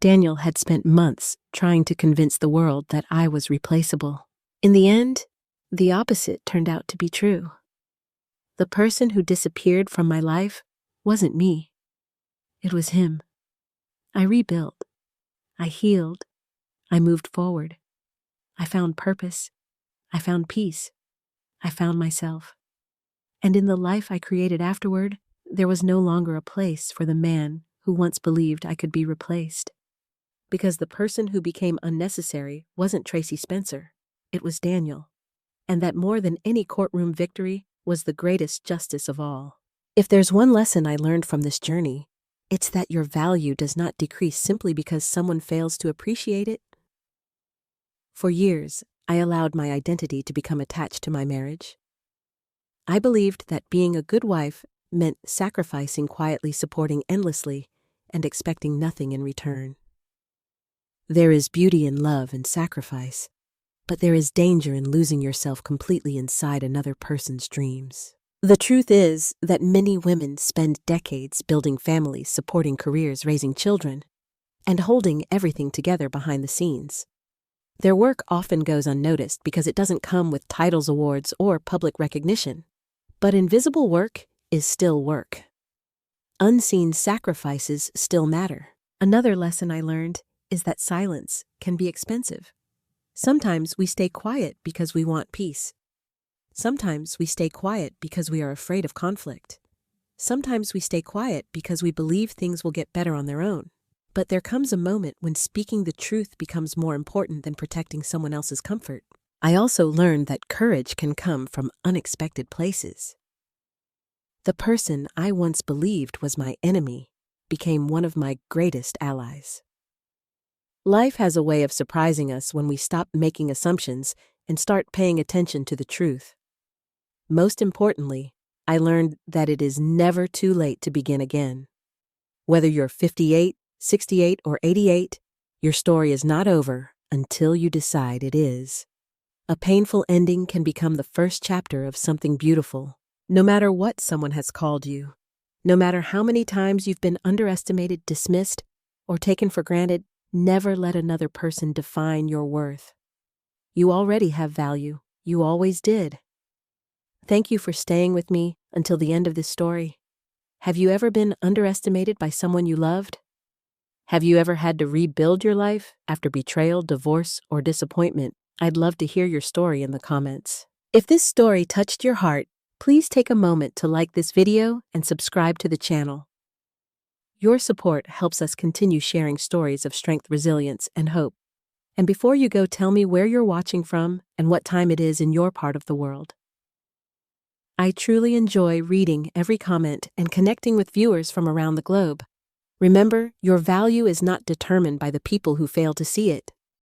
Daniel had spent months trying to convince the world that I was replaceable. In the end, the opposite turned out to be true. The person who disappeared from my life wasn't me. It was him. I rebuilt. I healed. I moved forward. I found purpose. I found peace. I found myself. And in the life I created afterward, there was no longer a place for the man who once believed I could be replaced. Because the person who became unnecessary wasn't Tracy Spencer, it was Daniel. And that more than any courtroom victory was the greatest justice of all. If there's one lesson I learned from this journey, it's that your value does not decrease simply because someone fails to appreciate it. For years, I allowed my identity to become attached to my marriage. I believed that being a good wife meant sacrificing quietly, supporting endlessly, and expecting nothing in return. There is beauty in love and sacrifice, but there is danger in losing yourself completely inside another person's dreams. The truth is that many women spend decades building families, supporting careers, raising children, and holding everything together behind the scenes. Their work often goes unnoticed because it doesn't come with titles, awards, or public recognition. But invisible work is still work. Unseen sacrifices still matter. Another lesson I learned is that silence can be expensive. Sometimes we stay quiet because we want peace. Sometimes we stay quiet because we are afraid of conflict. Sometimes we stay quiet because we believe things will get better on their own. But there comes a moment when speaking the truth becomes more important than protecting someone else's comfort. I also learned that courage can come from unexpected places. The person I once believed was my enemy became one of my greatest allies. Life has a way of surprising us when we stop making assumptions and start paying attention to the truth. Most importantly, I learned that it is never too late to begin again. Whether you're 58, 68, or 88, your story is not over until you decide it is. A painful ending can become the first chapter of something beautiful. No matter what someone has called you, no matter how many times you've been underestimated, dismissed, or taken for granted, never let another person define your worth. You already have value. You always did. Thank you for staying with me until the end of this story. Have you ever been underestimated by someone you loved? Have you ever had to rebuild your life after betrayal, divorce, or disappointment? I'd love to hear your story in the comments. If this story touched your heart, please take a moment to like this video and subscribe to the channel. Your support helps us continue sharing stories of strength, resilience, and hope. And before you go, tell me where you're watching from and what time it is in your part of the world. I truly enjoy reading every comment and connecting with viewers from around the globe. Remember, your value is not determined by the people who fail to see it,